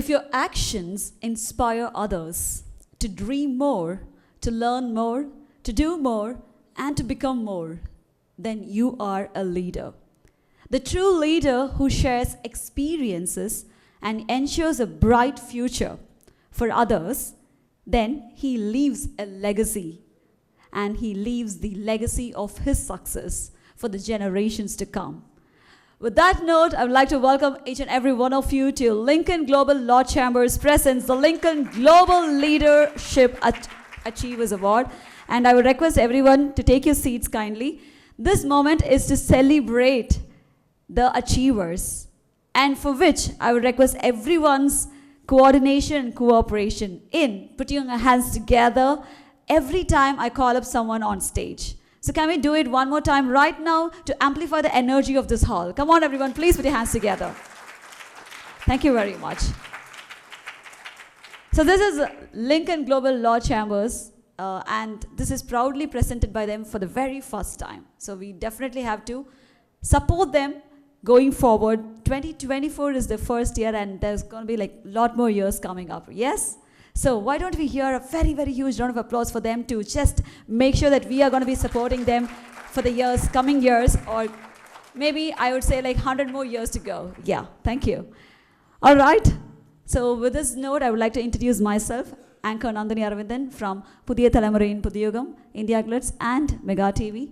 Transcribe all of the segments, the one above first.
If your actions inspire others to dream more, to learn more, to do more, and to become more, then you are a leader. The true leader who shares experiences and ensures a bright future for others, then he leaves a legacy. And he leaves the legacy of his success for the generations to come. With that note, I would like to welcome each and every one of you to Lincoln Global Law Chambers presents the Lincoln Global Leadership Achievers Award. And I would request everyone to take your seats kindly. This moment is to celebrate the achievers, and for which I would request everyone's coordination and cooperation in putting your hands together every time I call up someone on stage. So can we do it one more time right now to amplify the energy of this hall? Come on, everyone, please put your hands together. Thank you very much. So this is Lincoln Global Law Chambers, and this is proudly presented by them for the very first time. So we definitely have to support them going forward. 2024 is the first year, and there's going to be like a lot more years coming up. Yes? So why don't we hear a very, very huge round of applause for them to just make sure that we are going to be supporting them for the years, coming years, or maybe I would say like 100 more years to go. Yeah, thank you. All right. So with this note, I would like to introduce myself, Anchor Nandini Aravindan from Pudhiya Thalamurayin Pudhiyugam, India Glitz, and Mega TV.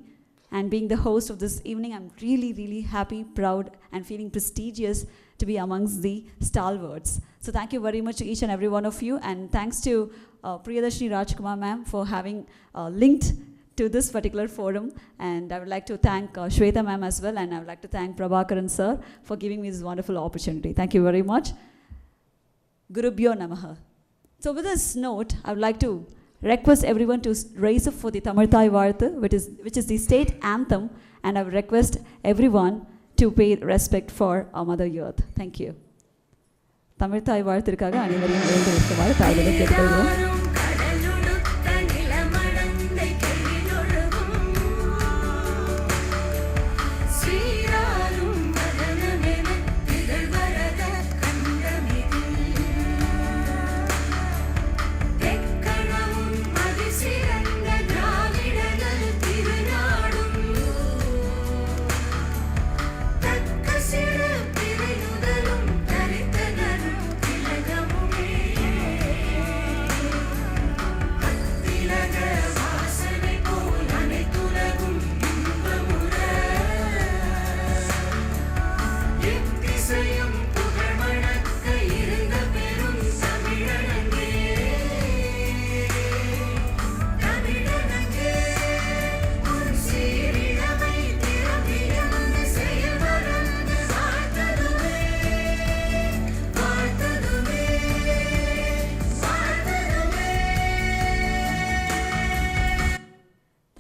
And being the host of this evening, I'm really, really happy, proud, and feeling prestigious to be amongst the stalwarts. So thank you very much to each and every one of you, and thanks to Priyadarshini Rajkumar ma'am for having linked to this particular forum. And I would like to thank Shweta ma'am as well, and I would like to thank Prabhakaran sir for giving me this wonderful opportunity. Thank you very much. Gurubhyo Namaha. So with this note, I would like to request everyone to raise up for the Tamil-Thai Varthu, which is the state anthem, and I would request everyone to pay respect for our Mother Earth. Thank you. Tamil-Thai Varthirkaga அனைவரையும் எழுந்து நிற்குமாறு தாழ்வுடன் கேட்டுக்கொள்கிறோம்.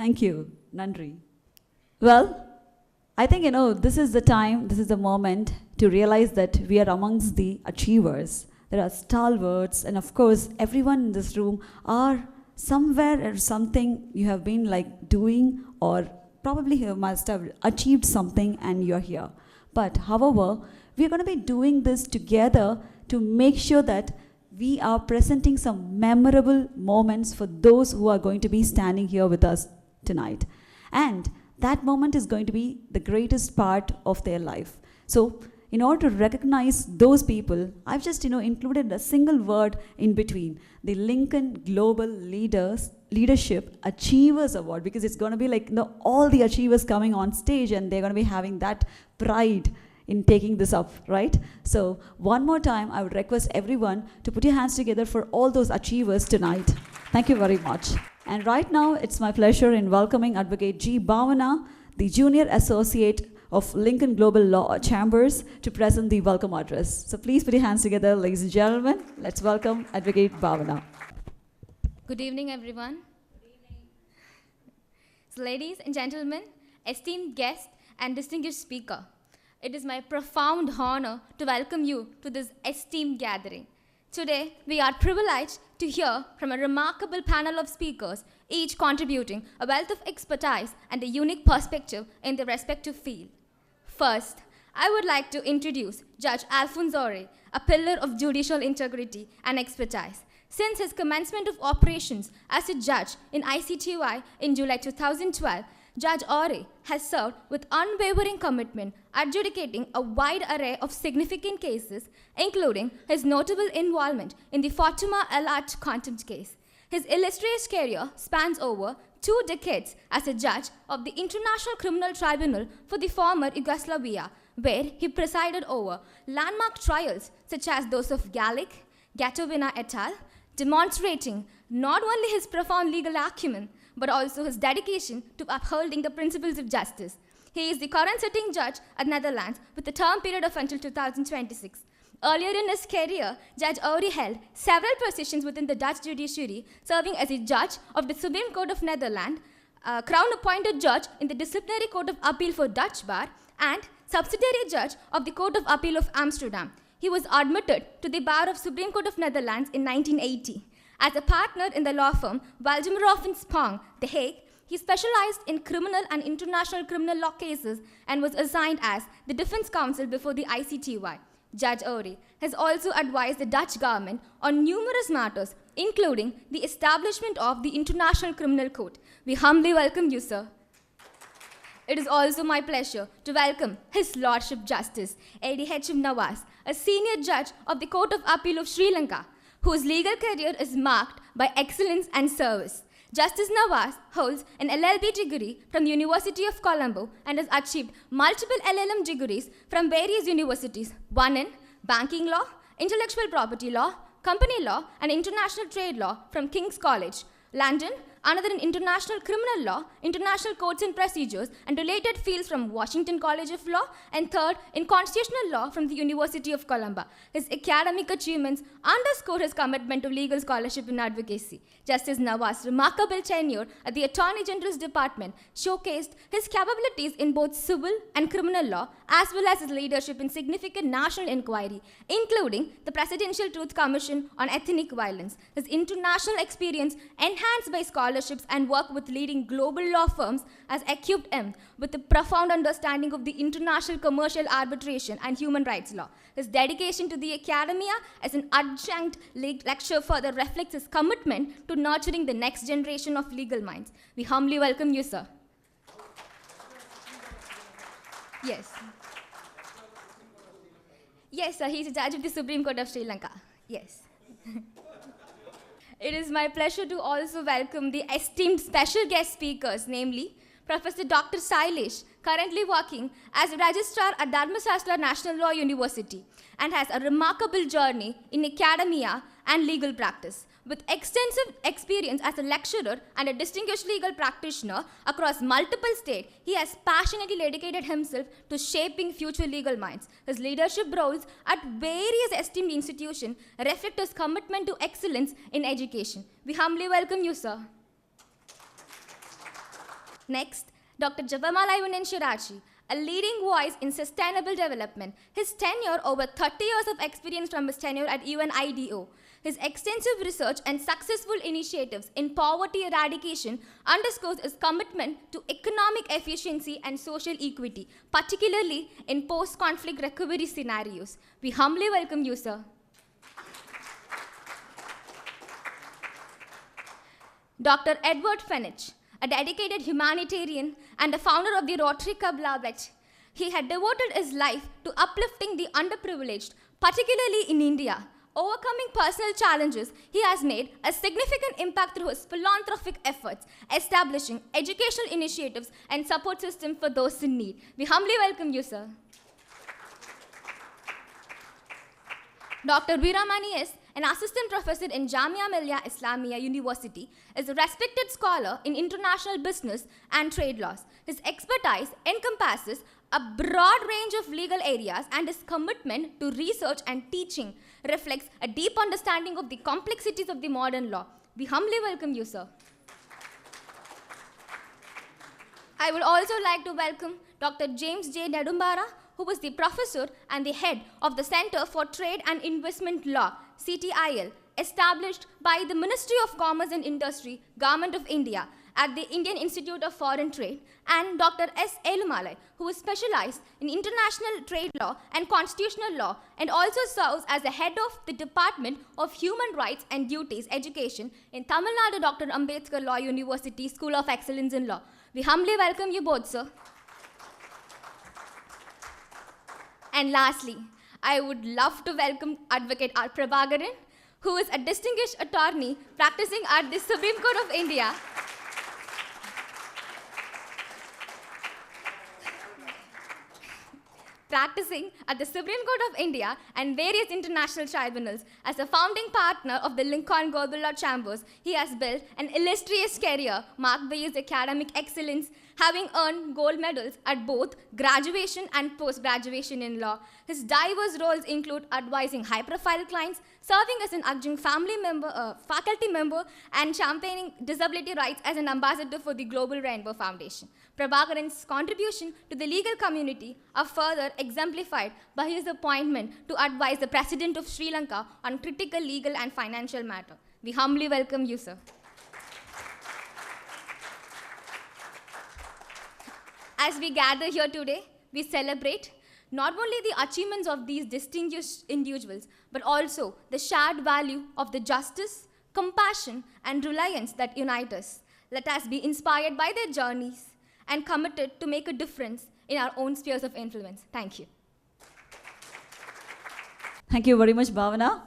Thank you, Nandri. Well, I think, this is the time, this is the moment to realize that we are amongst the achievers. There are stalwarts, and of course, everyone in this room are somewhere or something you have been like doing, or probably you must have achieved something and you're here. But however, we are going to be doing this together to make sure that we are presenting some memorable moments for those who are going to be standing here with us tonight. And that moment is going to be the greatest part of their life. So in order to recognize those people, I've just included a single word in between, the Lincoln Global Leadership Achievers Award, because it's going to be like all the achievers coming on stage, and they're going to be having that pride in taking this up, right? So one more time, I would request everyone to put your hands together for all those achievers tonight. Thank you very much. And right now, it's my pleasure in welcoming Advocate G. Bhavana, the Junior Associate of Lincoln Global Law Chambers, to present the welcome address. So please put your hands together, ladies and gentlemen. Let's welcome Advocate Bhavana. Good evening, everyone. Good evening. So ladies and gentlemen, esteemed guests and distinguished speaker, it is my profound honor to welcome you to this esteemed gathering. Today, we are privileged to hear from a remarkable panel of speakers, each contributing a wealth of expertise and a unique perspective in their respective field. First, I would like to introduce Judge Alfonso Ore, a pillar of judicial integrity and expertise. Since his commencement of operations as a judge in ICTY in July 2012, Judge Ore has served with unwavering commitment, adjudicating a wide array of significant cases, including his notable involvement in the Fatima El-Art contempt case. His illustrious career spans over 2 decades as a judge of the International Criminal Tribunal for the former Yugoslavia, where he presided over landmark trials such as those of Gallic, Gatovina et al., demonstrating not only his profound legal acumen, but also his dedication to upholding the principles of justice. He is the current sitting judge at Netherlands with a term period of until 2026. Earlier in his career, Judge Ore held several positions within the Dutch judiciary, serving as a judge of the Supreme Court of Netherlands, crown-appointed judge in the Disciplinary Court of Appeal for Dutch Bar, and subsidiary judge of the Court of Appeal of Amsterdam. He was admitted to the bar of Supreme Court of Netherlands in 1980. As a partner in the law firm Waldemarhoff and Spong, The Hague, he specialized in criminal and international criminal law cases and was assigned as the defense counsel before the ICTY. Judge Ore has also advised the Dutch government on numerous matters, including the establishment of the International Criminal Court. We humbly welcome you, sir. It is also my pleasure to welcome His Lordship Justice A.D.H.M. Nawaz, a senior judge of the Court of Appeal of Sri Lanka, whose legal career is marked by excellence and service. Justice Nawaz holds an LLB degree from the University of Colombo and has achieved multiple LLM degrees from various universities, one in banking law, intellectual property law, company law, and international trade law from King's College, London, another in international criminal law, international courts and procedures, and related fields from Washington College of Law, and third in constitutional law from the University of Colombo. His academic achievements underscore his commitment to legal scholarship and advocacy. Justice Nawaz's remarkable tenure at the Attorney General's Department showcased his capabilities in both civil and criminal law, as well as his leadership in significant national inquiry, including the Presidential Truth Commission on Ethnic Violence. His international experience, enhanced by scholarships and work with leading global law firms, has equipped him with a profound understanding of the international commercial arbitration and human rights law. His dedication to the academia as an adjunct lecturer further reflects his commitment to nurturing the next generation of legal minds. We humbly welcome you, sir. Yes. Yes, sir, he's a judge of the Supreme Court of Sri Lanka. Yes. It is my pleasure to also welcome the esteemed special guest speakers, namely Professor Dr. Sailesh, currently working as a registrar at Dharmasastra National Law University and has a remarkable journey in academia and legal practice. With extensive experience as a lecturer and a distinguished legal practitioner across multiple states, he has passionately dedicated himself to shaping future legal minds. His leadership roles at various esteemed institutions reflect his commitment to excellence in education. We humbly welcome you, sir. Next, Dr. Javamalai Shirachi, a leading voice in sustainable development. His tenure, over 30 years of experience from his tenure at UNIDO. His extensive research and successful initiatives in poverty eradication underscores his commitment to economic efficiency and social equity, particularly in post-conflict recovery scenarios. We humbly welcome you, sir. Dr. Edward Fenich, a dedicated humanitarian and the founder of the Rotary Club Lablet. He had devoted his life to uplifting the underprivileged, particularly in India. Overcoming personal challenges, he has made a significant impact through his philanthropic efforts, establishing educational initiatives and support systems for those in need. We humbly welcome you, sir. Dr. Veeramani S., an assistant professor in Jamia Millia Islamia University, is a respected scholar in international business and trade laws. His expertise encompasses a broad range of legal areas, and his commitment to research and teaching reflects a deep understanding of the complexities of the modern law. We humbly welcome you, sir. I would also like to welcome Dr. James J. Nedumbara, who was the professor and the head of the Center for Trade and Investment Law, CTIL, established by the Ministry of Commerce and Industry, Government of India, at the Indian Institute of Foreign Trade, and Dr. S. Elumalai, who is specialized in international trade law and constitutional law, and also serves as the head of the Department of Human Rights and Duties Education in Tamil Nadu Dr. Ambedkar Law University School of Excellence in Law. We humbly welcome you both, sir. And lastly, I would love to welcome Advocate R. Prabhakaran, who is a distinguished attorney practicing at the Supreme Court of India. Practicing at the Supreme Court of India and various international tribunals. As a founding partner of the Lincoln Global Law Chambers, he has built an illustrious career marked by his academic excellence, having earned gold medals at both graduation and post-graduation in law. His diverse roles include advising high-profile clients, serving as an adjunct faculty member, and championing disability rights as an ambassador for the Global Rainbow Foundation. Prabhakaran's contribution to the legal community are further exemplified by his appointment to advise the President of Sri Lanka on critical legal and financial matters. We humbly welcome you, sir. As we gather here today, we celebrate not only the achievements of these distinguished individuals, but also the shared value of the justice, compassion, and reliance that unite us. Let us be inspired by their journeys and committed to make a difference in our own spheres of influence. Thank you. Thank you very much, Bhavana.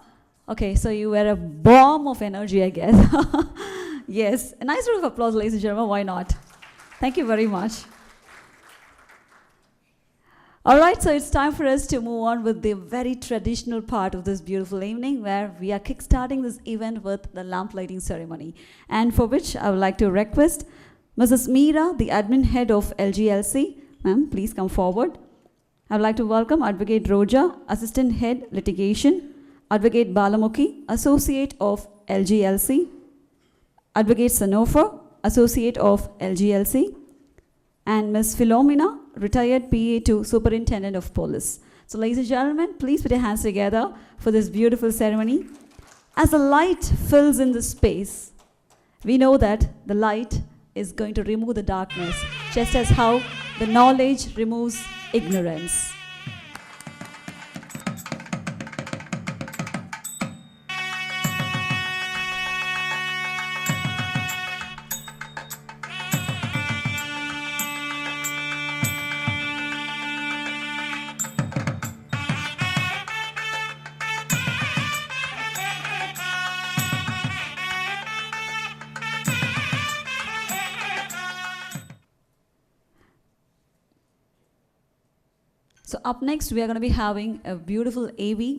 Okay, so you were a bomb of energy, I guess. Yes, a nice round of applause, ladies and gentlemen. Why not? Thank you very much. All right, so it's time for us to move on with the very traditional part of this beautiful evening, where we are kickstarting this event with the lamp lighting ceremony, and for which I would like to request Mrs. Meera, the admin head of LGLC. Ma'am, please come forward. I would like to welcome Advocate Roja, Assistant Head Litigation, Advocate Balamukhi, Associate of LGLC, Advocate Sanofa, Associate of LGLC, and Ms. Philomena, retired PA to Superintendent of Police. So ladies and gentlemen, please put your hands together for this beautiful ceremony. As the light fills in the space, we know that the light is going to remove the darkness, just as how the knowledge removes ignorance. So up next, we are going to be having a beautiful AV.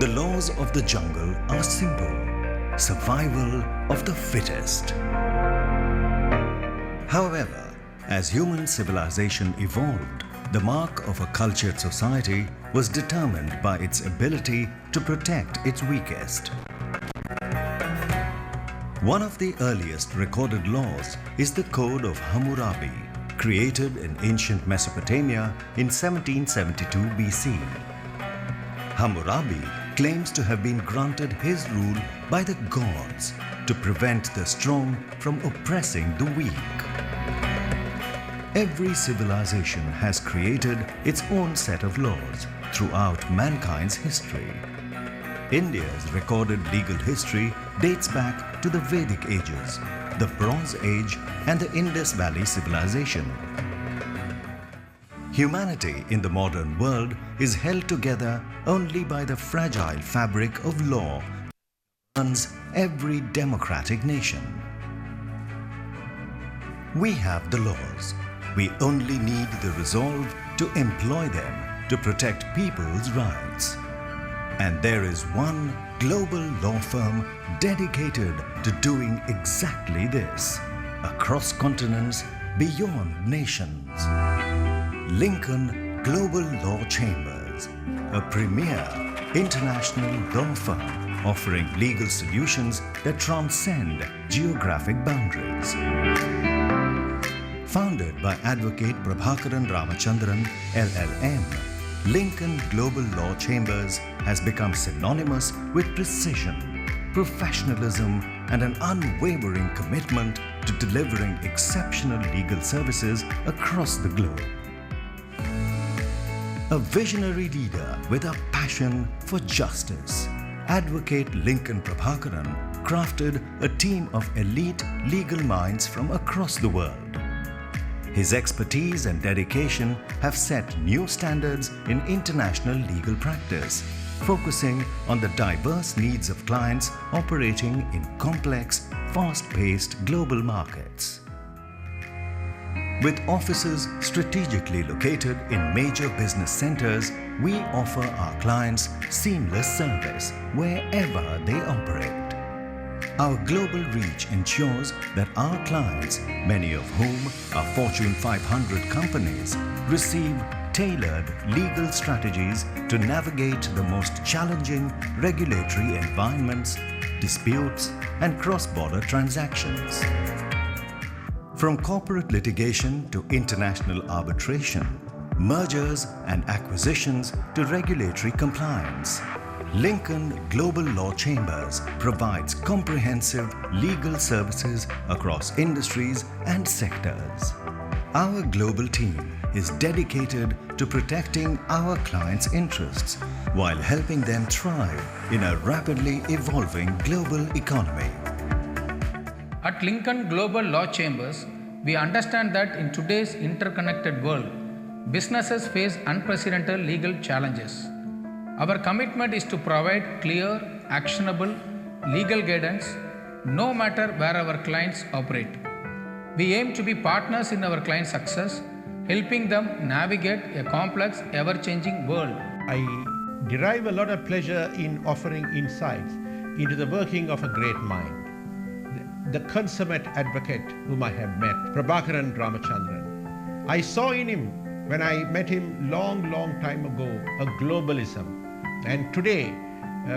The laws of the jungle are simple. Survival of the fittest. However, as human civilization evolved, the mark of a cultured society was determined by its ability to protect its weakest. One of the earliest recorded laws is the Code of Hammurabi, created in ancient Mesopotamia in 1772 BC. Hammurabi claims to have been granted his rule by the gods to prevent the strong from oppressing the weak. Every civilization has created its own set of laws throughout mankind's history. India's recorded legal history dates back to the Vedic ages, the Bronze Age, and the Indus Valley civilization. Humanity in the modern world is held together only by the fragile fabric of law that runs every democratic nation. We have the laws. We only need the resolve to employ them to protect people's rights. And there is one global law firm dedicated to doing exactly this, across continents, beyond nations. Lincoln Global Law Chambers, a premier international law firm offering legal solutions that transcend geographic boundaries. Founded by Advocate Prabhakaran Ramachandran, LLM, Lincoln Global Law Chambers has become synonymous with precision, professionalism, and an unwavering commitment to delivering exceptional legal services across the globe. A visionary leader with a passion for justice, Advocate Lincoln Prabhakaran crafted a team of elite legal minds from across the world. His expertise and dedication have set new standards in international legal practice, focusing on the diverse needs of clients operating in complex, fast-paced global markets. With offices strategically located in major business centers, we offer our clients seamless service wherever they operate. Our global reach ensures that our clients, many of whom are Fortune 500 companies, receive tailored legal strategies to navigate the most challenging regulatory environments, disputes, and cross-border transactions. From corporate litigation to international arbitration, mergers and acquisitions to regulatory compliance, Lincoln Global Law Chambers provides comprehensive legal services across industries and sectors. Our global team is dedicated to protecting our clients' interests while helping them thrive in a rapidly evolving global economy. At Lincoln Global Law Chambers, we understand that in today's interconnected world, businesses face unprecedented legal challenges. Our commitment is to provide clear, actionable legal guidance no matter where our clients operate. We aim to be partners in our clients' success, helping them navigate a complex, ever-changing world. I derive a lot of pleasure in offering insights into the working of a great mind. The consummate advocate whom I have met, Prabhakaran Ramachandran. I saw in him, when I met him long time ago, a globalism. And today,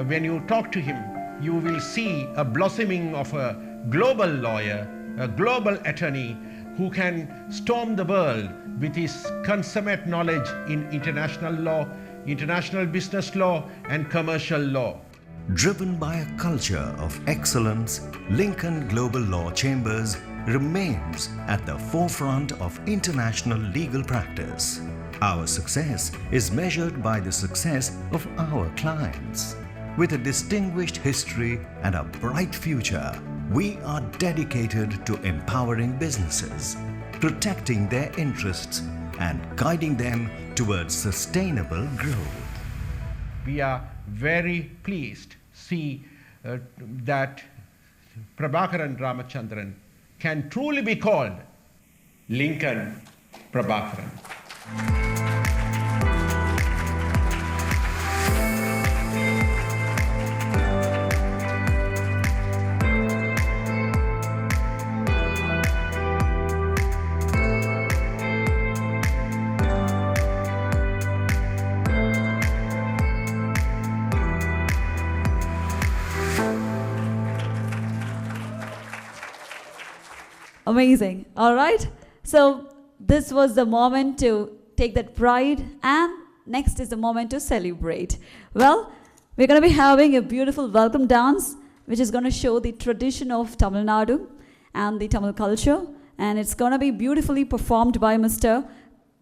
when you talk to him, you will see a blossoming of a global lawyer, a global attorney who can storm the world with his consummate knowledge in international law, international business law, and commercial law. Driven by a culture of excellence, Lincoln Global Law Chambers remains at the forefront of international legal practice. Our success is measured by the success of our clients. With a distinguished history and a bright future, we are dedicated to empowering businesses, protecting their interests, and guiding them towards sustainable growth. We are very pleased to see that Prabhakaran Ramachandran can truly be called Lincoln Prabhakaran. Amazing. All right. So this was the moment to take that pride, and next is the moment to celebrate. Well, we're going to be having a beautiful welcome dance, which is going to show the tradition of Tamil Nadu and the Tamil culture, and it's going to be beautifully performed by Mr.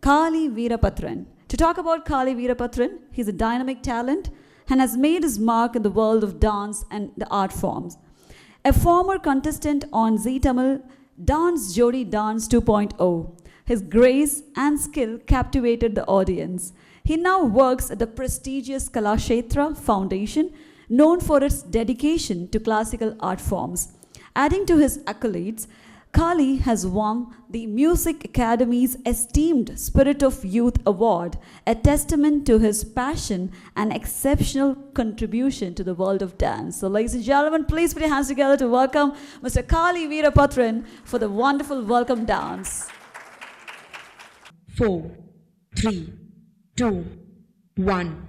Kali Veerapatran. To talk about Kali Veerapatran, he's a dynamic talent and has made his mark in the world of dance and the art forms. A former contestant on Zee Tamil Dance Jodi Dance 2.0, his grace and skill captivated the audience. He now works at the prestigious Kalakshetra Foundation, known for its dedication to classical art forms. Adding to his accolades, Kali has won the Music Academy's esteemed Spirit of Youth Award, a testament to his passion and exceptional contribution to the world of dance. So ladies and gentlemen, please put your hands together to welcome Mr. Kali Veerapatran for the wonderful welcome dance. 4, 3, 2, 1.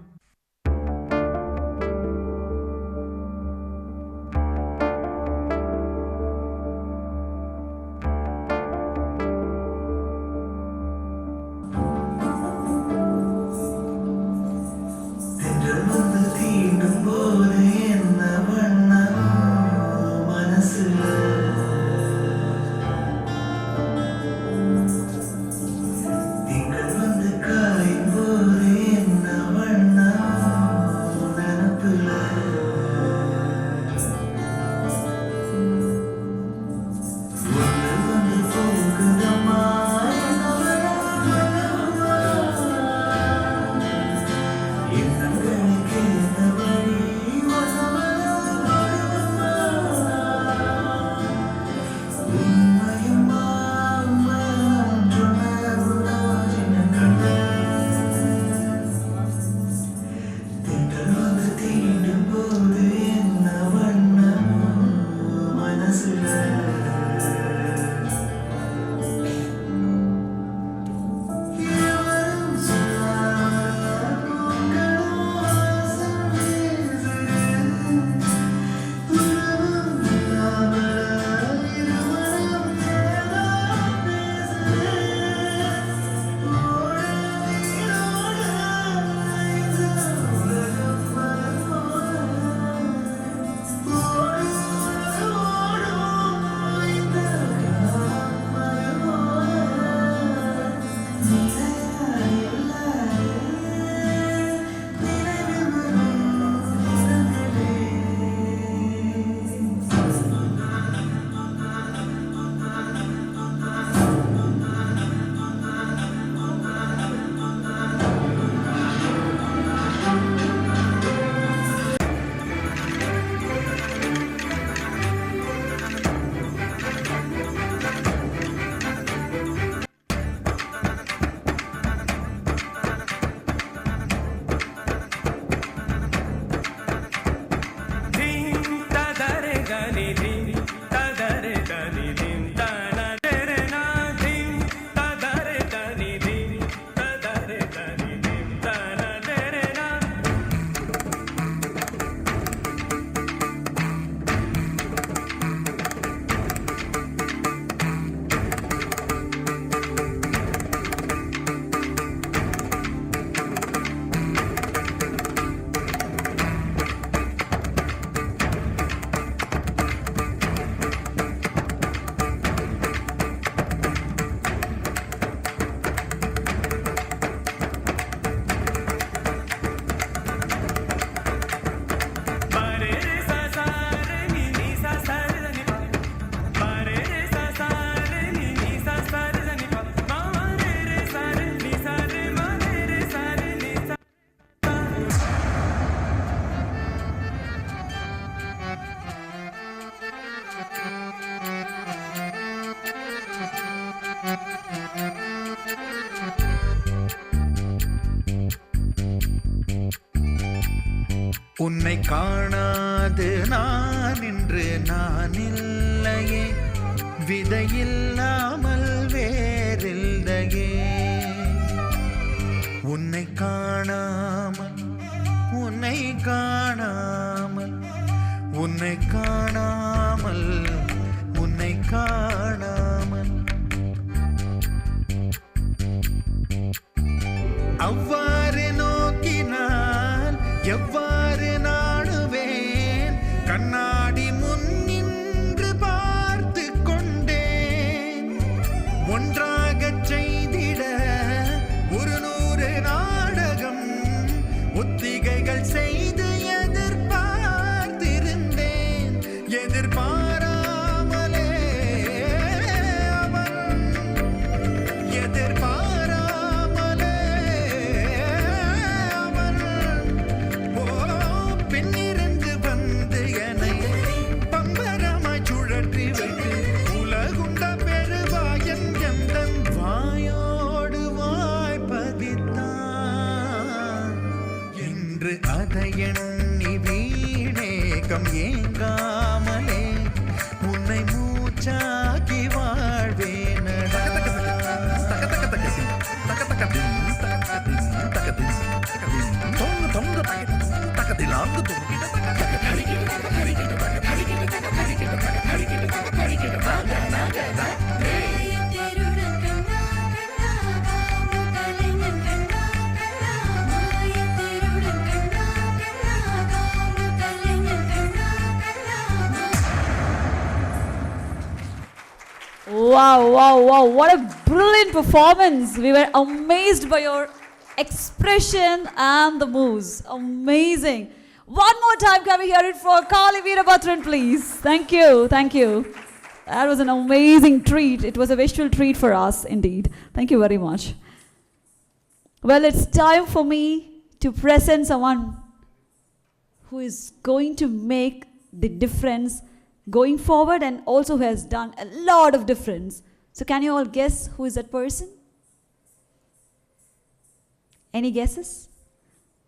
உன்னை காணாது நான் இன்று நான் இல்லையே, விதையில்லாமல் வேறில்லையே. உன்னை காணாமல் உன்னை காணாமல் உன்னை காணாமல் உன்னை காணாமல் அவ்வாறு நோக்கினால் எவ்வாறு நாடுவேன், கண்ணாடி முன் நின்று பார்த்து கொண்டேன். ஒன்றாகச் செய்திட 100 நாடகம் ஒத்திகைகள் செய்து எதிர்பார்த்திருந்தேன். எதிர்பாராமலே அவன் எதிர்பாராமலே அவன் பெண்ணிருந்து வந்து என்னை பம்பரமாய் சுழற்றி வைத்து உலகுண்ட பெருவாயன் எந்தன் வாயோடு வாய்ப்பதித்தான். என்று அதை எண்ணி வீணேகம் ஏங்காமலே உன்னை மூச்சாக்கி வாழ்வேனடா. Wow, wow, wow. What a brilliant performance. We were amazed by your expression and the moves. Amazing. One more time, can we hear it for Kali Veerabhatran, please? Thank you, thank you. That was an amazing treat. It was a visual treat for us, indeed. Thank you very much. Well, it's time for me to present someone who is going to make the difference going forward and also who has done a lot of difference. So can you all guess who is that person? Any guesses?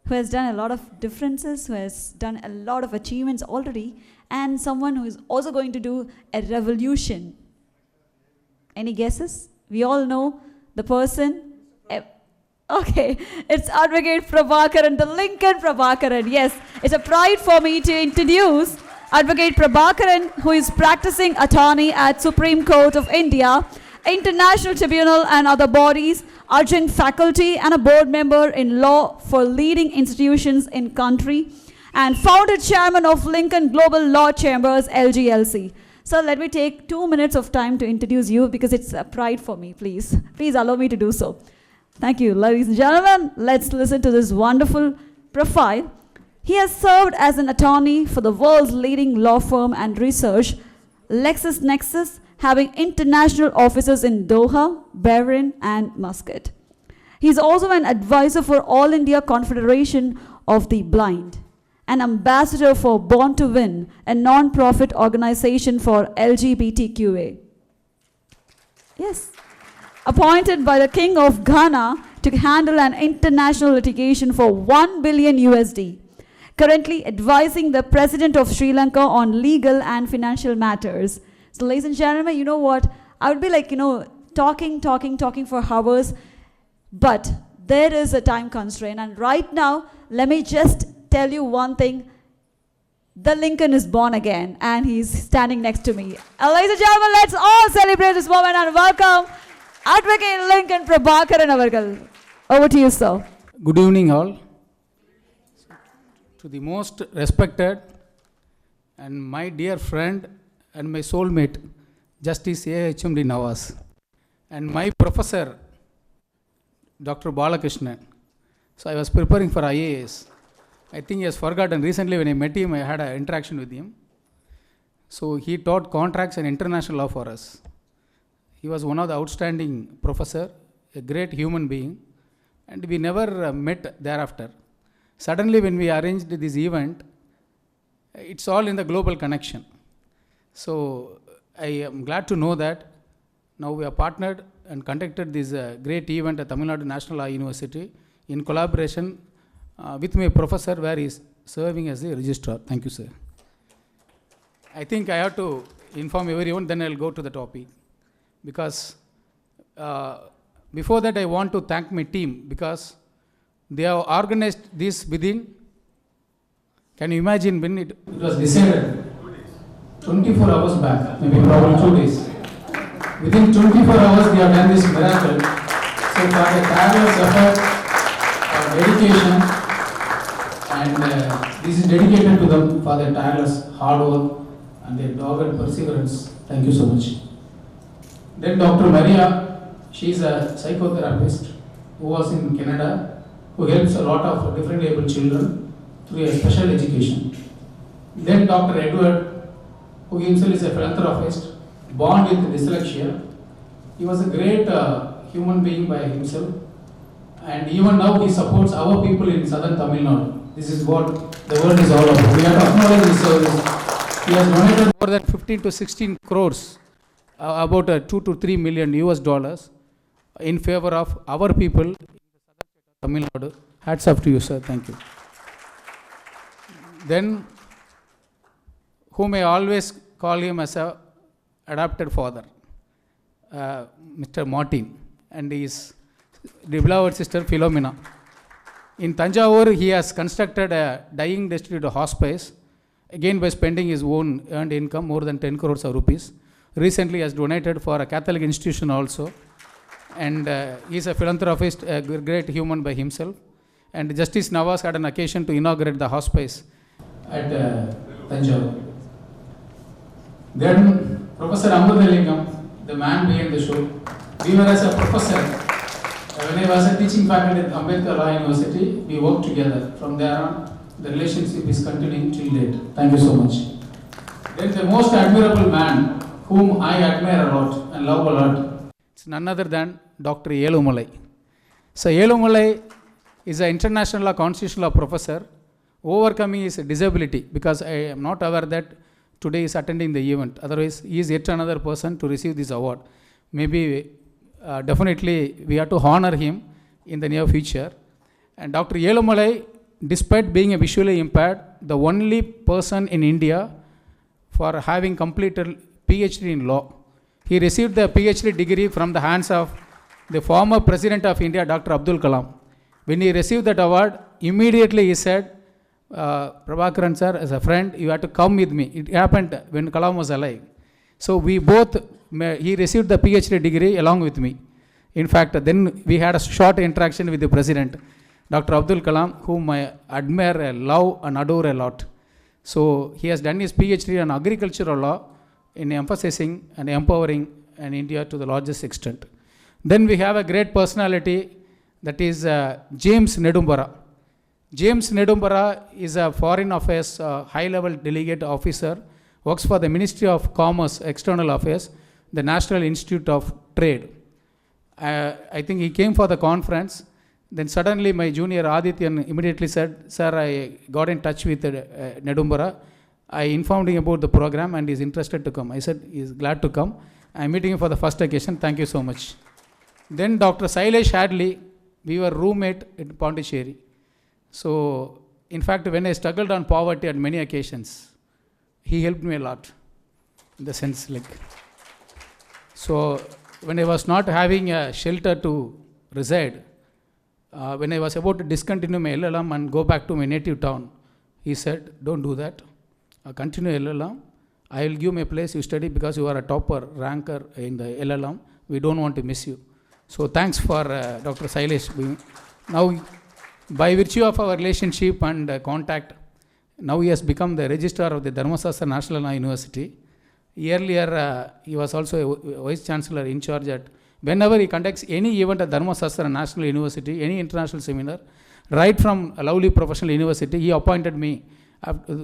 Who has done a lot of differences, who has done a lot of achievements already, and someone who is also going to do a revolution. Any guesses? We all know the person. Okay, it's Advocate Prabhakaran, the Lincoln Prabhakaran. Yes, it's a pride for me to introduce Advocate Prabhakaran, who is practicing attorney at Supreme Court of India, International Tribunal and other bodies, adjunct faculty and a board member in law for leading institutions in country, and founder chairman of Lincoln Global Law Chambers, LGLC. So let me take 2 minutes of time to introduce you because it's a pride for me, please. Please allow me to do so. Thank you, ladies and gentlemen. Let's listen to this wonderful profile. He has served as an attorney for the world's leading law firm and research, LexisNexis, having international offices in Doha, Bahrain, and Muscat. He is also an advisor for All India Confederation of the Blind, an ambassador for Born to Win, a non-profit organization for LGBTQA. Yes. Appointed by the King of Ghana to handle an international litigation for $1 billion USD. Currently advising the President of Sri Lanka on legal and financial matters. So ladies and gentlemen, you know what? I would be like, talking for hours, but there is a time constraint. And right now, let me just tell you one thing. The Lincoln is born again, and he's standing next to me. Ladies and gentlemen, let's all celebrate this moment and welcome Advocate Lincoln Prabhakaran avargal. Over to you, sir. Good evening, all. To the most respected and my dear friend and my soulmate, Justice A.H.M.D. Nawaz, and my professor, Dr. Balakrishnan. So I was preparing for IAS. I think he has forgotten. Recently when I met him, I had an interaction with him. So he taught contracts and international law for us. He was one of the outstanding professor, a great human being, and we never met thereafter. Suddenly when we arranged this event, it's all in the global connection. So I am glad to know that now we are partnered and conducted this great event at Tamil Nadu National Law University in collaboration with my professor, where he is serving as the registrar. Thank you, sir. I think I have to inform everyone, then I'll go to the topic. Because before that, I want to thank my team because they have organized this within. Can you imagine when it was decided? 24 hours back, maybe probably 2 days. Within 24 hours, they have done this miracle. So, for the tireless effort, dedication, and this is dedicated to them for their tireless hard work and their dogged perseverance. Thank you so much. Then Dr. Maria, she is a psychotherapist who was in Canada, who helps a lot of differently able children through a special education. Then Dr. Edward, who himself is a philanthropist, born with dyslexia. He was a great human being by himself, and even now he supports our people in southern Tamil Nadu. This is what the world is all about. We have to acknowledge his service. He has donated more than 15 to 16 crores, about $2 to 3 million US dollars, in favor of our people in the southern state of Tamil Nadu. Hats off to you, sir. Thank you. Then, whom I always call him as a adopted father, Mr. Martin, and his beloved sister Philomena. In Tanjavur, he has constructed a dying destitute hospice, again by spending his own earned income, more than 10 crores of rupees. Recently, he has donated for a Catholic institution also, and he is a philanthropist, a great human by himself. And Justice Nawaz had an occasion to inaugurate the hospice at Tanjavur. Then Professor Amruthalingam, the man behind the show. We were as a professor. When I was a teaching faculty at Ambedkar Law University, we worked together. From there on, the relationship is continuing till date. Thank you so much. Then the most admirable man, whom I admire a lot and love a lot, it's none other than Dr. Yelumalai. So Yelumalai is an international law constitutional law professor, overcoming his disability, because I am not aware that today he is attending the event. Otherwise, he is yet another person to receive this award. Maybe, definitely, we have to honor him in the near future. And Dr. Yelumalai, despite being a visually impaired, the only person in India for having completed PhD in law. He received the PhD degree from the hands of the former President of India, Dr. Abdul Kalam. When he received that award, immediately he said, Prabhakaran sir, as a friend, you have to come with me. It happened when Kalam was alive. So we both, he received the PhD degree along with me. In fact, then we had a short interaction with the President, Dr. Abdul Kalam, whom I admire, love and adore a lot. So he has done his PhD on agricultural law in emphasizing and empowering India to the largest extent. Then we have a great personality, that is James Nedumbara. James Nedumbara is a foreign affairs high-level delegate officer, works for the Ministry of Commerce, External Affairs, the National Institute of Trade. I think he came for the conference. Then suddenly my junior Adityan immediately said, sir, I got in touch with Nedumbara. I informed him about the program and he is interested to come. I said, he is glad to come. I am meeting him for the first occasion. Thank you so much. Then Dr. Sailesh Hadley, we were roommate in Pondicherry. So, in fact, when I struggled on poverty at many occasions, he helped me a lot. In the sense, like, so when I was not having a shelter to reside, when I was about to discontinue my LLM and go back to my native town, he said, don't do that. Continue LLM. I will give my place, you study, because you are a topper, ranker in the LLM. We don't want to miss you. So thanks for Dr. Sailesh. Now, by virtue of our relationship and contact, now he has become the registrar of the Dharmasastra National Law University. Earlier, he was also a vice chancellor in charge at, whenever he conducts any event at Dharmasastra National University, any international seminar, right from a lovely professional university, he appointed me,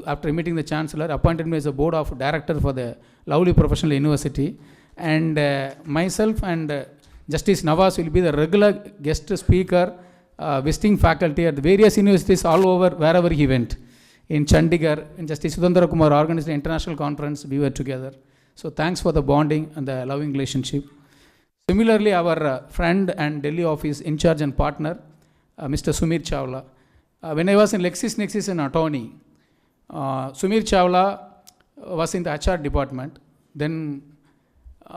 after meeting the chancellor, appointed me as a board of director for the lovely professional university. And myself and Justice Nawaz will be the regular guest speaker, visiting faculty at various universities all over, wherever he went. In Chandigarh, in Justice Sudandara Kumar organized an international conference, we were together. So thanks for the bonding and the loving relationship. Similarly, our friend and Delhi office in charge and partner, Mr. Sumir Chawla. When I was in LexisNexis in attorney, Sumir Chawla was in the HR department. Then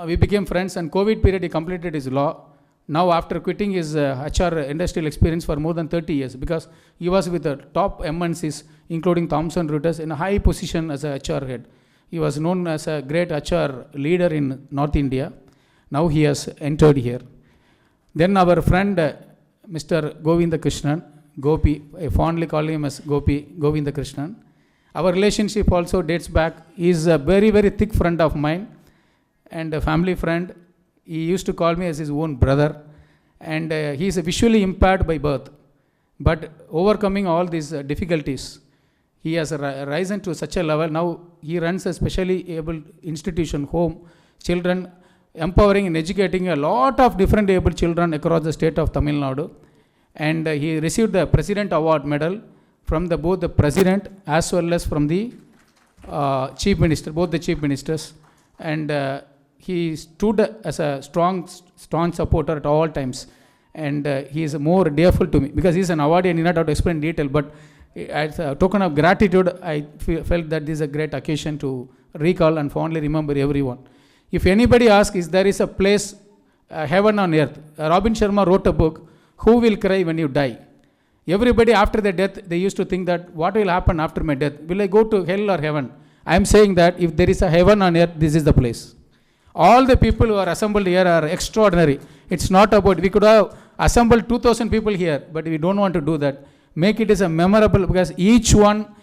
we became friends, and COVID period he completed his law. Now after quitting his HR industrial experience for more than 30 years, because he was with the top MNCs including Thomson Reuters in a high position as a HR head. He was known as a great HR leader in North India. Now he has entered here. Then our friend Mr. Govinda Krishnan, Gopi, I fondly call him as Govinda Krishnan. Our relationship also dates back. He is a very, very thick friend of mine and a family friend. He used to call me as his own brother, and he is visually impaired by birth. But overcoming all these difficulties, he has risen to such a level. Now he runs a specially able institution, home, children, empowering and educating a lot of different able children across the state of Tamil Nadu. And he received the President Award medal from both the President as well as from the Chief Minister, both the Chief Ministers. And he stood as a strong supporter at all times. And he is more dearful to me because he is an awardee and he not have to explain in detail. But as a token of gratitude, I felt that this is a great occasion to recall and fondly remember everyone. If anybody asks, is there is a place, heaven on earth? Robin Sharma wrote a book, Who Will Cry When You Die? Everybody after their death, they used to think that what will happen after my death? Will I go to hell or heaven? I am saying that if there is a heaven on earth, this is the place. All the people who are assembled here are extraordinary. It's not about, we could have assembled 2,000 people here, but we don't want to do that. Make it as a memorable, because each one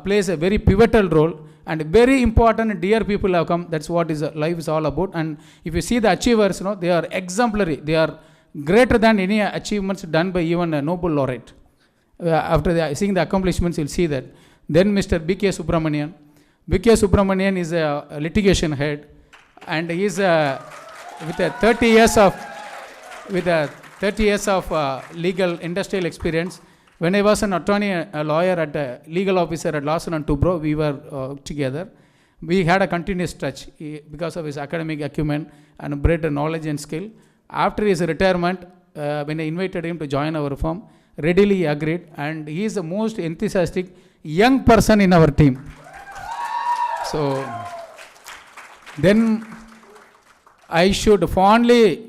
plays a very pivotal role, and very important and dear people have come. That's what life is all about. And if you see the achievers, they are exemplary. They are greater than any achievements done by even a Nobel laureate. After seeing the accomplishments, you'll see that. Then Mr. B.K. Subramanian. B.K. Subramanian is a litigation head, and he is with 30 years of legal industrial experience. When I was an attorney, a lawyer, a legal officer at Lawson and Toubro, we were together. We had a continuous touch because of his academic acumen and greater knowledge and skill. After his retirement, when I invited him to join our firm, readily he agreed, and he is the most enthusiastic young person in our team. So, then I should fondly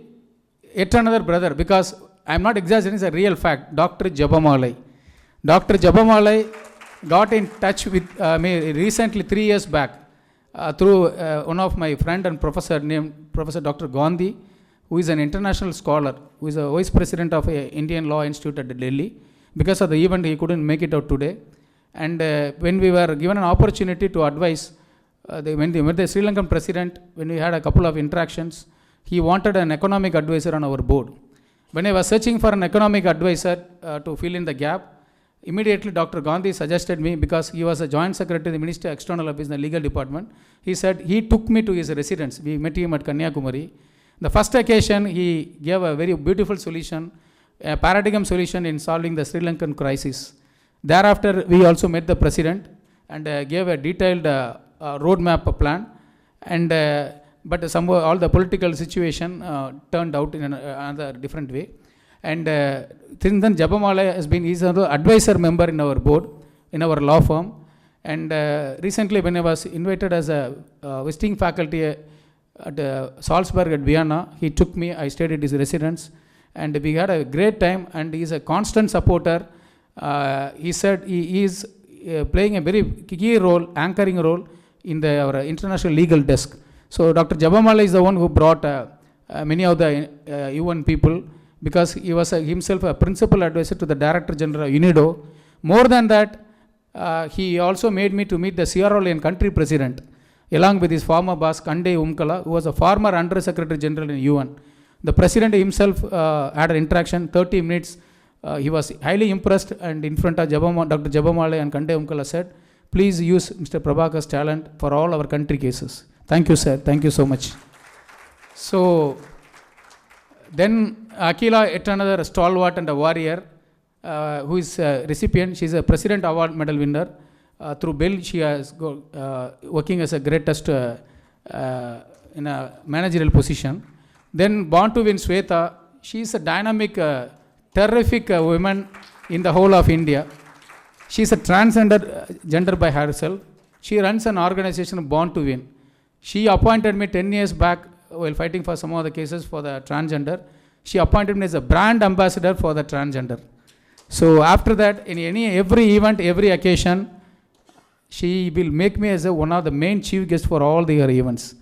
yet another brother, because I am not exaggerating, it's a real fact, Dr. Jabamalai. Dr. Jabamalai got in touch with me recently, 3 years back, through one of my friend and professor named Professor Dr. Gandhi, who is an international scholar, who is a vice president of a Indian Law Institute at Delhi. Because of the event, he couldn't make it out today. And when we were given an opportunity to advise, when the Sri Lankan president, when we had a couple of interactions, he wanted an economic advisor on our board. When I was searching for an economic advisor to fill in the gap, immediately Dr. Gandhi suggested me, because he was a joint secretary to the Ministry of External Affairs in the legal department. He said he took me to his residence. We met him at Kanyakumari. The first occasion, he gave a very beautiful solution, a paradigm solution in solving the Sri Lankan crisis. Thereafter, we also met the president and gave a detailed roadmap plan. And but somehow all the political situation turned out in another different way. And since then, Jabamalai has been, he's an advisor member in our board, in our law firm. And recently, when I was invited as a visiting faculty at Salzburg at Vienna, he took me, I stayed at his residence, and we had a great time, and he is a constant supporter. He said he is playing a very key role, anchoring role in our international legal desk. So Dr. Jabamalai is the one who brought many of the UN people, because he was himself a principal advisor to the Director General of UNIDO. More than that, he also made me to meet the Sierra Leone country president, along with his former boss Kande Umkala, who was a former Under Secretary General in UN. The president himself had an interaction, 30 minutes. He was highly impressed, and in front of Dr. Jabamalai and Kande Umkala said, please use Mr. Prabhakar's talent for all our country cases. Thank you, sir. Thank you so much. So, then Akila, yet another stalwart and a warrior, who is a recipient. She is a President Award Medal winner. Through Bill, she has working as a greatest in a managerial position. Then born to win Sweta, she is a dynamic, terrific woman in the whole of India. She is a transgender gender by herself. She runs an organization Born to Win. She appointed me 10 years back while fighting for some of the cases for the transgender. She appointed me as a brand ambassador for the transgender. So after that, in every event, every occasion, she will make me as one of the main chief guests for all her events.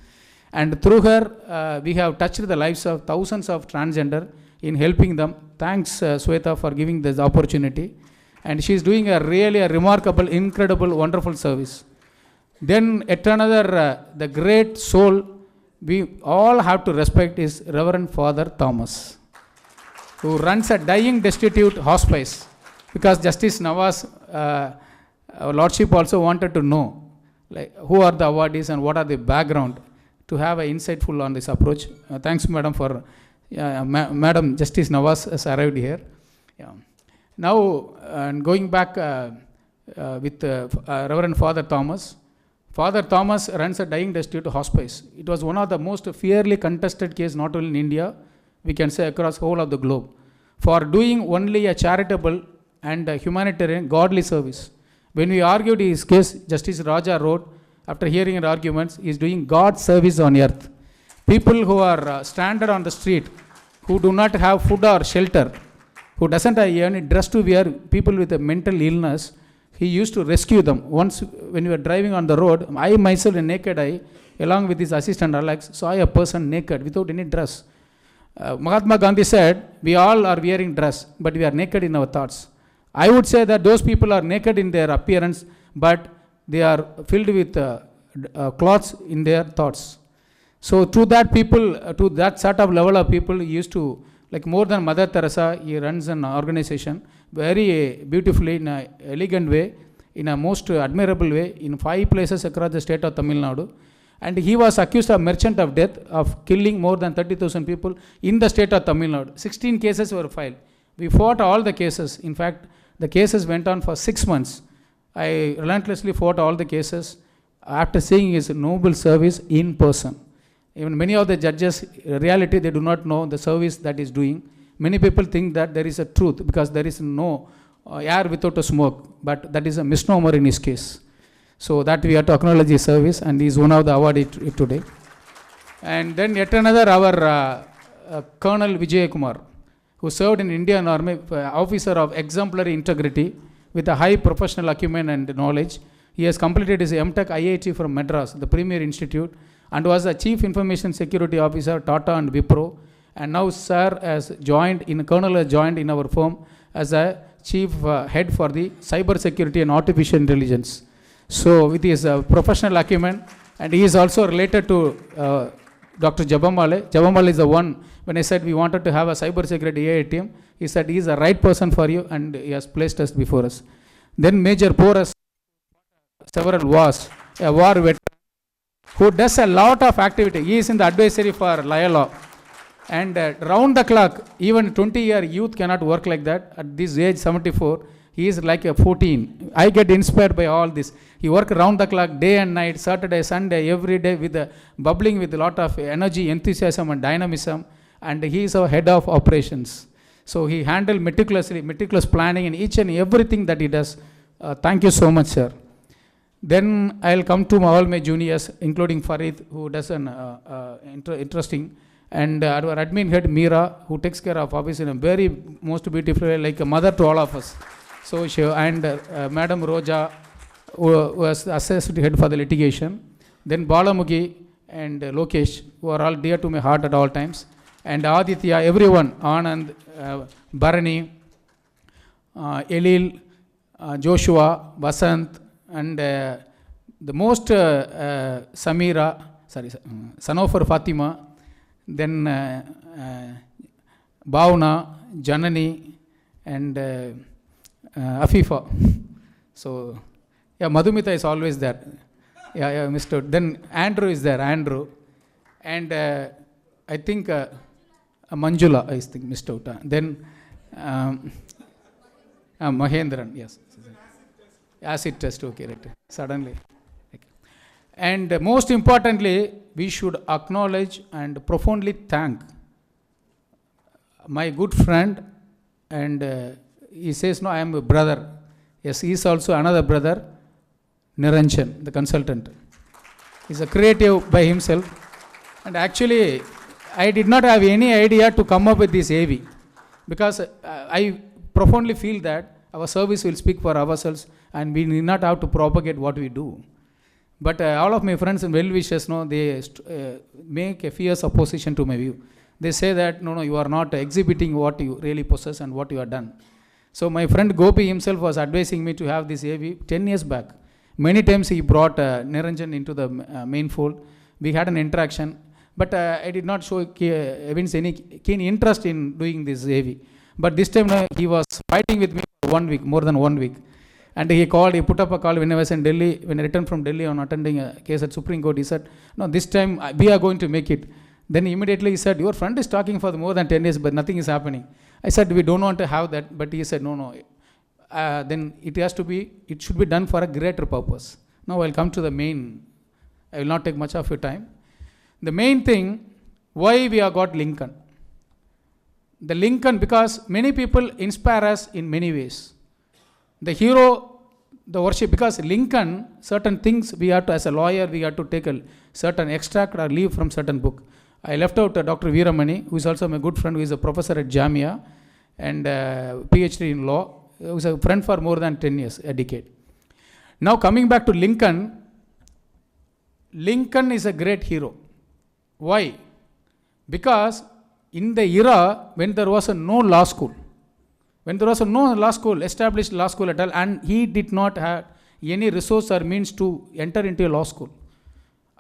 And through her, we have touched the lives of thousands of transgender in helping them. Thanks, Sweta, for giving this opportunity. And she is doing a really remarkable, incredible, wonderful service. Then yet another, the great soul we all have to respect is Reverend Father Thomas, who runs a dying destitute hospice. Because Justice Nawaz, our Lordship also wanted to know like who are the awardees and what are the background to have an insightful on this approach. Thanks, Madam, for Madam Justice Nawaz has arrived here. Yeah. Now, going back with Reverend Father Thomas. Father Thomas runs a dying destitute hospice. It was one of the most fiercely contested cases, not only in India, we can say across whole of the globe, for doing only a charitable and a humanitarian godly service. When we argued his case, Justice Raja wrote, after hearing our arguments, he is doing God's service on earth. People who are stranded on the street, who do not have food or shelter, who doesn't have any dress to wear, people with a mental illness, he used to rescue them. Once when we were driving on the road, I myself in naked eye, along with his assistant Alex, saw a person naked without any dress. Mahatma Gandhi said, we all are wearing dress, but we are naked in our thoughts. I would say that those people are naked in their appearance, but they are filled with cloths in their thoughts. So to that people, to that sort of level of people, he used to, like more than Mother Teresa, he runs an organization very beautifully in an elegant way, in a most admirable way, in 5 places across the state of Tamil Nadu. And he was accused of merchant of death, of killing more than 30,000 people in the state of Tamil Nadu. 16 cases were filed. We fought all the cases. In fact, the cases went on for 6 months. I relentlessly fought all the cases after seeing his noble service in person. Even many of the judges, in reality, they do not know the service that he is doing. Many people think that there is a truth because there is no air without a smoke, but that is a misnomer in his case. So that we have to acknowledge his service, and he is one of the awardees today. And then yet another, our Colonel Vijay Kumar, who served in Indian Army, officer of exemplary integrity with a high professional acumen and knowledge. He has completed his MTech IIT from Madras, the premier institute, and was a Chief Information Security Officer, Tata and Wipro. And now Colonel has joined in our firm as a Chief Head for the Cyber Security and Artificial Intelligence. So with his professional acumen, and he is also related to Dr. Jabamale. Jabamale is the one, when I said we wanted to have a cyber security AI team, he said he is the right person for you, and he has placed us before us. Then Major Porus, several wars, a war veteran, who does a lot of activity. He is in the advisory for Law. And round the clock, even 20-year youth cannot work like that. At this age, 74, he is like a 14. I get inspired by all this. He works round the clock, day and night, Saturday, Sunday, every day, with bubbling with a lot of energy, enthusiasm and dynamism. And he is our head of operations. So he handles meticulous planning in each and everything that he does. Thank you so much, sir. Then I'll come to all my juniors, including Farid, who does an interesting, and our admin head Meera, who takes care of office in a very most beautiful way, like a mother to all of us. So she, and Madam Roja, who was the associate head for the litigation. Then Balamugi and Lokesh, who are all dear to my heart at all times. And Aditya, everyone, Anand, Bharani, Elil, Joshua, Vasant, and the most Samira, Sanofer Fatima, then Bhavna, Janani, and Afifa. So, yeah, Madhumita is always there. Yeah, Mr. Then Andrew is there, Andrew. And I think Manjula, I think, Mr. Uta. Then Mahendran, yes. Acid test, okay, right. Suddenly. Okay. And most importantly, we should acknowledge and profoundly thank my good friend and he says, no, I am a brother. Yes, he is also another brother, Niranjan, the consultant. He's a creative by himself. And actually, I did not have any idea to come up with this AV, because I profoundly feel that our service will speak for ourselves and we need not have to propagate what we do. But all of my friends and well-wishers know, they make a fierce opposition to my view. They say that, no, you are not exhibiting what you really possess and what you have done. So my friend Gopi himself was advising me to have this AV 10 years back. Many times he brought Niranjan into the main fold. We had an interaction, but I did not show evince any keen interest in doing this AV. But this time he was fighting with me for 1 week, more than 1 week. And he put up a call when I was in Delhi, when I returned from Delhi on attending a case at Supreme Court. He said, no, this time we are going to make it. Then immediately he said, your friend is talking for more than 10 days, but nothing is happening. I said, we don't want to have that. But he said, no. Then it should be done for a greater purpose. Now I'll come to the main. I will not take much of your time. The main thing, why we have got Lincoln. The Lincoln, because many people inspire us in many ways. The hero, the worship, because Lincoln, certain things we have to, as a lawyer, we have to take a certain extract or leave from certain book. I left out Dr. Veeramani, who is also my good friend, who is a professor at Jamia and PhD in law, who is a friend for more than 10 years, a decade. Now coming back to Lincoln, Lincoln is a great hero. Why? Because in the era when there was no law school, established law school at all, and he did not have any resource or means to enter into a law school.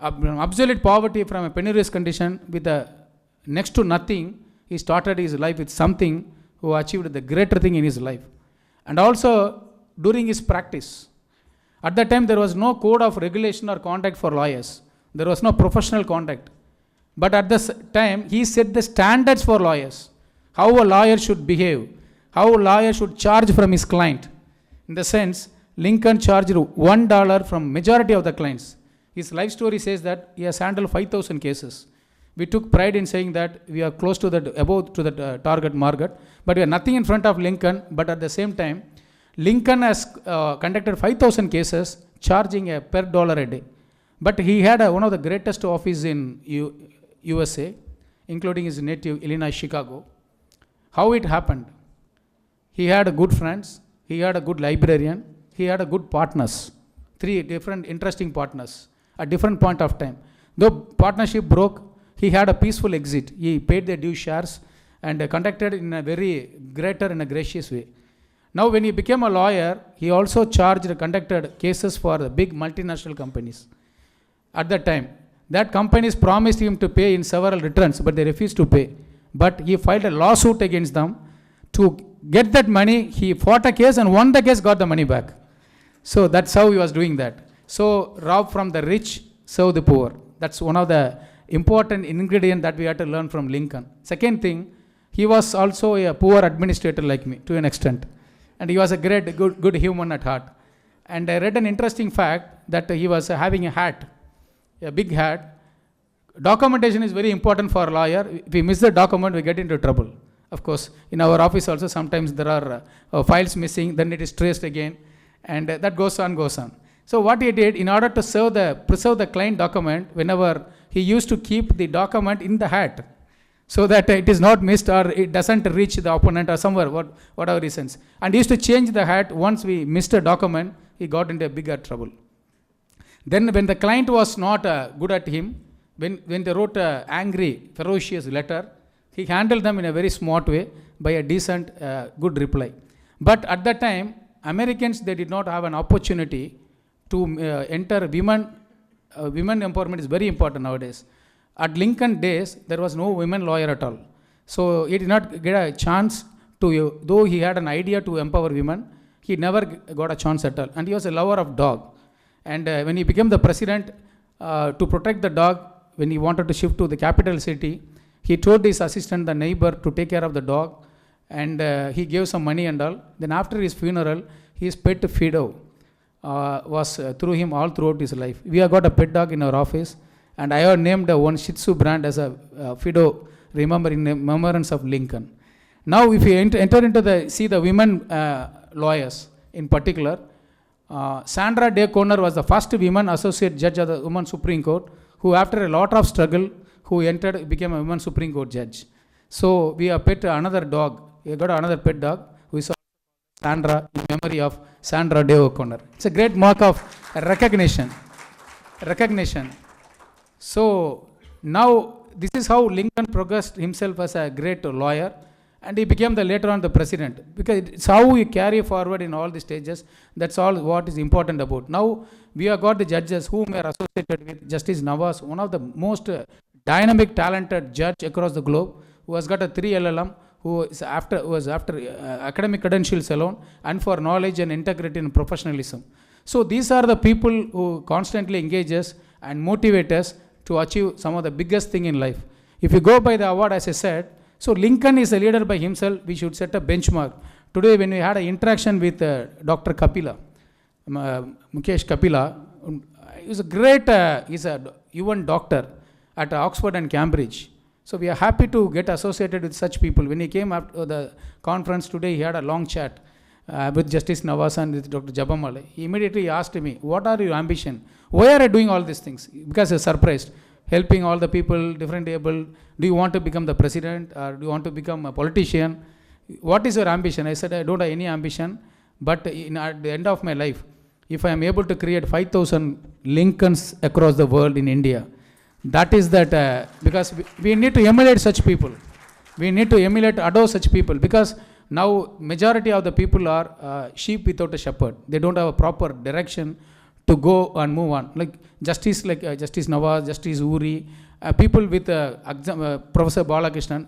Absolute poverty from a penurious condition with next to nothing, he started his life with something, who achieved the greater thing in his life. And also during his practice. At that time there was no code of regulation or conduct for lawyers. There was no professional conduct. But at this time he set the standards for lawyers. How a lawyer should behave. How a lawyer should charge from his client. In the sense, Lincoln charged $1 from majority of the clients. His life story says that he has handled 5,000 cases. We took pride in saying that we are close to the target market, but we are nothing in front of Lincoln. But at the same time, Lincoln has conducted 5,000 cases, charging per dollar a day. But he had one of the greatest offices in USA, including his native Illinois, Chicago. How it happened? He had good friends, he had a good librarian, he had a good partners, 3 different interesting partners at different point of time. Though partnership broke, he had a peaceful exit. He paid the due shares and conducted in a very greater and a gracious way. Now when he became a lawyer, he also conducted cases for the big multinational companies. At that time, that companies promised him to pay in several returns, but they refused to pay. But he filed a lawsuit against them. To get that money, he fought a case and won the case, got the money back. So that's how he was doing that. So rob from the rich, serve the poor. That's one of the important ingredients that we had to learn from Lincoln. Second thing, he was also a poor administrator like me to an extent. And he was a great, good human at heart. And I read an interesting fact that he was having a hat, a big hat. Documentation is very important for a lawyer. If we miss the document, we get into trouble. Of course, in our office also sometimes there are files missing, then it is traced again, and that goes on. So what he did, in order to preserve the client document, whenever he used to keep the document in the hat, so that it is not missed or it doesn't reach the opponent or somewhere, whatever reasons. And he used to change the hat. Once we missed a document, he got into a bigger trouble. Then when the client was not good at him, when they wrote an angry, ferocious letter, he handled them in a very smart way by a decent, good reply. But at that time, Americans, they did not have an opportunity to enter women. Women empowerment is very important nowadays. At Lincoln days, there was no women lawyer at all. So he did not get a chance to, though he had an idea to empower women, he never got a chance at all. And he was a lover of dog. And when he became the president, to protect the dog, when he wanted to shift to the capital city, he told his assistant, the neighbor, to take care of the dog. And he gave some money and all. Then after his funeral, his pet Fido was through him all throughout his life. We have got a pet dog in our office. And I have named one Shih Tzu brand as a Fido, in remembrance of Lincoln. Now, if you enter into see the women lawyers in particular, Sandra Day Conner was the first woman associate judge of the Women's Supreme Court, who after a lot of struggle, became a Women's Supreme Court judge. So we have pet another dog. We got another pet dog who is Sandra, in memory of Sandra Day O'Connor. It's a great mark of recognition. So now this is how Lincoln progressed himself as a great lawyer, and he became later on the president, because it's how we carry forward in all the stages. That's all what is important about. Now we have got the judges whom we are associated with. Justice Nawaz, one of the most dynamic, talented judge across the globe, who has got a 3 LLM, who was after academic credentials alone, and for knowledge and integrity and professionalism. So these are the people who constantly engage us and motivate us to achieve some of the biggest thing in life. If you go by the award, as I said, so Lincoln is a leader by himself. We should set a benchmark. Today, when we had an interaction with Dr. Kapila, Mukesh Kapila, he's a great, he's a UN doctor at Oxford and Cambridge. So we are happy to get associated with such people. When he came after the conference today, he had a long chat with Justice Nawaz and with Dr. Jabamale. He immediately asked me, what are your ambition? Why are you doing all these things? Because he was surprised. Helping all the people, different able. Do you want to become the president, or do you want to become a politician? What is your ambition? I said, I don't have any ambition, but at the end of my life, if I am able to create 5,000 Lincolns across the world in India, that is that, because we need to emulate such people. We need to adore such people, because now majority of the people are sheep without a shepherd. They don't have a proper direction to go and move on. Like Justice Nawaz, Justice Uri, people with Professor Balakrishnan,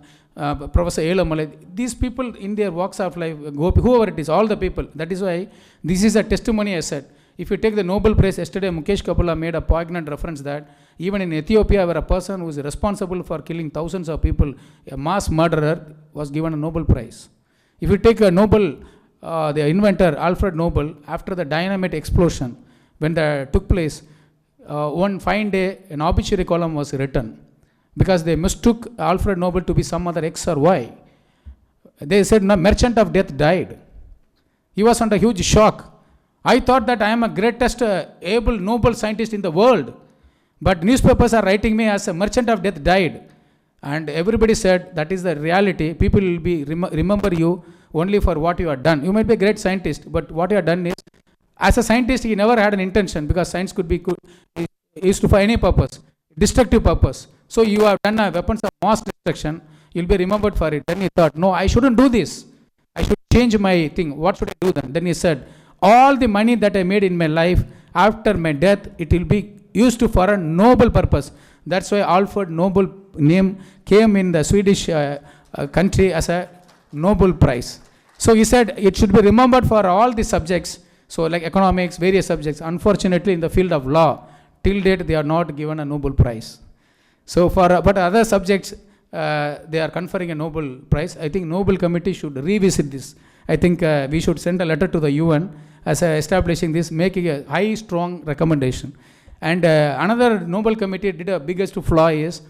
Professor Elamale, these people in their walks of life, whoever it is, all the people. That is why this is a testimony, I said. If you take the Nobel Prize, yesterday Mukesh Kapila made a poignant reference that even in Ethiopia, where a person who is responsible for killing thousands of people, a mass murderer, was given a Nobel Prize. If you take a Nobel, the inventor Alfred Nobel, after the dynamite explosion, when that took place, one fine day, an obituary column was written, because they mistook Alfred Nobel to be some other X or Y. They said, no, merchant of death died. He was under huge shock. I thought that I am a greatest able Nobel scientist in the world, but newspapers are writing me as a merchant of death died. And everybody said, that is the reality. People will be remember you only for what you have done. You might be a great scientist, but what you have done is, as a scientist, he never had an intention, because science could be used for any purpose, destructive purpose. So you have done weapons of mass destruction, you'll be remembered for it. Then he thought, no, I shouldn't do this. I should change my thing. What should I do then? Then he said, all the money that I made in my life, after my death, it will be used for a noble purpose. That's why Alfred Nobel name came in the Swedish country as a Nobel Prize. So he said it should be remembered for all the subjects. So like economics, various subjects. Unfortunately, in the field of law, till date they are not given a Nobel Prize. So but other subjects, they are conferring a Nobel Prize. I think Nobel Committee should revisit this. I think we should send a letter to the UN as establishing this, making a high, strong recommendation. And another Nobel Committee did a biggest flaw is,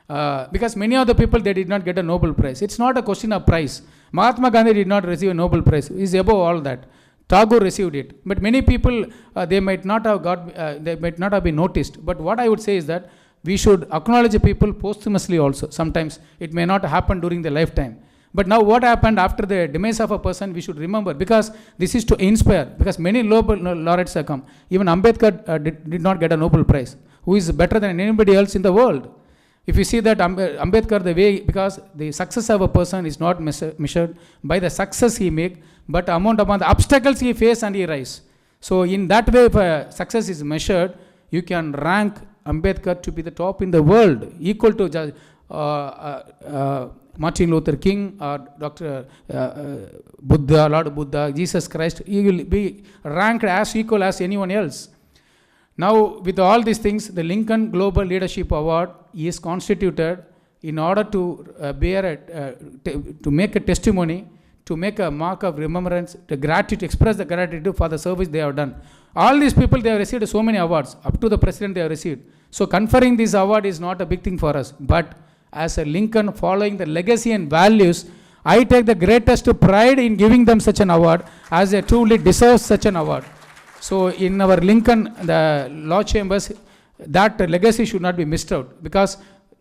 because many of the people, they did not get a Nobel Prize. It's not a question of prize. Mahatma Gandhi did not receive a Nobel Prize. He is above all that. Tagore received it. But many people, they might not have been noticed. But what I would say is that we should acknowledge people posthumously also. Sometimes it may not happen during their lifetime. But now what happened after the demise of a person, we should remember, because this is to inspire, because many Nobel laureates have come. Even Ambedkar did not get a Nobel Prize, who is better than anybody else in the world. If you see that Ambedkar, the way, because the success of a person is not measured by the success he make, but amount upon the obstacles he face and he rise. So in that way, if success is measured, you can rank Ambedkar to be the top in the world, equal to Martin Luther King or Dr. Buddha, Lord Buddha, Jesus Christ. He will be ranked as equal as anyone else. Now, with all these things, the Lincoln Global Leadership Award is constituted in order to to make a testimony, to make a mark of remembrance, to express the gratitude for the service they have done. All these people, they have received so many awards. Up to the president, they have received. So conferring this award is not a big thing for us. But as a Lincoln, following the legacy and values I take the greatest pride in giving them such an award, as they truly deserve such an award. So in our Lincoln, the law chambers, that legacy should not be missed out, because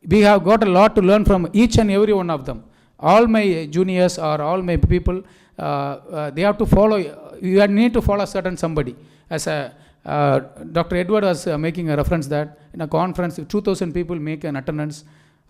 we have got a lot to learn from each and every one of them. All my juniors or all my people, they have to follow, you need to follow certain somebody. As a Dr. Edward was making a reference that in a conference, if 2,000 people make an attendance,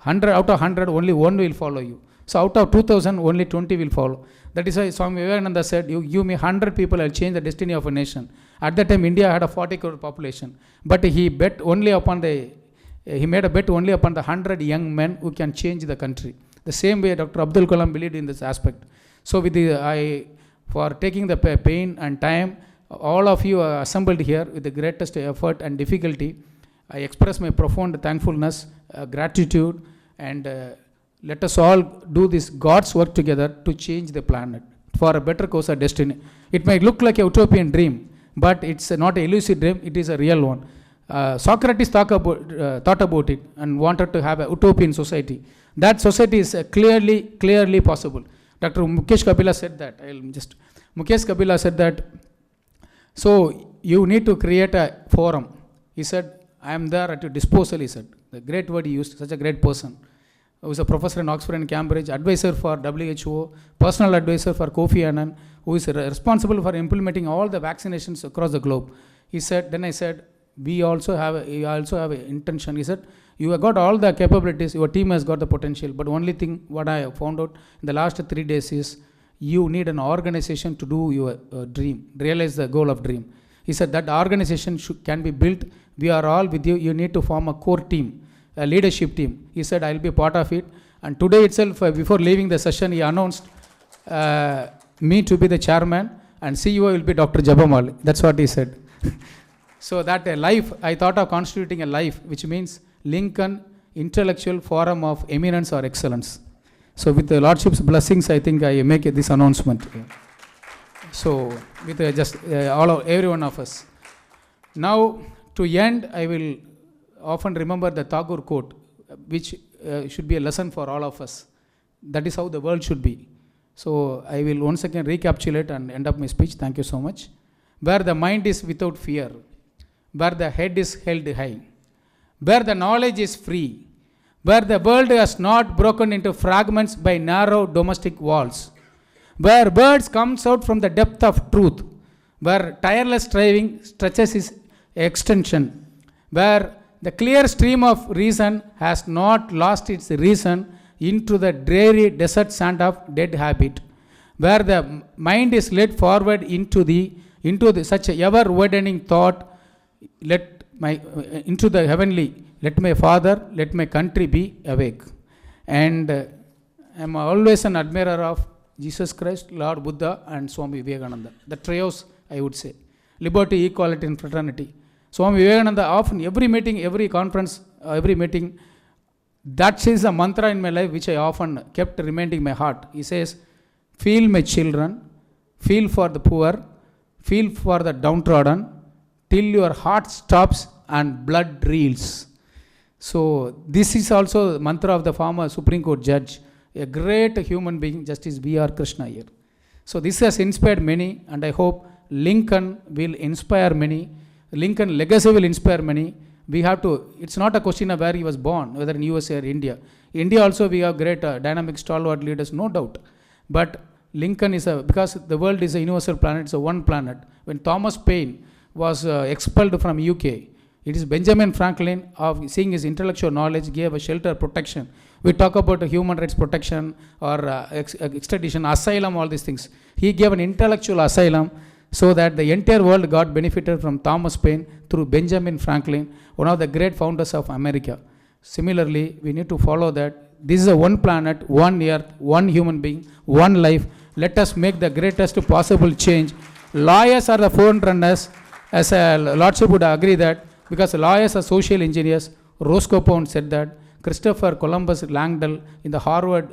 100 out of 100, only one will follow you. So out of 2,000, only 20 will follow. That is why Swami Vivekananda said, you give me 100 people, I'll change the destiny of a nation. At that time, India had a 40 crore population. But he bet only upon he made a bet only upon the 100 young men who can change the country. The same way Dr. Abdul Kalam believed in this aspect. So for taking the pain and time, all of you are assembled here with the greatest effort and difficulty. I express my profound thankfulness, gratitude, and let us all do this God's work together to change the planet for a better course of destiny. It may look like a utopian dream, but it's not an elusive dream, it is a real one. Socrates thought about it and wanted to have a utopian society. That society is clearly possible. Dr. Mukesh Kapila said that. Mukesh Kapila said that, so you need to create a forum. He said, I am there at your disposal, he said. The great word he used, such a great person. He was a professor in Oxford and Cambridge, advisor for WHO, personal advisor for Kofi Annan, who is responsible for implementing all the vaccinations across the globe. He said, then I said, we also have an intention. He said, you have got all the capabilities, your team has got the potential, but only thing what I have found out in the last 3 days is you need an organization to do your dream, realize the goal of dream. He said that organization can be built. We are all with you. You need to form a core team, a leadership team. He said, I will be part of it. And today itself, before leaving the session, he announced me to be the chairman and CEO will be Dr. Jabamal. That's what he said. So that a life, I thought of constituting a life, which means Lincoln Intellectual Forum of Eminence or Excellence. So with the Lordship's blessings, I think I make this announcement. So with every one of us. Now to end, I will often remember the Tagore quote, which should be a lesson for all of us. That is how the world should be. So I will once again recapitulate and end up my speech. Thank you so much. Where the mind is without fear, where the head is held high, where the knowledge is free, where the world has not broken into fragments by narrow domestic walls, where birds comes out from the depth of truth, where tireless striving stretches its extension, where the clear stream of reason has not lost its reason into the dreary desert sand of dead habit, where the mind is led forward into such a ever-widening thought, into the heavenly, let my father, let my country be awake. And I am always an admirer of Jesus Christ, Lord Buddha, and Swami Vivekananda. The trios, I would say. Liberty, equality, and fraternity. Swami Vivekananda, often every meeting, every conference, every meeting, that is a mantra in my life which I often kept reminding my heart. He says, feel my children, feel for the poor, feel for the downtrodden, till your heart stops and blood reels. So this is also the mantra of the former Supreme Court judge, a great human being, Justice B.R. Krishna here. So this has inspired many, and I hope Lincoln will inspire many. Lincoln legacy will inspire many. We have to, it's not a question of where he was born, whether in USA or India. India also we have great dynamic stalwart leaders, no doubt. But Lincoln is because the world is a universal planet, it's a one planet. When Thomas Paine was expelled from UK, it is Benjamin Franklin, of seeing his intellectual knowledge, gave a shelter, protection. We talk about human rights protection or extradition, asylum, all these things. He gave an intellectual asylum so that the entire world got benefited from Thomas Paine through Benjamin Franklin, one of the great founders of America. Similarly, we need to follow that. This is a one planet, one earth, one human being, one life. Let us make the greatest possible change. Lawyers are the forerunners, as a Lordship would agree that, because lawyers are social engineers. Roscoe Pound said that. Christopher Columbus Langdell in the Harvard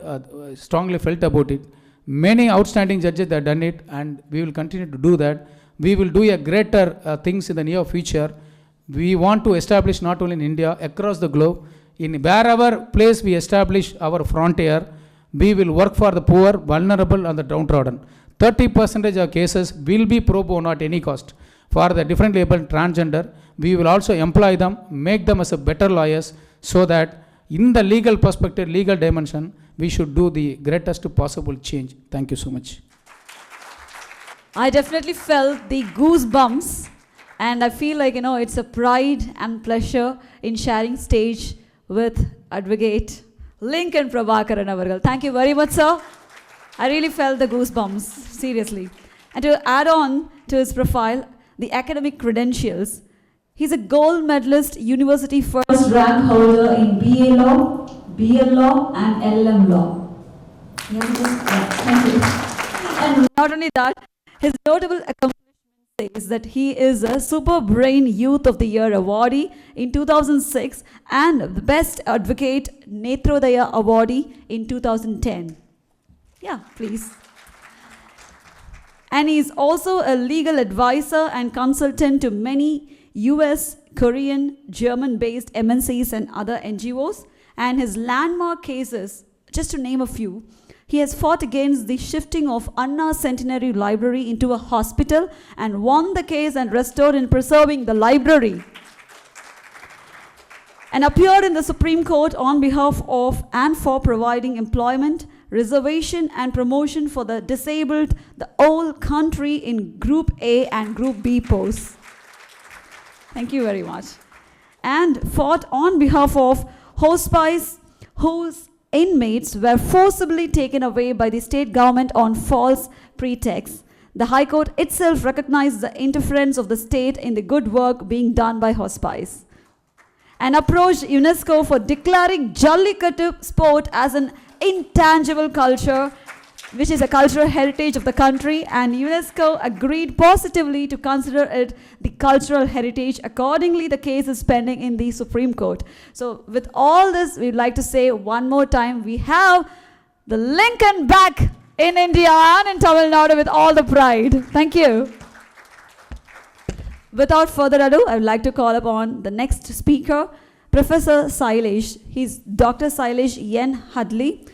strongly felt about it. Many outstanding judges have done it, and we will continue to do that. We will do a greater things in the near future. We want to establish not only in India, across the globe, in wherever place we establish our frontier, we will work for the poor, vulnerable and the downtrodden. 30% of cases will be pro bono at any cost. For the differently able transgender, we will also employ them, make them as a better lawyers, so that in the legal perspective, legal dimension, we should do the greatest possible change. Thank you so much. I definitely felt the goosebumps, and I feel like, it's a pride and pleasure in sharing stage with Advocate Lincoln Prabhakaran Avargal. Thank you very much, sir. I really felt the goosebumps, seriously. And to add on to his profile, the academic credentials, he's a gold medalist, university first rank holder in BA Law, BL Law, and LLM Law. Thank you. And not only that, his notable accomplishment says that he is a Super Brain Youth of the Year awardee in 2006 and the Best Advocate Netrodaya awardee in 2010. Yeah, please. And he is also a legal advisor and consultant to many US, Korean, German-based MNCs and other NGOs. And his landmark cases, just to name a few, he has fought against the shifting of Anna Centenary Library into a hospital and won the case and restored and preserving the library. And appeared in the Supreme Court on behalf of and for providing employment, reservation and promotion for the disabled, the whole country in Group A and Group B posts. Thank you very much. And fought on behalf of hospice whose inmates were forcibly taken away by the state government on false pretexts. The High Court itself recognized the interference of the state in the good work being done by hospice. And approached UNESCO for declaring Jallikattu sport as an intangible culture, which is a cultural heritage of the country, and UNESCO agreed positively to consider it the cultural heritage. Accordingly, the case is pending in the Supreme Court. So with all this, we'd like to say one more time, we have the Lincoln back in India and in Tamil Nadu with all the pride. Thank you. Without further ado, I would like to call upon the next speaker, Professor Sailesh. He's Dr. Sailesh Yen Hadley.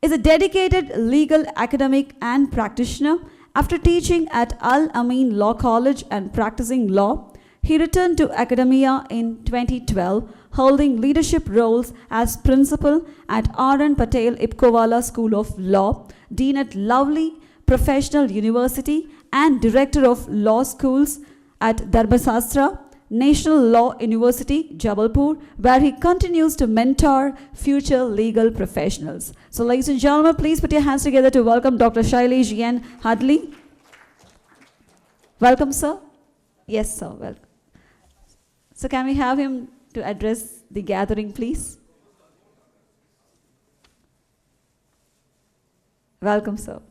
Is a dedicated legal academic and practitioner. After teaching at Al Amin Law College and practicing law, he returned to academia in 2012, holding leadership roles as principal at R.N. Patel Ipkowala School of Law, dean at Lovely Professional University, and director of law schools at Dharmasastra National Law University, Jabalpur, where he continues to mentor future legal professionals. So, ladies and gentlemen, please put your hands together to welcome Dr. Sailesh Yen Hadley. Welcome, sir. Yes, sir, welcome. So, can we have him to address the gathering, please? Welcome, sir.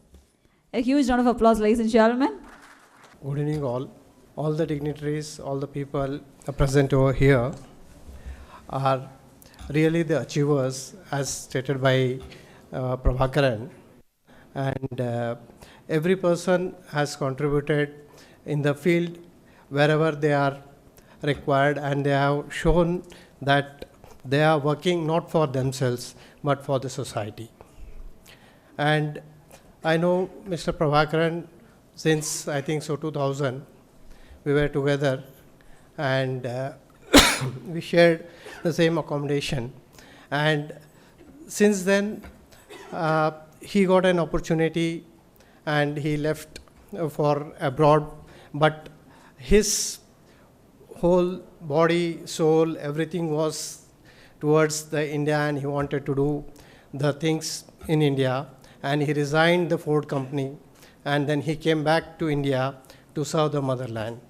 A huge round of applause, ladies and gentlemen. Good evening, all the dignitaries, all the people present over here are really the achievers, as stated by Prabhakaran. And every person has contributed in the field wherever they are required, and they have shown that they are working not for themselves, but for the society. And I know Mr. Prabhakaran since, I think so, 2000. We were together and we shared the same accommodation. And since then, he got an opportunity and he left for abroad. But his whole body, soul, everything was towards the India, and he wanted to do the things in India. And he resigned the Ford company, and then he came back to India to serve the motherland.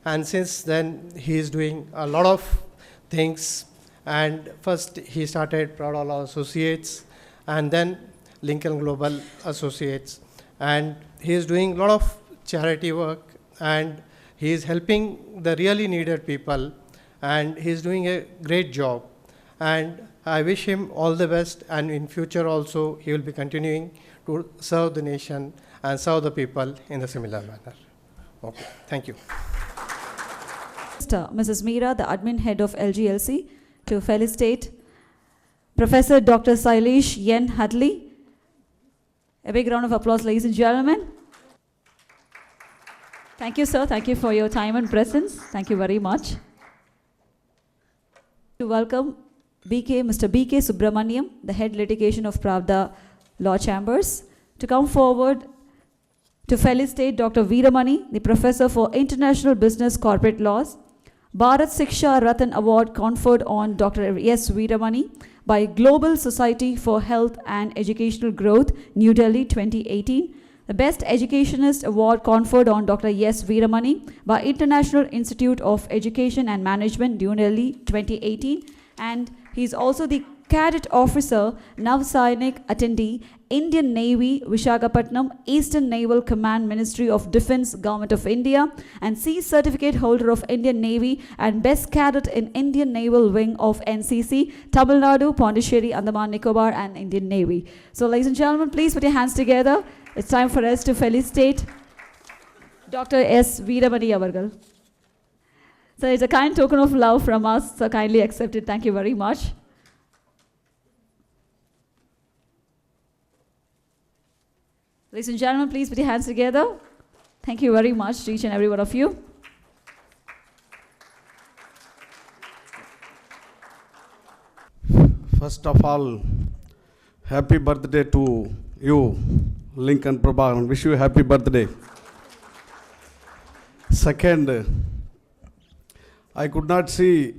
And since then, he is doing a lot of things. And first, he started Prada Law Associates, and then Lincoln Global Associates. And he is doing a lot of charity work, and he is helping the really needed people, and he is doing a great job. And I wish him all the best, and in future also, he will be continuing to serve the nation and serve the people in a similar manner. Okay, thank you. Mrs. Meera, the admin head of LGLC, to felicitate Professor Dr. Sailesh Yen Hadley A big round of applause, ladies and gentlemen. Thank you, sir. Thank you for your time and presence. Thank you very much. To welcome Mr. B.K. Subramaniam, the head litigation of Pravda Law Chambers, to come forward to felicitate Dr. Veeramani, the professor for international business corporate laws, Bharat Siksha Ratan Award conferred on Dr. S. Veeramani by Global Society for Health and Educational Growth, New Delhi 2018. The Best Educationist Award conferred on Dr. S. Veeramani by International Institute of Education and Management, New Delhi 2018. And he is also the Cadet Officer, Navsainik Attendee, Indian Navy, Visakhapatnam, Eastern Naval Command, Ministry of Defence, Government of India, and C Certificate holder of Indian Navy and Best Cadet in Indian Naval Wing of NCC, Tamil Nadu, Pondicherry, Andaman Nicobar, and Indian Navy. So, ladies and gentlemen, please put your hands together. It's time for us to felicitate Dr. S. Veeramani Avargal. So, it's a kind token of love from us, so kindly accept it. Thank you very much. Ladies and gentlemen, please put your hands together. Thank you very much to each and every one of you. First of all, happy birthday to you, Lincoln Prabhakaran. Wish you a happy birthday. Second, I could not see,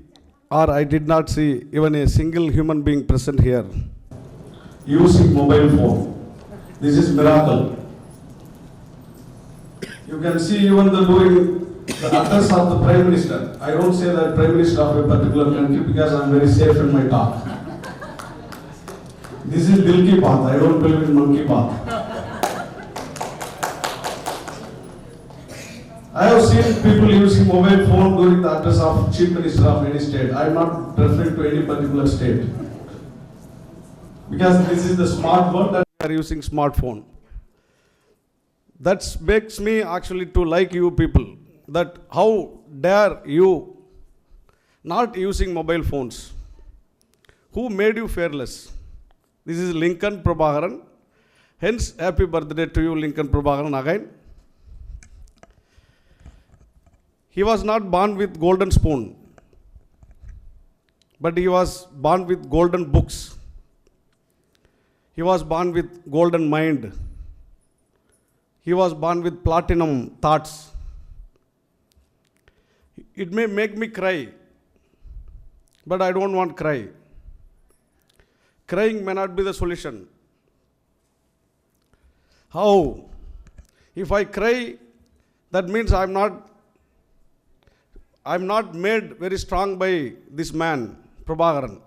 or I did not see even a single human being present here using mobile phone. This is miracle. You can see even during the address of the Prime Minister. I don't say that Prime Minister of a particular country because I am very safe in my talk. This is Dil ki baat. I don't believe in monkey baat. I have seen people using mobile phone during the address of Chief Minister of any state. I am not referring to any particular state. Because this is the smart world that we are using smartphone. That makes me actually to like you people. That how dare you not using mobile phones? Who made you fearless? This is Lincoln Prabhakaran. Hence, happy birthday to you, Lincoln Prabhakaran, again. He was not born with golden spoon, but he was born with golden books. He was born with golden mind. He was born with platinum thoughts. It may make me cry, but I don't want to cry. Crying may not be the solution. How? If I cry, that means I'm not made very strong by this man, Prabhakaran.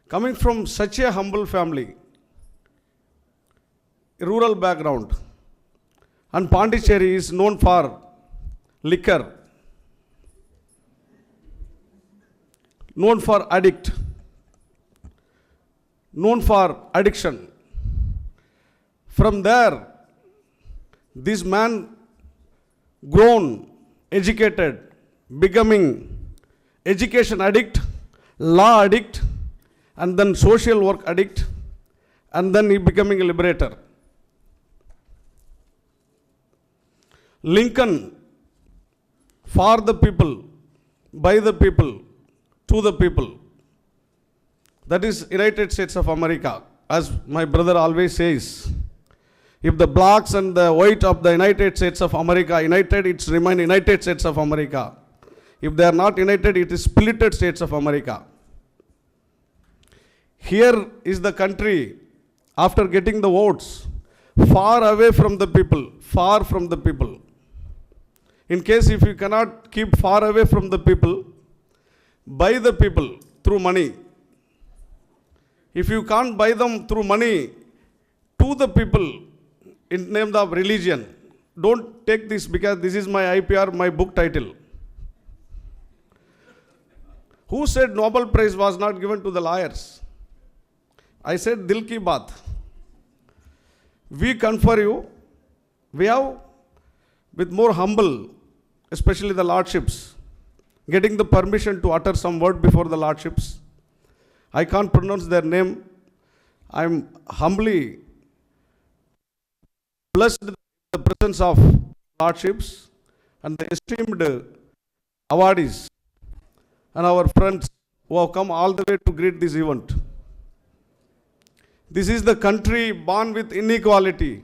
Coming from such a humble family, a rural background, and Pondicherry is known for liquor, known for addict, known for addiction. From there, this man grown, educated, becoming education addict, law addict, and then social work addict, and then he becoming a liberator. Lincoln, for the people, by the people, to the people. That is United States of America. As my brother always says, if the blacks and the white of the United States of America united, it's remain United States of America. If they are not united, it is splitted States of America. Here is the country, after getting the votes, far away from the people, far from the people. In case if you cannot keep far away from the people, buy the people through money. If you can't buy them through money to the people in name of religion, don't take this because this is my IPR, my book title. Who said Nobel Prize was not given to the lawyers? I said Dil ki baat. We confer you. We have, with more humble, especially the lordships, getting the permission to utter some word before the lordships. I can't pronounce their name. I am humbly blessed in the presence of Lordships and the esteemed awardees and our friends who have come all the way to greet this event. This is the country born with inequality.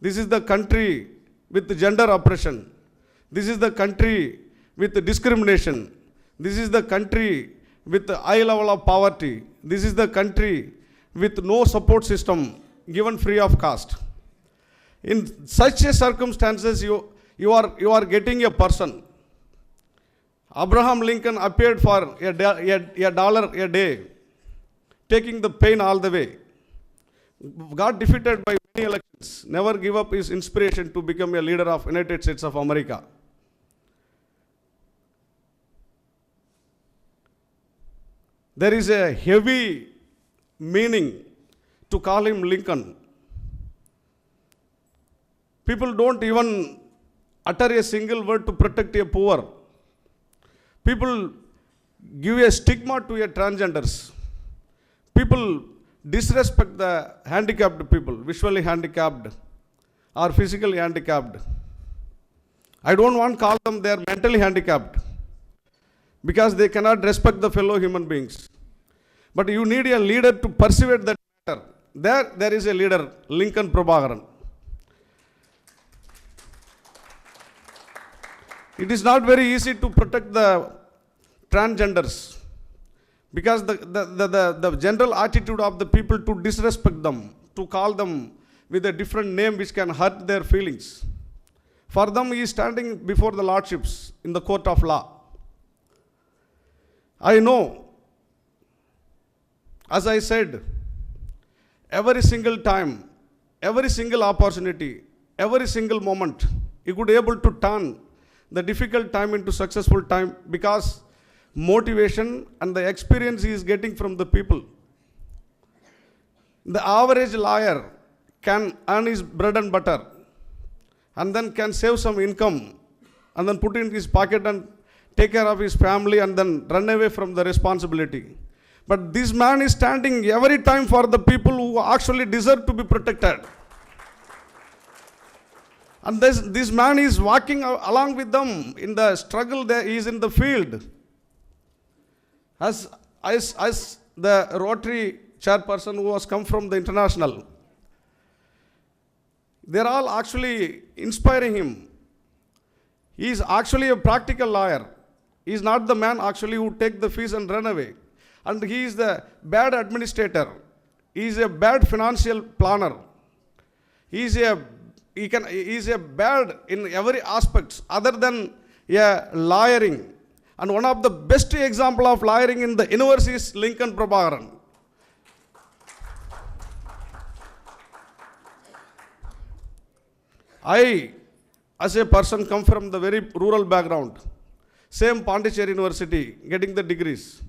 This is the country with gender oppression. This is the country with discrimination. This is the country with a high level of poverty. This is the country with no support system given free of cost. In such a circumstances, you are getting a person. Abraham Lincoln appeared for a dollar a day, taking the pain all the way. Got defeated by many elections, never give up his inspiration to become a leader of United States of America. There is a heavy meaning to call him Lincoln. People don't even utter a single word to protect a poor. People give a stigma to a transgenders. People disrespect the handicapped people, visually handicapped or physically handicapped. I don't want to call them they are mentally handicapped because they cannot respect the fellow human beings. But you need a leader to persuade that matter. There is a leader, Lincoln Prabhakaran. It is not very easy to protect the transgenders because the general attitude of the people to disrespect them, to call them with a different name which can hurt their feelings. For them, he is standing before the Lordships in the court of law. I know, as I said, every single time, every single opportunity, every single moment, he could be able to turn the difficult time into successful time because motivation and the experience he is getting from the people. The average lawyer can earn his bread and butter and then can save some income and then put it in his pocket and take care of his family and then run away from the responsibility. But this man is standing every time for the people who actually deserve to be protected. And this man is walking along with them in the struggle. There he is in the field. As the Rotary chairperson who has come from the international, they are all actually inspiring him. He is actually a practical lawyer. He is not the man actually who take the fees and run away. And he is the bad administrator. He is a bad financial planner. He is a bad in every aspect other than a lawyering. And one of the best example of lawyering in the universe is Lincoln Prabhakaran. I, as a person, come from the very rural background. Same Pondicherry University, getting the degrees.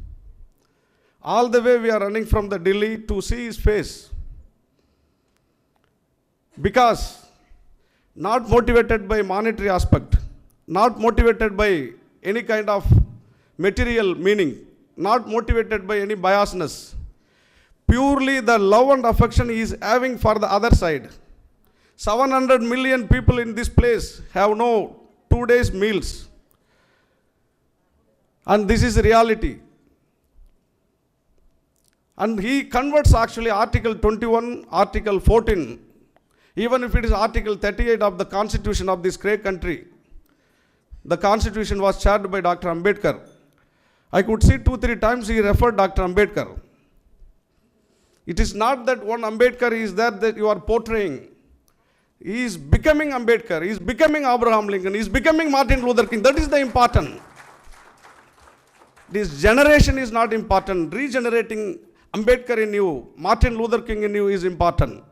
All the way we are running from the Delhi to see his face. Because not motivated by monetary aspect, not motivated by any kind of material meaning, not motivated by any biasness. Purely the love and affection he is having for the other side. 700 million people in this place have no 2 days meals. And this is reality. And he converts actually Article 21, Article 14, even if it is Article 38 of the Constitution of this great country. The Constitution was chaired by Dr. Ambedkar. I could see 2-3 times he referred Dr. Ambedkar. It is not that one Ambedkar is there that you are portraying. He is becoming Ambedkar, he is becoming Abraham Lincoln, he is becoming Martin Luther King. That is the important. This generation is not important. Regenerating Ambedkar in you, Martin Luther King in you is important.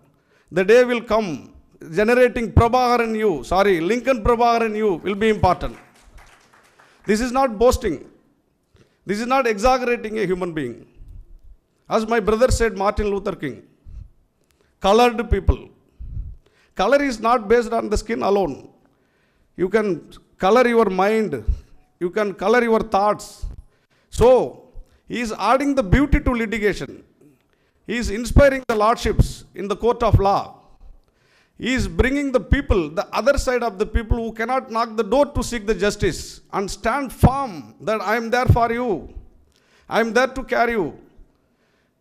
The day will come, generating Prabhakaran in you, Lincoln Prabhakaran in you will be important. This is not boasting. This is not exaggerating a human being. As my brother said, Martin Luther King, colored people. Color is not based on the skin alone. You can color your mind. You can color your thoughts. So, he is adding the beauty to litigation. He is inspiring the lordships in the court of law. He is bringing the people, the other side of the people who cannot knock the door to seek the justice and stand firm that I am there for you. I am there to carry you.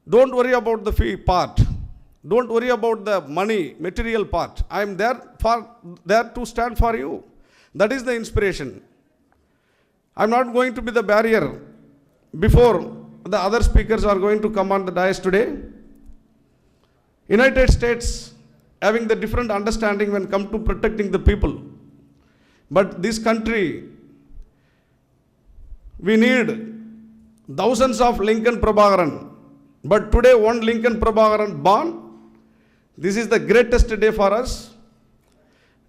Don't worry about the fee part. Don't worry about the money, material part. I am there to stand for you. That is the inspiration. I am not going to be the barrier before the other speakers are going to come on the dais today. United States having the different understanding when come to protecting the people. But this country, we need thousands of Lincoln Prabhakaran. But today one Lincoln Prabhakaran born. This is the greatest day for us.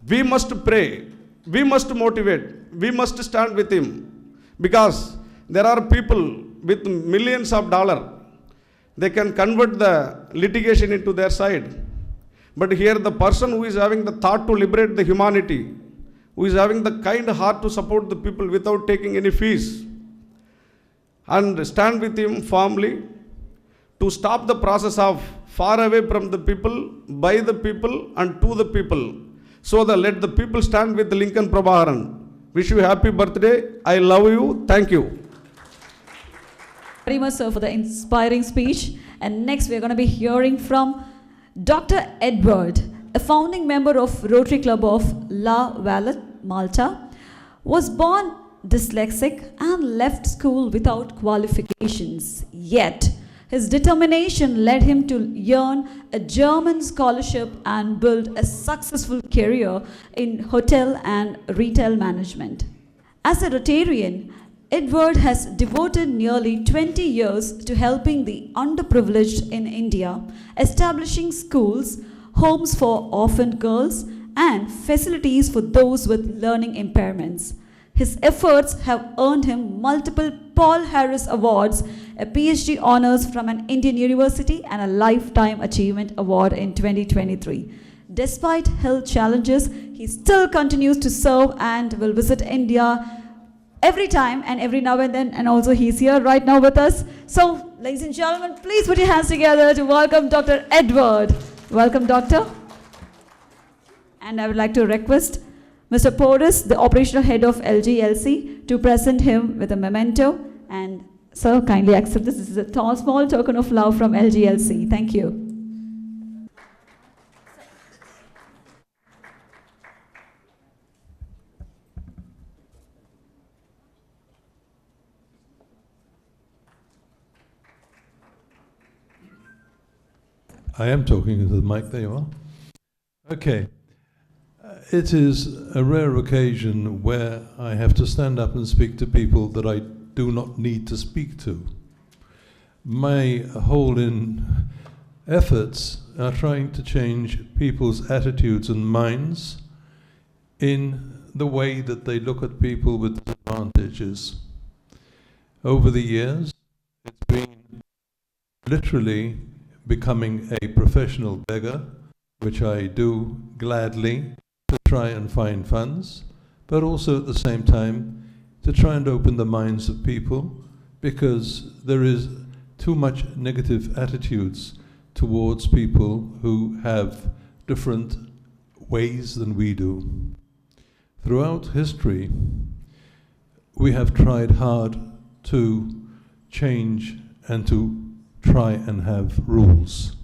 We must pray. We must motivate. We must stand with him. Because there are people with millions of dollars. They can convert the litigation into their side. But here the person who is having the thought to liberate the humanity, who is having the kind heart to support the people without taking any fees, and stand with him firmly to stop the process of far away from the people, by the people and to the people. So let the people stand with Lincoln Prabhakaran. Wish you happy birthday. I love you. Thank you. Very much, sir, for the inspiring speech. And next we are going to be hearing from Dr. Edward, a founding member of Rotary Club of La Valette, Malta, was born dyslexic and left school without qualifications. Yet, his determination led him to earn a German scholarship and build a successful career in hotel and retail management. As a Rotarian, Edward has devoted nearly 20 years to helping the underprivileged in India, establishing schools, homes for orphan girls, and facilities for those with learning impairments. His efforts have earned him multiple Paul Harris Awards, a PhD honors from an Indian university, and a Lifetime Achievement Award in 2023. Despite health challenges, he still continues to serve and will visit India every time and every now and then, and also he's here right now with us. So, ladies and gentlemen, please put your hands together to welcome Dr. Edward. Welcome, Doctor. And I would like to request Mr. Porras, the operational head of LGLC, to present him with a memento. And sir, kindly accept this. This is a small token of love from LGLC. Thank you. I am talking into the mic, there you are. Okay. It is a rare occasion where I have to stand up and speak to people that I do not need to speak to. My whole efforts are trying to change people's attitudes and minds in the way that they look at people with disadvantages. Over the years, it's been literally becoming a professional beggar, which I do gladly to try and find funds, but also at the same time to try and open the minds of people, because there is too much negative attitudes towards people who have different ways than we do. Throughout history, we have tried hard to change and to try and have rules.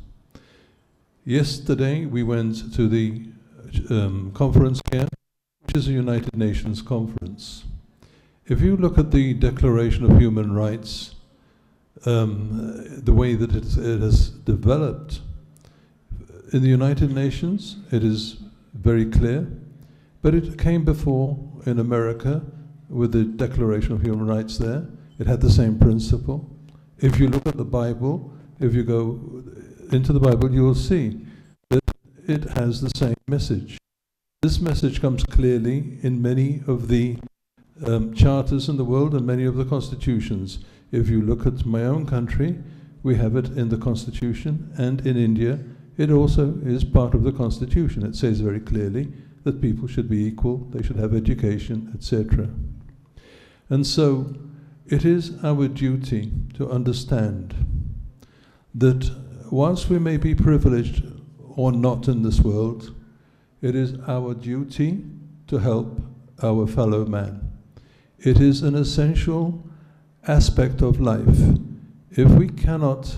Yesterday we went to the conference here, which is a United Nations conference. If you look at the Declaration of Human Rights, the way that it has developed, in the United Nations it is very clear, but it came before in America with the Declaration of Human Rights there. It had the same principle. If you look at the Bible, if you go into the Bible, you will see that it has the same message. This message comes clearly in many of the charters in the world and many of the constitutions. If you look at my own country, we have it in the constitution, and in India, it also is part of the constitution. It says very clearly that people should be equal, they should have education, etc. And so, it is our duty to understand that whilst we may be privileged or not in this world, it is our duty to help our fellow man. It is an essential aspect of life. If we cannot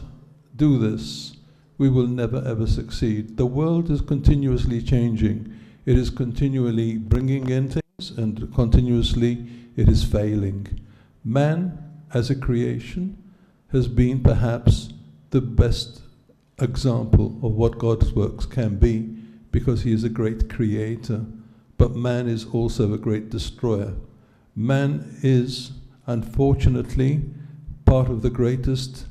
do this, we will never ever succeed. The world is continuously changing. It is continually bringing in things and continuously it is failing. Man as a creation has been perhaps the best example of what God's works can be, because he is a great creator, but man is also a great destroyer. Man is, unfortunately, part of the greatest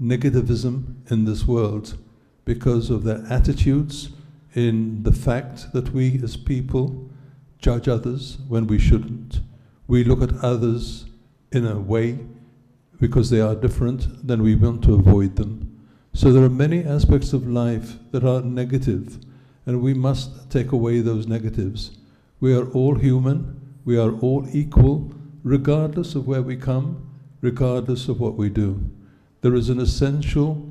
negativism in this world because of their attitudes in the fact that we as people judge others when we shouldn't. We look at others in a way because they are different, then we want to avoid them. So there are many aspects of life that are negative, and we must take away those negatives. We are all human, we are all equal, regardless of where we come, regardless of what we do. There is an essential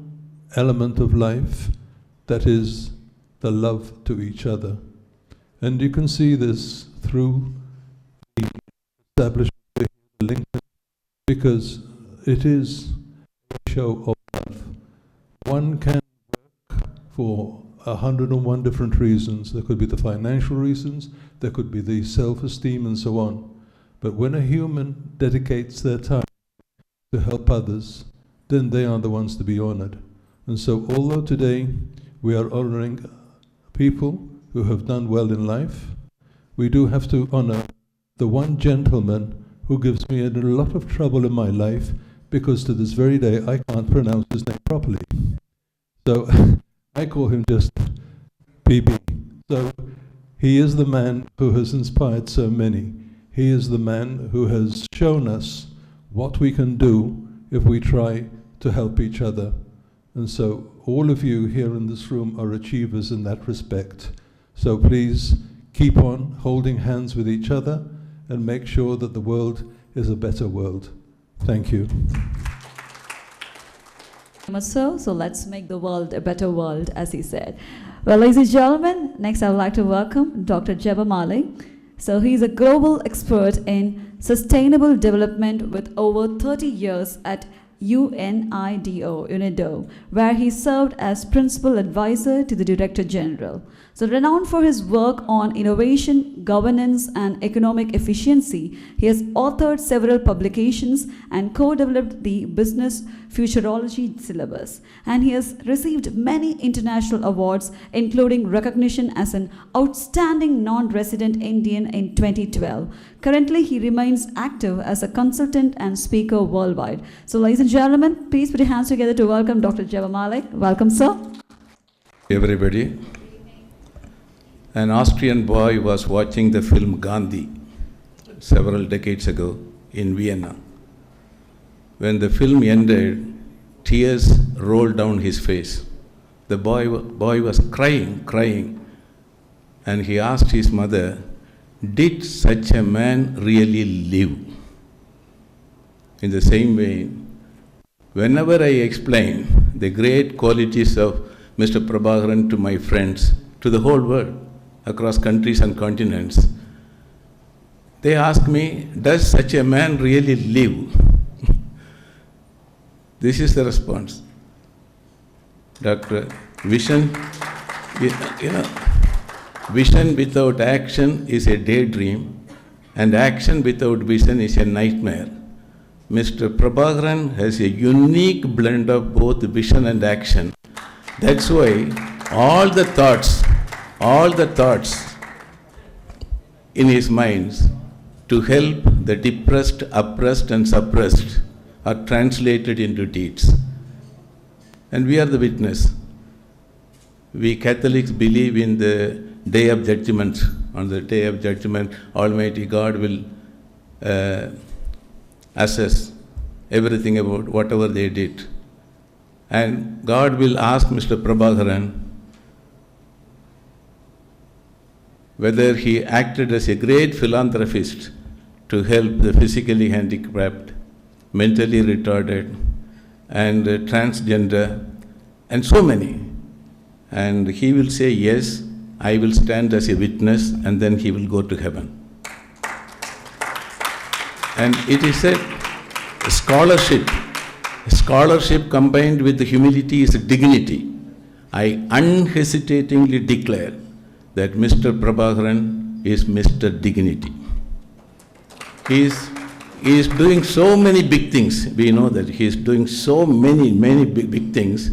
element of life that is the love to each other. And you can see this through the establishment of Lincoln, because it is a show of love. One can work for 101 different reasons. There could be the financial reasons, there could be the self-esteem and so on. But when a human dedicates their time to help others, then they are the ones to be honored. And so although today we are honoring people who have done well in life, we do have to honor the one gentleman who gives me a lot of trouble in my life, because to this very day I can't pronounce his name properly. So I call him just PB. So he is the man who has inspired so many. He is the man who has shown us what we can do if we try to help each other. And so all of you here in this room are achievers in that respect. So please keep on holding hands with each other and make sure that the world is a better world. Thank you. So let's make the world a better world, as he said. Well, ladies and gentlemen, next I would like to welcome Dr. Jeba Malik. So he's a global expert in sustainable development with over 30 years at UNIDO, where he served as principal advisor to the Director General. So renowned for his work on innovation, governance, and economic efficiency, he has authored several publications and co-developed the Business Futurology syllabus. And he has received many international awards, including recognition as an outstanding non-resident Indian in 2012. Currently, he remains active as a consultant and speaker worldwide. So ladies and gentlemen, please put your hands together to welcome Dr. Jeba Malik. Welcome, sir. Everybody. An Austrian boy was watching the film Gandhi several decades ago in Vienna. When the film ended, tears rolled down his face. The boy was crying, and he asked his mother, "Did such a man really live?" In the same way, whenever I explain the great qualities of Mr. Prabhakaran to my friends, to the whole world, across countries and continents, they ask me, "Does such a man really live?" This is the response. Dr. Vision, vision without action is a daydream, and action without vision is a nightmare. Mr. Prabhakaran has a unique blend of both vision and action. That's why all the thoughts in his minds to help the depressed, oppressed, and suppressed are translated into deeds. And we are the witness. We Catholics believe in the day of judgment. On the day of judgment, Almighty God will assess everything about whatever they did. And God will ask Mr. Prabhakaran whether he acted as a great philanthropist to help the physically handicapped, mentally retarded, and transgender, and so many. And he will say, yes, I will stand as a witness, and then he will go to heaven. And it is a scholarship. Scholarship combined with humility is dignity. I unhesitatingly declare that Mr. Prabhakaran is Mr. Dignity. He is doing so many big things. We know that he is doing so many big things.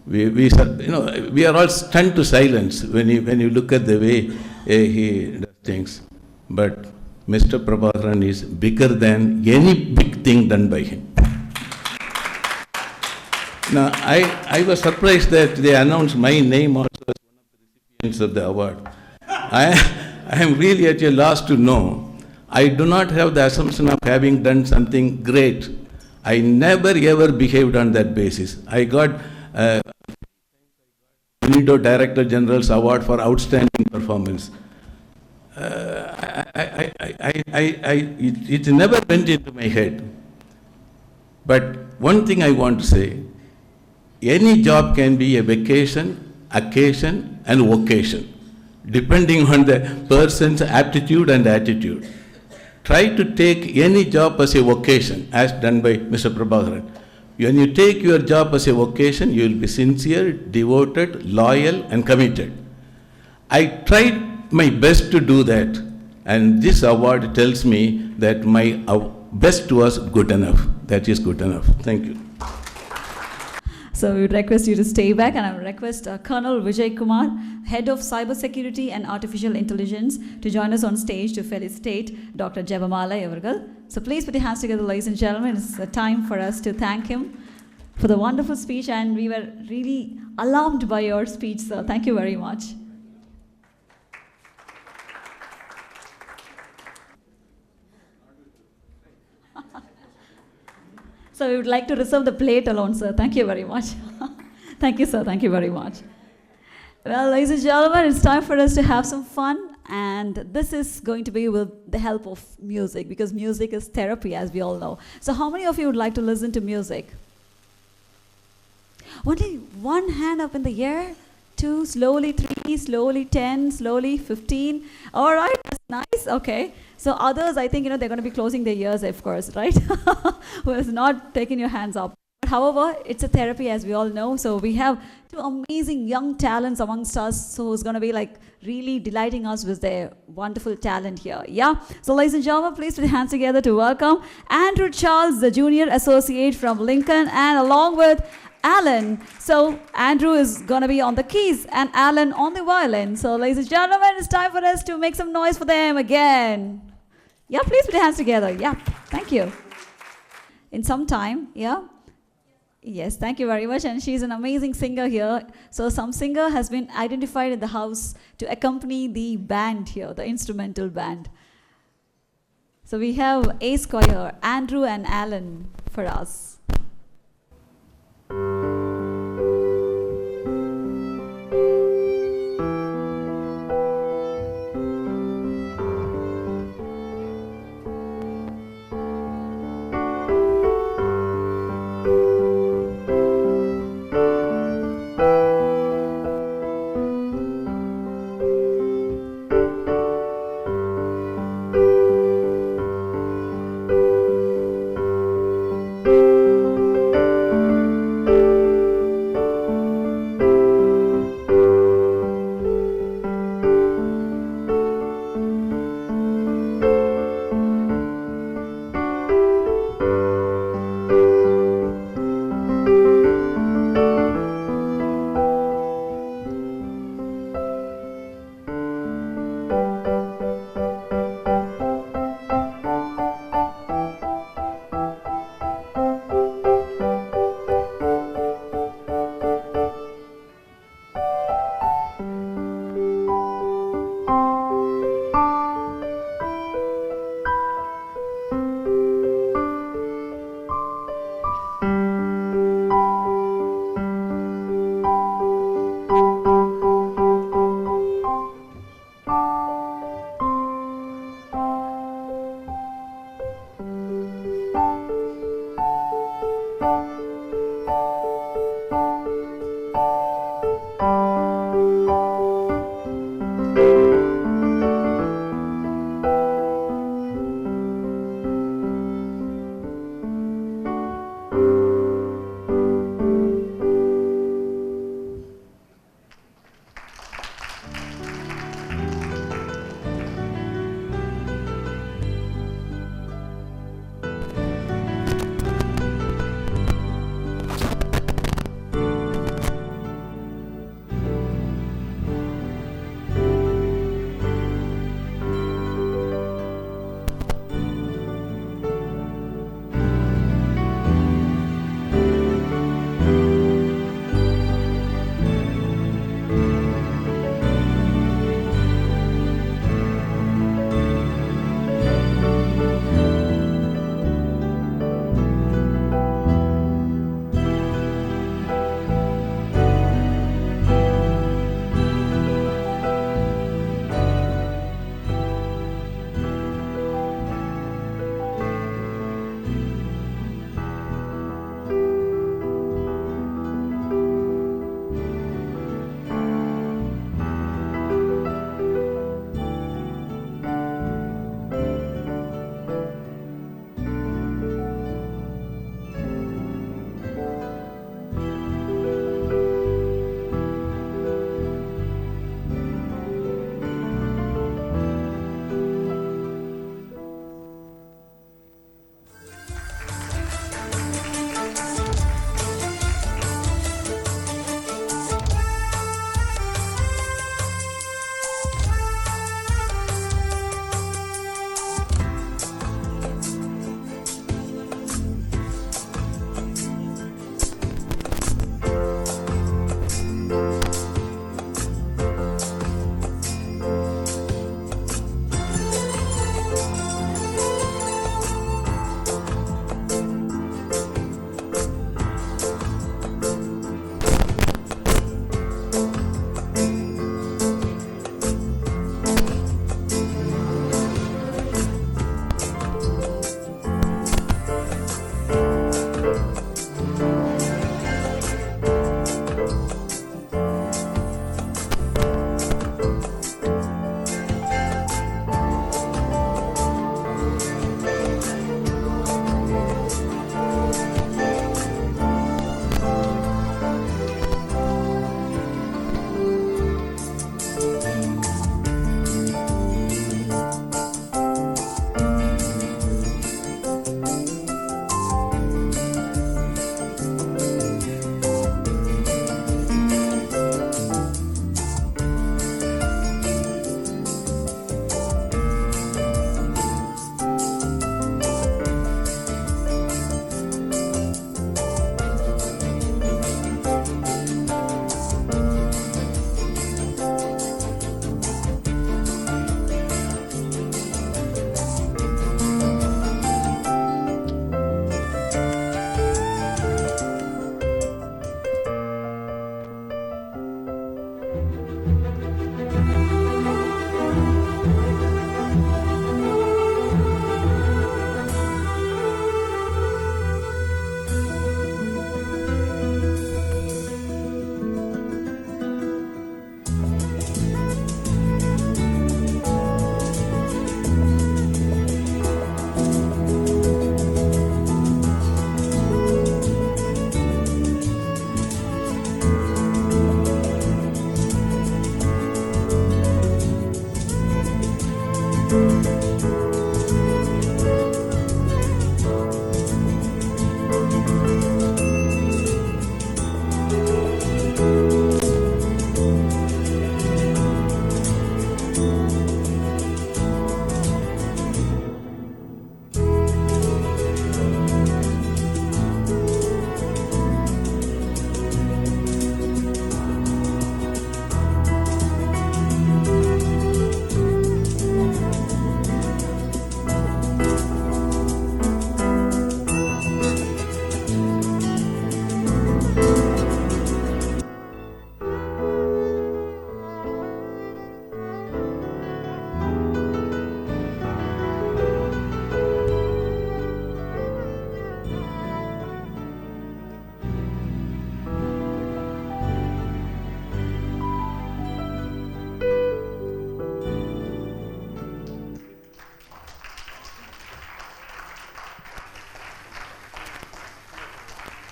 We are all stunned to silence when you look at the way he does things. But Mr. Prabhakaran is bigger than any big thing done by him. Now, I was surprised that they announced my name also as one of the recipients of the award. I am really at a loss to know. I do not have the assumption of having done something great. I never ever behaved on that basis. I got UNIDO Director General's Award for Outstanding Performance. It never went into my head. But one thing I want to say, any job can be a vacation, occasion, and vocation, depending on the person's aptitude and attitude. Try to take any job as a vocation, as done by Mr. Prabhakaran. When you take your job as a vocation, you will be sincere, devoted, loyal, and committed. I tried my best to do that, and this award tells me that my best was good enough. That is good enough. Thank you. So we would request you to stay back, and I would request Colonel Vijay Kumar, Head of Cybersecurity and Artificial Intelligence, to join us on stage to felicitate Dr. Jebamala Avargal. So please put your hands together, ladies and gentlemen. It's time for us to thank him for the wonderful speech, and we were really alarmed by your speech, sir. Thank you very much. So we would like to reserve the plate alone, sir. Thank you very much. Thank you, sir. Thank you very much. Well, ladies and gentlemen, it's time for us to have some fun. And this is going to be with the help of music, because music is therapy, as we all know. So how many of you would like to listen to music? Only one hand up in the air. 2, slowly 3, slowly 10, slowly 15. All right, that's nice. Okay. So others, I think, they're going to be closing their ears, of course, right? Who has not taken your hands up. But however, it's a therapy, as we all know. So we have 2 amazing young talents amongst us, so who's going to be really delighting us with their wonderful talent here. Yeah. So ladies and gentlemen, please put your hands together to welcome Andrew Charles, the Junior Associate from Lincoln, and along with Alan. So Andrew is going to be on the keys and Alan on the violin. So ladies and gentlemen, it's time for us to make some noise for them again. Yeah, please put your hands together. Yeah, thank you. In some time, yeah. Yes, thank you very much. And she's an amazing singer here. So some singer has been identified in the house to accompany the band here, the instrumental band. So we have Ace Choir, Andrew and Alan for us.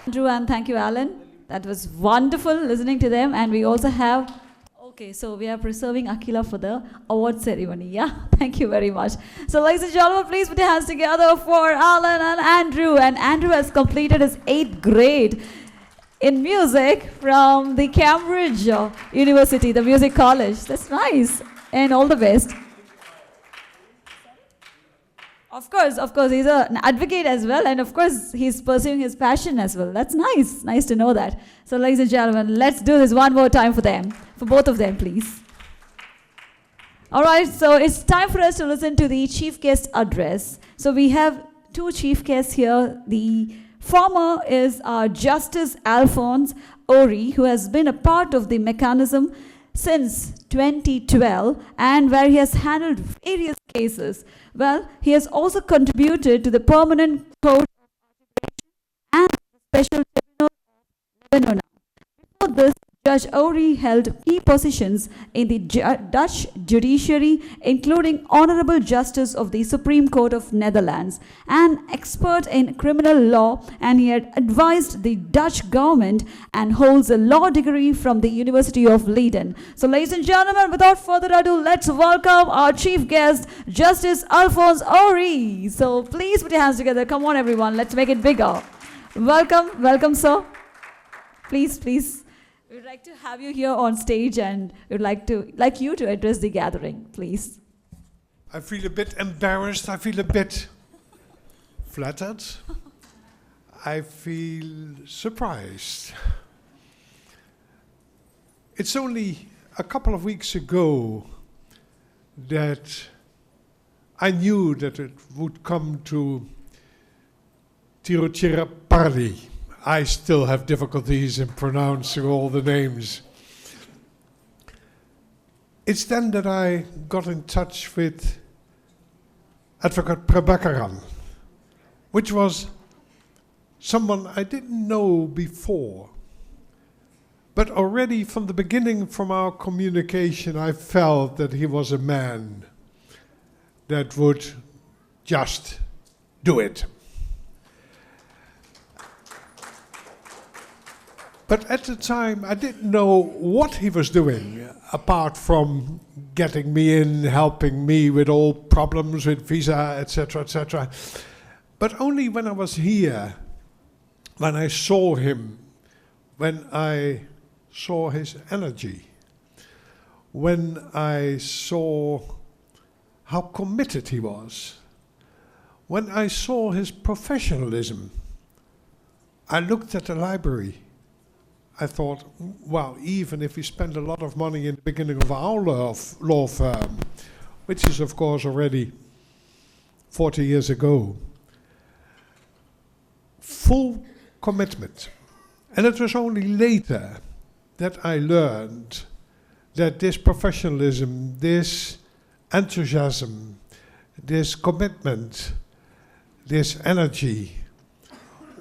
Andrew, and thank you, Alan. That was wonderful listening to them. And we also have, okay, so we are preserving Akila for the award ceremony. Yeah, thank you very much. So, ladies and gentlemen, please put your hands together for Alan and Andrew. And Andrew has completed his 8th grade in music from the Cambridge University, the Music College. That's nice. And all the best. Of course, he's an advocate as well, and of course, he's pursuing his passion as well. That's nice. Nice to know that. So, ladies and gentlemen, let's do this one more time for them, for both of them, please. All right, so it's time for us to listen to the chief guest address. So, we have 2 chief guests here. The former is Justice Alphonse Ori, who has been a part of the mechanism since 2012 and where he has handled various cases. Well, he has also contributed to the Permanent Court of Arbitration and the Special Tribunal of Lebanon. Before this, Judge Ori held key positions in the Dutch judiciary, including Honorable Justice of the Supreme Court of Netherlands, an expert in criminal law, and he had advised the Dutch government and holds a law degree from the University of Leiden. So, ladies and gentlemen, without further ado, let's welcome our chief guest, Justice Alphonse Ori. So, please put your hands together. Come on, everyone. Let's make it bigger. Welcome, sir. Please. We'd like to have you here on stage, and we'd like you to address the gathering, please. I feel a bit embarrassed. I feel a bit flattered. I feel surprised. It's only a couple of weeks ago that I knew that it would come to Tiruchirappalli. I still have difficulties in pronouncing all the names. It's then that I got in touch with Advocate Prabhakaran, which was someone I didn't know before. But already from the beginning, from our communication, I felt that he was a man that would just do it. But at the time, I didn't know what he was doing, apart from getting me in, helping me with all problems with visa, etc., etc. But only when I was here, when I saw him, when I saw his energy, when I saw how committed he was, when I saw his professionalism, I looked at the library. I thought, well, even if we spend a lot of money in the beginning of our law firm, which is of course already 40 years ago, full commitment. And it was only later that I learned that this professionalism, this enthusiasm, this commitment, this energy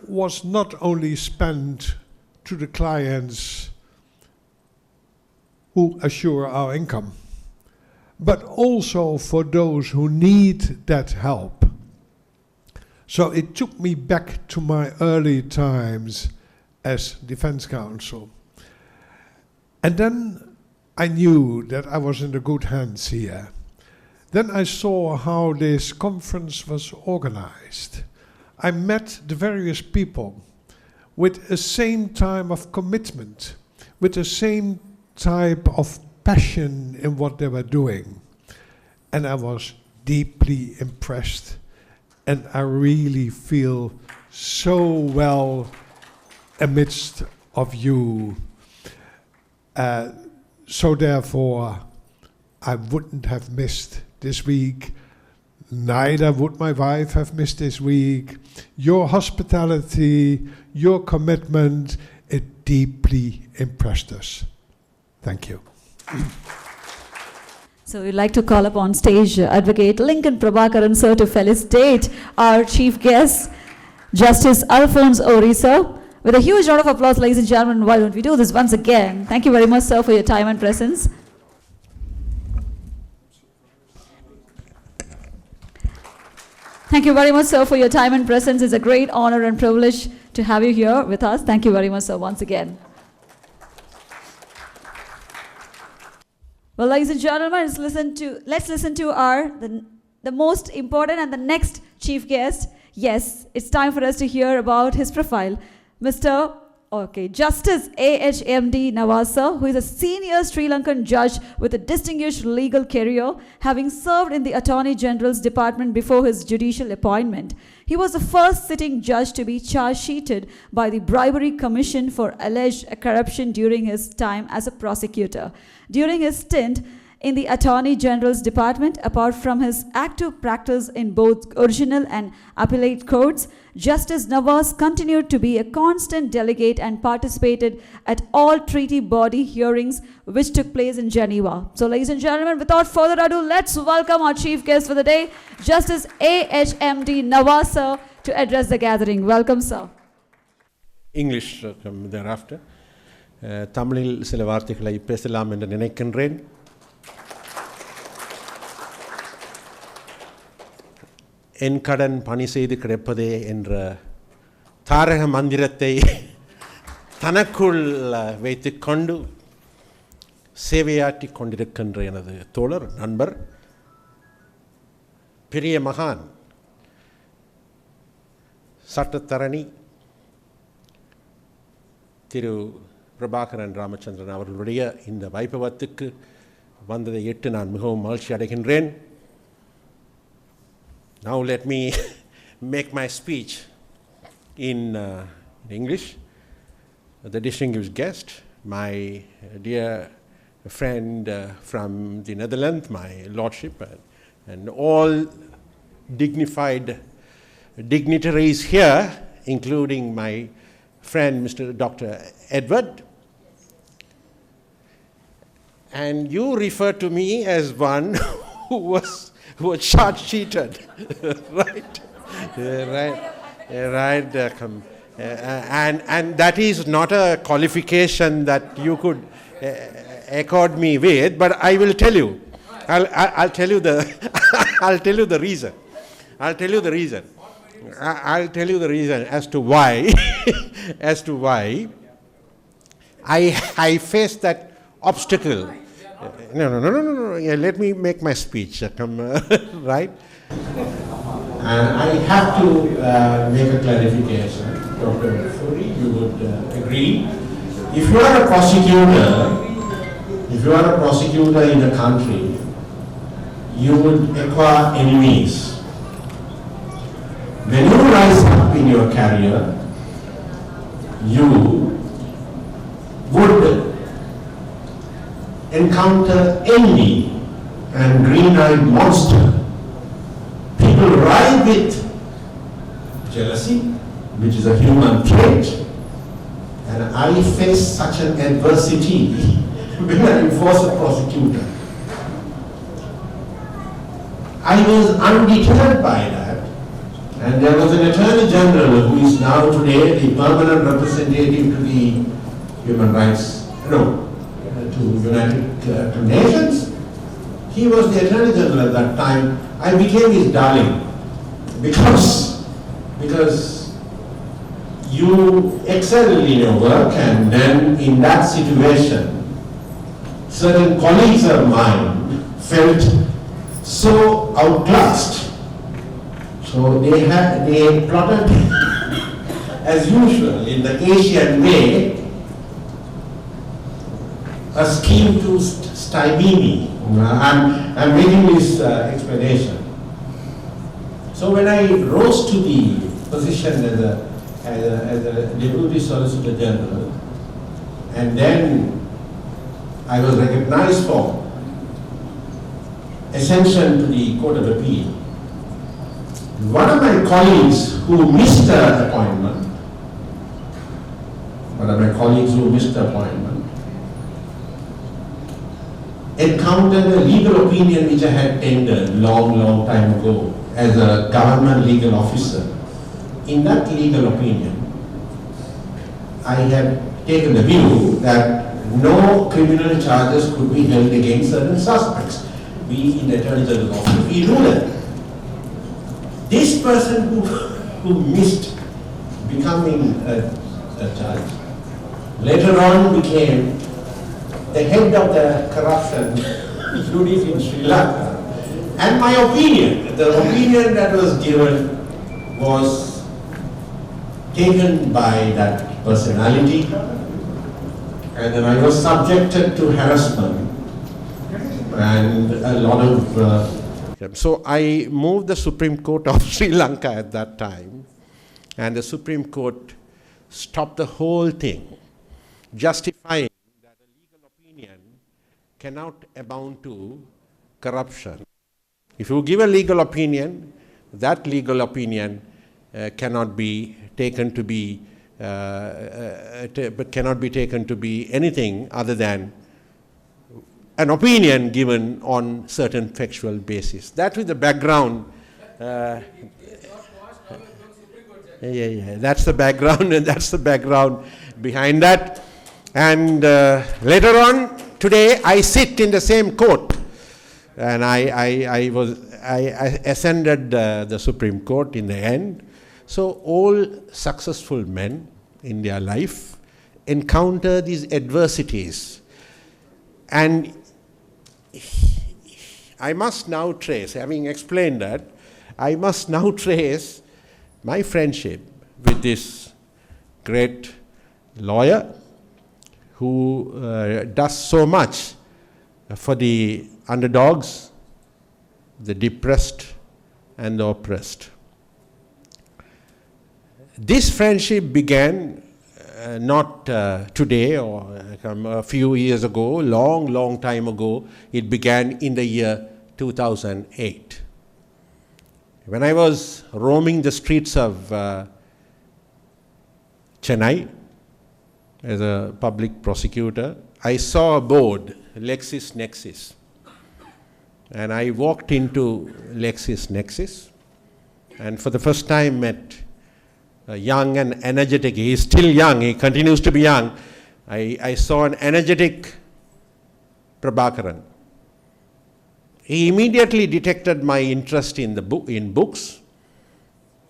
was not only spent to the clients who assure our income, but also for those who need that help. So it took me back to my early times as defense counsel. And then I knew that I was in the good hands here. Then I saw how this conference was organized. I met the various people with the same type of commitment, with the same type of passion in what they were doing. And I was deeply impressed. And I really feel so well amidst of you. So therefore, I wouldn't have missed this week. Neither would my wife have missed this week. Your hospitality, your commitment, it deeply impressed us. Thank you. So we'd like to call upon stage Advocate Lincoln Prabhakaran sir to felicitate our chief guest, Justice Alphonse Ori sir. With a huge round of applause, ladies and gentlemen, why don't we do this once again? Thank you very much, sir, for your time and presence. Thank you very much, sir, for your time and presence. It's a great honor and privilege to have you here with us. Thank you very much, sir, once again. Well, ladies and gentlemen, let's listen to the most important and the next chief guest. Yes, it's time for us to hear about his profile. Justice AHMD Nawasa, who is a senior Sri Lankan judge with a distinguished legal career, having served in the Attorney General's Department before his judicial appointment. He was the first sitting judge to be charge-sheeted by the Bribery Commission for alleged corruption during his time as a prosecutor. During his stint in the Attorney General's Department, apart from his active practice in both original and appellate courts, Justice Nawaz continued to be a constant delegate and participated at all treaty body hearings which took place in Geneva. So, ladies and gentlemen, without further ado, let's welcome our chief guest for the day, Justice AHMD Nawaz, sir, to address the gathering. Welcome, sir. English thereafter. தமிழில் சில வார்த்தைகளை பேசலாம் என்று நினைக்கின்றேன். என் கடன் பணி செய்து கிடைப்பதே என்ற தாரக மந்திரத்தை தனக்குள் வைத்துக்கொண்டு சேவையாற்றி கொண்டிருக்கின்ற எனது தோழர், நண்பர், பெரிய மகான், சட்டத்தரணி திரு பிரபாகரன் ராமச்சந்திரன் அவர்களுடைய இந்த வைபவத்துக்கு வந்ததை எட்டு நான் மிகவும் மகிழ்ச்சி அடைகின்றேன். Now let me make my speech in English. The distinguished guest, my dear friend from the Netherlands, my lordship, and all dignified dignitaries here, including my friend Mr. Dr. Edward. And you refer to me as one who was charge-sheeted, right? Right. And that is not a qualification that you could accord me with, but I will tell you. I'll tell you the I'll tell you the reason. I'll tell you the reason. I'll tell you the reason as to why I faced that obstacle. No. Yeah, let me make my speech. Right? And I have to make a clarification. Dr. Furi, you would agree. If you are a prosecutor in a country, you would acquire enemies. When you rise up in your career, you would encounter envy and green-eyed monster. People ride with jealousy, which is a human trait, and I face such an adversity when I was a prosecutor. I was undeterred by that, and there was an Attorney General who is now today the permanent representative to the human rights, to United Nations. He was the Attorney General at that time. I became his darling because you excel in your work, and then in that situation, certain colleagues of mine felt so outclassed. So they plotted, as usual, in the Asian way, a scheme to stymie me. I'm making this explanation. So when I rose to the position as a Deputy Solicitor General, and then I was recognized for ascension to the Court of Appeal, one of my colleagues who missed the appointment, encountered a legal opinion which I had tendered long time ago as a government legal officer. In that legal opinion, I had taken the view that no criminal charges could be held against certain suspects. We in the Attorney General's office, we ruled that this person who missed becoming a judge. Later on became the head of the corruption unit in Sri Lanka. And my opinion, the opinion that was given was taken by that personality, and then I was subjected to harassment and a lot of... So I moved the Supreme Court of Sri Lanka at that time, and the Supreme Court stopped the whole thing, justifying that a legal opinion cannot amount to corruption. If you give a legal opinion, that legal opinion cannot be taken to be anything other than an opinion given on certain factual basis. That was the background. That's the background, and that's the background behind that. And later on, today, I sit in the same court, and I ascended the Supreme Court in the end. So all successful men in their life encounter these adversities, and I must now trace, having explained that, I must now trace my friendship with this great lawyer who does so much for the underdogs, the depressed, and the oppressed. This friendship began not today or a few years ago, long time ago. It began in the year 2008. When I was roaming the streets of Chennai as a public prosecutor, I saw a board, LexisNexis. And I walked into LexisNexis, and for the first time met a young and energetic, he is still young, he continues to be young. I saw an energetic Prabhakaran. He immediately detected my interest in books,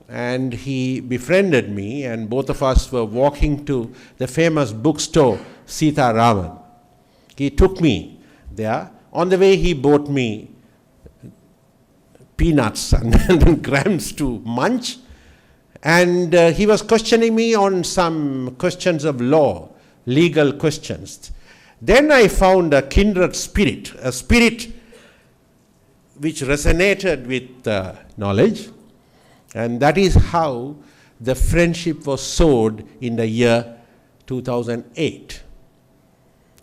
and he befriended me, and both of us were walking to the famous bookstore Sita Raman. He took me there. On the way, he bought me peanuts and grams to munch, and he was questioning me on some questions of law, legal questions. Then I found a kindred spirit, a spirit which resonated with knowledge, and that is how the friendship was sowed in the year 2008.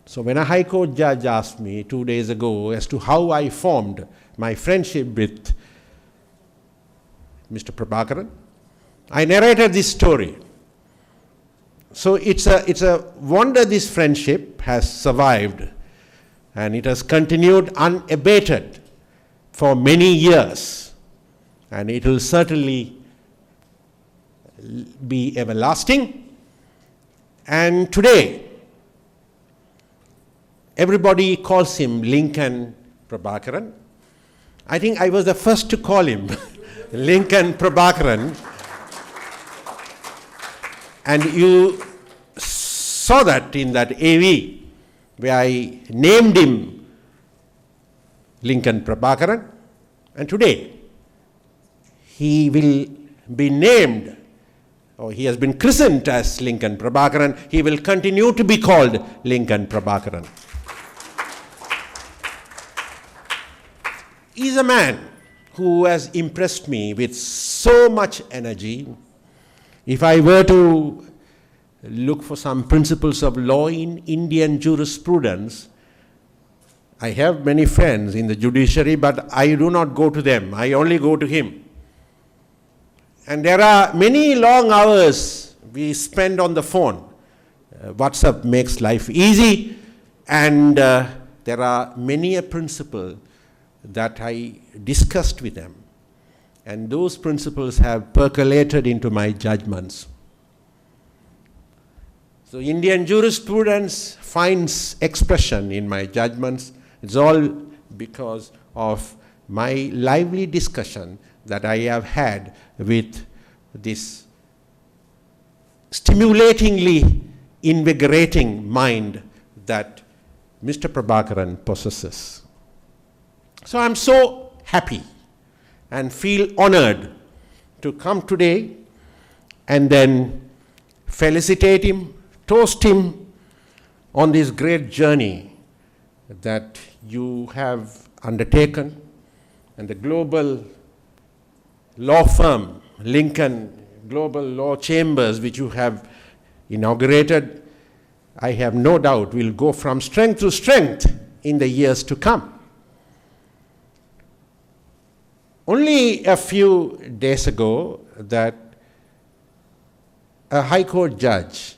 So when a High Court judge asked me 2 days ago as to how I formed my friendship with Mr. Prabhakaran, I narrated this story. So it's a wonder this friendship has survived, and it has continued unabated for many years, and it will certainly be everlasting. And today, everybody calls him Lincoln Prabhakaran. I think I was the first to call him Lincoln Prabhakaran. And you saw that in that AV where I named him Lincoln Prabhakaran. And today, he will be named, or he has been christened as Lincoln Prabhakaran. He will continue to be called Lincoln Prabhakaran. He is a man who has impressed me with so much energy. If I were to look for some principles of law in Indian jurisprudence, I have many friends in the judiciary, but I do not go to them. I only go to him. And there are many long hours we spend on the phone. WhatsApp makes life easy, and there are many a principle that I discussed with them. And those principles have percolated into my judgments. So Indian jurisprudence finds expression in my judgments. It's all because of my lively discussion that I have had with this stimulatingly invigorating mind that Mr. Prabhakaran possesses. So I'm so happy and feel honored to come today and then felicitate him, toast him on this great journey that you have undertaken, and the global law firm, Lincoln Global Law Chambers, which you have inaugurated, I have no doubt will go from strength to strength in the years to come. Only a few days ago that a High Court judge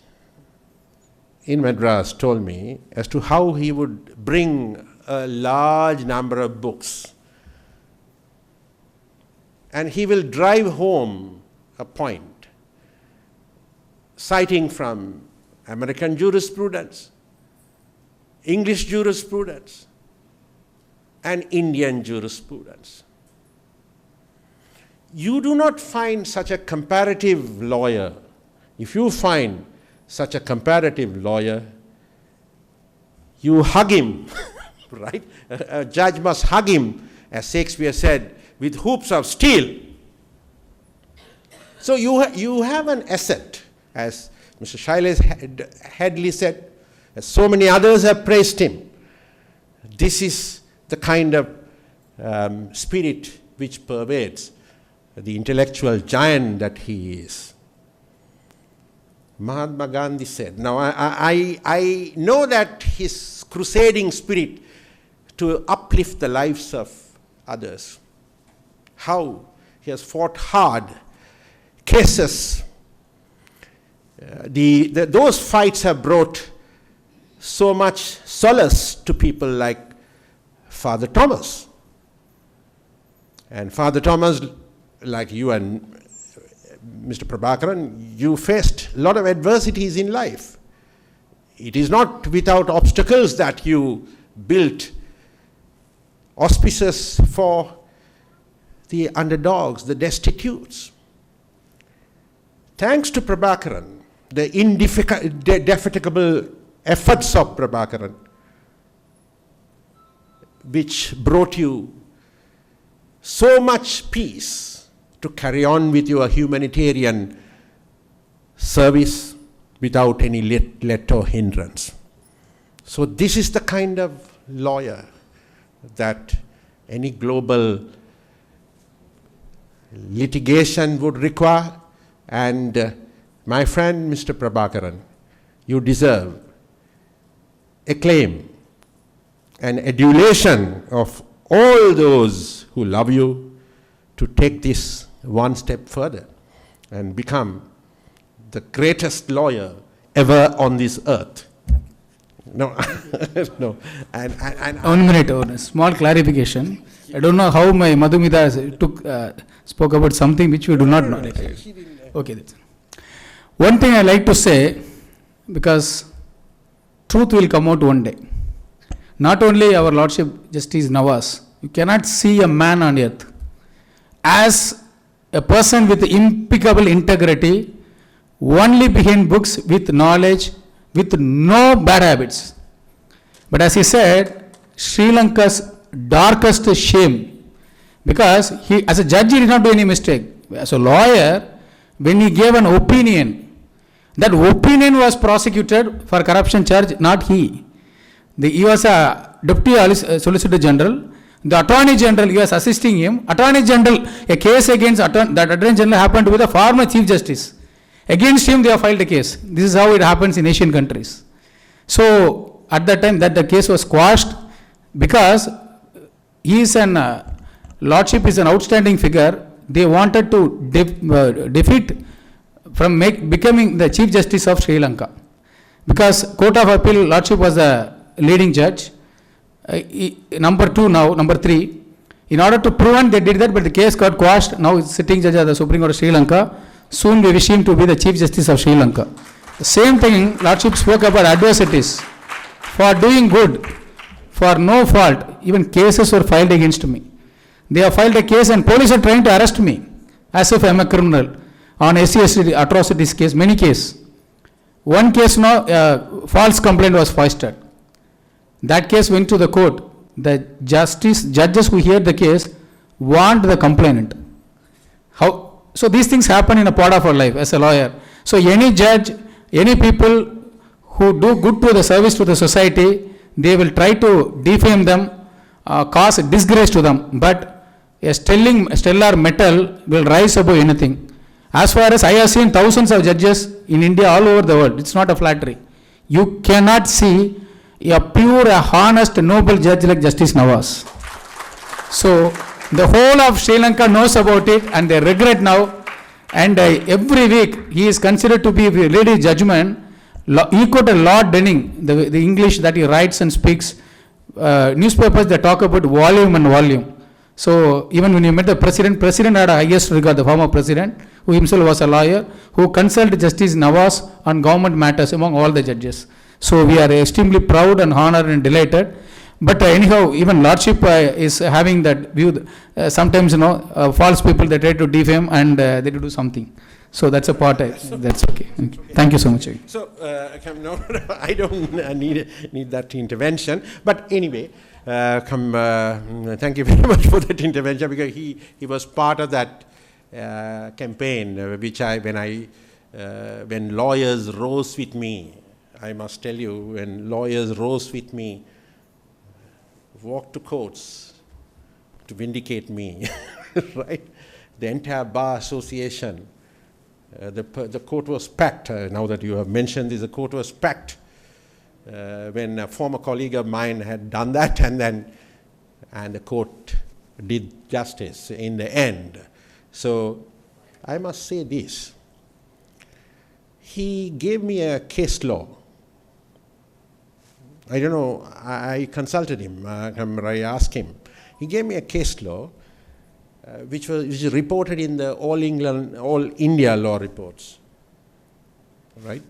in Madras told me as to how he would bring a large number of books and he will drive home a point, citing from American jurisprudence, English jurisprudence, and Indian jurisprudence. You do not find such a comparative lawyer. If you find such a comparative lawyer, you hug him, right? A judge must hug him, as Shakespeare said, with hoops of steel. So you have an asset, as Mr. Shailesh Hadley said, as so many others have praised him. This is the kind of spirit which pervades the intellectual giant that he is. Mahatma Gandhi said, now I know that his crusading spirit to uplift the lives of others, how he has fought hard cases. Those fights have brought so much solace to people like Father Thomas. And Father Thomas, like you and Mr. Prabhakaran, you faced a lot of adversities in life. It is not without obstacles that you built auspices for the underdogs, the destitutes. Thanks to Prabhakaran, the indefatigable efforts of Prabhakaran, which brought you so much peace to carry on with your humanitarian service without any let or hindrance. So this is the kind of lawyer that any global litigation would require. And my friend Mr. Prabhakaran, you deserve acclaim and adulation of all those who love you to take this one step further and become the greatest lawyer ever on this earth. No, no. And 1 minute, a small clarification. I don't know how my Madhumita spoke about something which we do not know. Okay. One thing I like to say, because truth will come out one day. Not only our Lordship Justice Nawaz, you cannot see a man on earth as a person with impeccable integrity, only behind books with knowledge, with no bad habits. But as he said, Sri Lanka's darkest shame, because he, as a judge, he did not do any mistake. As a lawyer, when he gave an opinion, that opinion was prosecuted for corruption charge, not he. He was a Deputy Solicitor General. The Attorney General, he was assisting him. Attorney General, a case against that Attorney General happened to be the former Chief Justice. Against him, they have filed a case. This is how it happens in Asian countries. So, at that time, that the case was quashed because he is Lordship is an outstanding figure. They wanted to defeat from becoming the Chief Justice of Sri Lanka. Because Court of Appeal, Lordship was the leading judge. Number 2 now, number 3. In order to prevent they did that, but the case got quashed. Now it's sitting judge of the Supreme Court of Sri Lanka. Soon we wish him to be the Chief Justice of Sri Lanka. The same thing, Lordship spoke about adversities. For doing good, for no fault, even cases were filed against me. They have filed a case and police are trying to arrest me as if I am a criminal on SC atrocities case, many cases. One case, false complaint was foisted. That case went to the court. The judges who heard the case warned the complainant. So these things happen in a part of our life as a lawyer. So any judge, any people who do good to the service to the society, they will try to defame them, cause disgrace to them. But a stellar metal will rise above anything. As far as I have seen thousands of judges in India all over the world, it's not a flattery. You cannot see a pure, honest, noble judge like Justice Nawaz. So the whole of Sri Lanka knows about it and they regret now. And every week he is considered to be ready judgment. He quoted Lord Denning, the English that he writes and speaks. Newspapers, they talk about volume and volume. So even when you met the president had a highest regard, the former president, who himself was a lawyer, who consulted Justice Nawaz on government matters among all the judges. So we are extremely proud and honored and delighted. But anyhow, even Lordship is having that view. Sometimes, false people, they try to defame and they do something. So that's a part, that's okay. Thank you so much. So, no, I don't need that intervention. But anyway, thank you very much for that intervention, because he was part of that campaign, when lawyers rose with me, I must tell you, when lawyers rose with me, walked to courts to vindicate me, right? The entire bar association, the court was packed. Now that you have mentioned this, the court was packed when a former colleague of mine had done that, and the court did justice in the end. So I must say this. He gave me a case law. I don't know, I consulted him, I asked him. He gave me a case law which is reported in the All India law reports, right?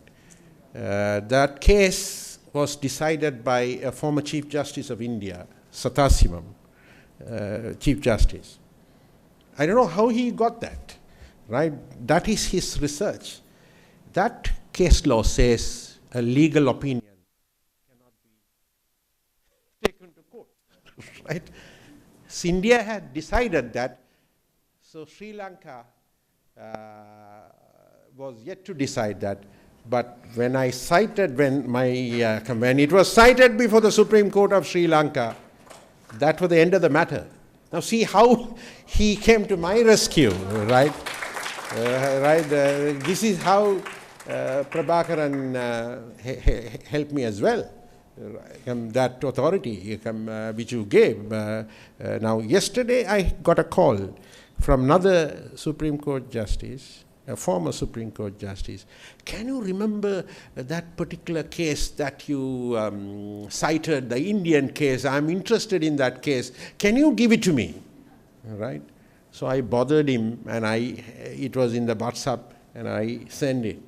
That case was decided by a former Chief Justice of India, Satasivam, Chief Justice. I don't know how he got that, right? That is his research. That case law says a legal opinion cannot be taken to court, right? So India had decided that, so Sri Lanka was yet to decide that. But when I cited, when it was cited before the Supreme Court of Sri Lanka, that was the end of the matter. Now see how he came to my rescue, right? This is how Prabhakaran helped me as well. That authority which you gave. Now yesterday I got a call from another Supreme Court Justice, a former Supreme Court Justice. Can you remember that particular case that you cited, the Indian case? I'm interested in that case. Can you give it to me? Right? So I bothered him, and it was in the WhatsApp, and I sent it.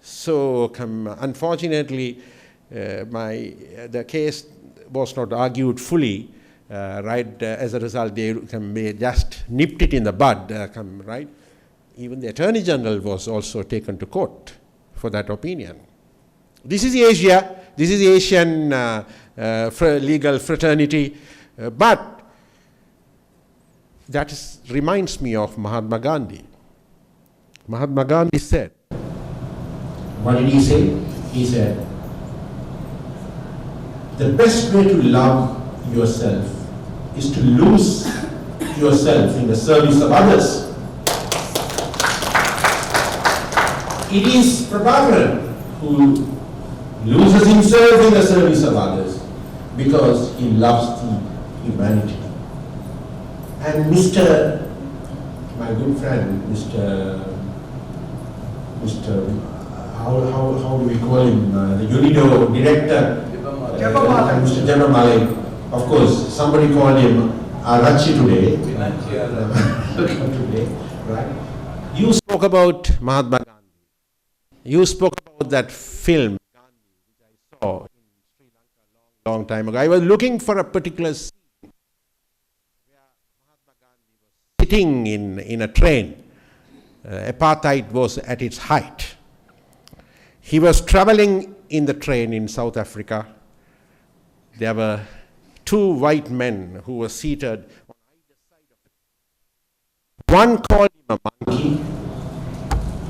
So unfortunately, the case was not argued fully. As a result, they just nipped it in the bud. Right? Even the Attorney General was also taken to court for that opinion. This is Asia. This is Asian legal fraternity. But that reminds me of Mahatma Gandhi. Mahatma Gandhi said, what did he say? He said, the best way to love yourself is to lose yourself in the service of others. It is Prabhakaran who loses himself in the service of others because he loves the humanity. And my good friend, Mr. How do we call him? The UNIDO director, Mr. Jabamale. Of course, somebody called him Arachi today. Right? You spoke about Mahatma Gandhi. You spoke about that film, Gandhi, which I saw in Sri Lanka a long time ago. I was looking for a particular scene where Mahatma Gandhi was sitting in a train. Apartheid was at its height. He was traveling in the train in South Africa. There were two white men who were seated on either side of him. One called him a monkey.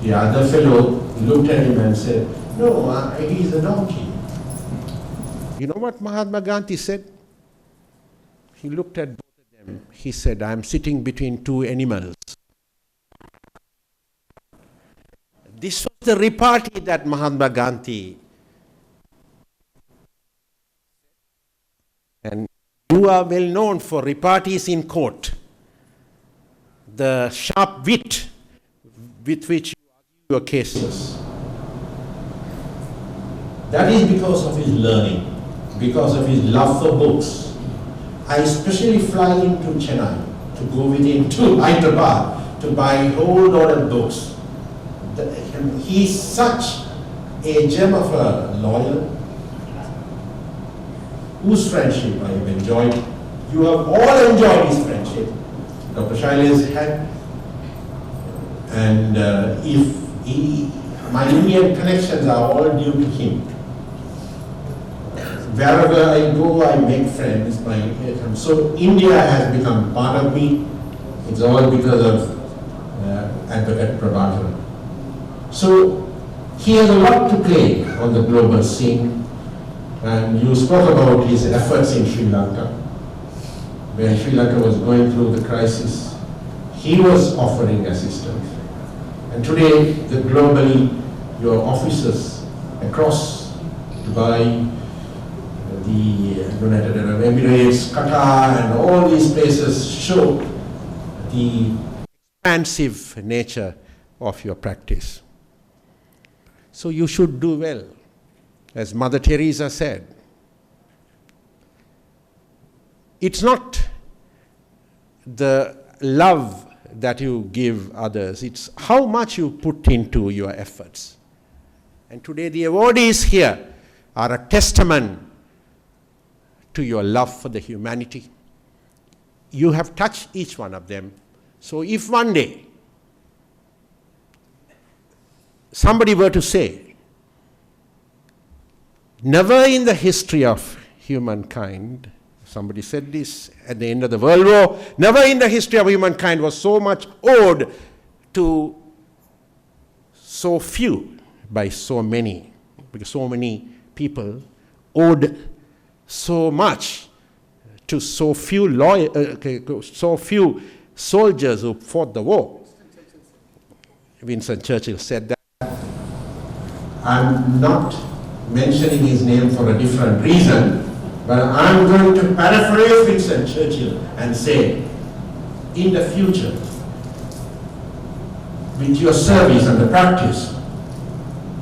The other fellow looked at him and said, "No, he's a donkey." You know what Mahatma Gandhi said? He looked at both of them. He said, "I am sitting between two animals." This was the repartee that Mahatma Gandhi. And you are well known for repartees in court. The sharp wit with which you argue your cases. That is because of his learning, because of his love for books. I especially fly into Chennai to go with him to Hyderabad to buy a whole lot of books. He's such a gem of a lawyer whose friendship I have enjoyed. You have all enjoyed his friendship. Dr. Shailesh had. And my Indian connections are all due to him. Wherever I go, I make friends. So India has become part of me. It's all because of Advocate Prabhakaran. So he has a lot to play on the global scene. And you spoke about his efforts in Sri Lanka. When Sri Lanka was going through the crisis, he was offering assistance. And today, globally, your offices across Dubai, the United Arab Emirates, Qatar, and all these places show the expansive nature of your practice. So you should do well. As Mother Teresa said, it's not the love that you give others, it's how much you put into your efforts. And today the awardees here are a testament to your love for the humanity. You have touched each one of them. So if one day somebody were to say, never in the history of humankind, somebody said this at the end of the World War, never in the history of humankind was so much owed to so few by so many, because so many people owed so much to so few so few soldiers who fought the war. Winston Churchill said that. I'm not mentioning his name for a different reason, but I'm going to paraphrase Winston Churchill and say, in the future, with your service and the practice,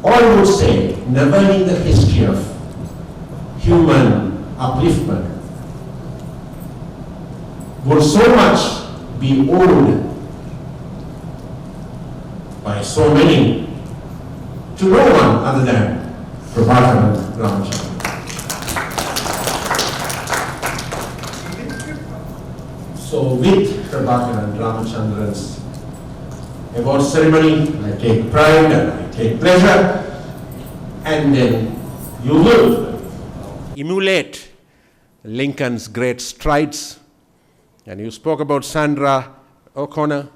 all would say, never in the history of human upliftment would so much be owed by so many to no one other than Prabhakaran Ramachandran. So with Prabhakaran Ramachandran's award ceremony, I take pride and I take pleasure, and then you will emulate Lincoln's great strides. And you spoke about Sandra O'Connor,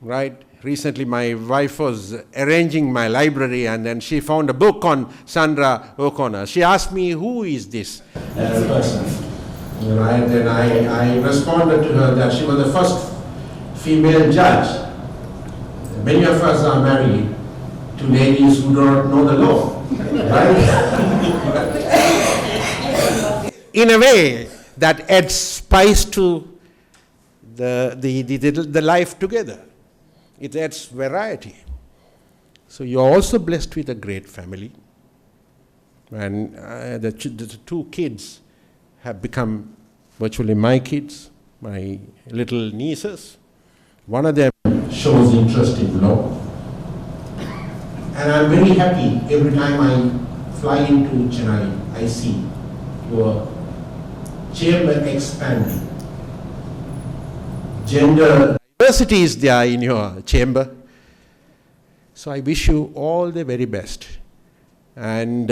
right? Recently my wife was arranging my library and then she found a book on Sandra O'Connor. She asked me, who is this person? Right? And I responded to her that she was the first female judge. Many of us are married to ladies who don't know the law. Right? In a way, that adds spice to the life together. It adds variety. So you're also blessed with a great family. And the two kids have become virtually my kids, my little nieces. One of them shows interest in law. And I'm very happy every time I fly into Chennai, I see your chamber expanding. Gender diversity is there in your chamber. So I wish you all the very best And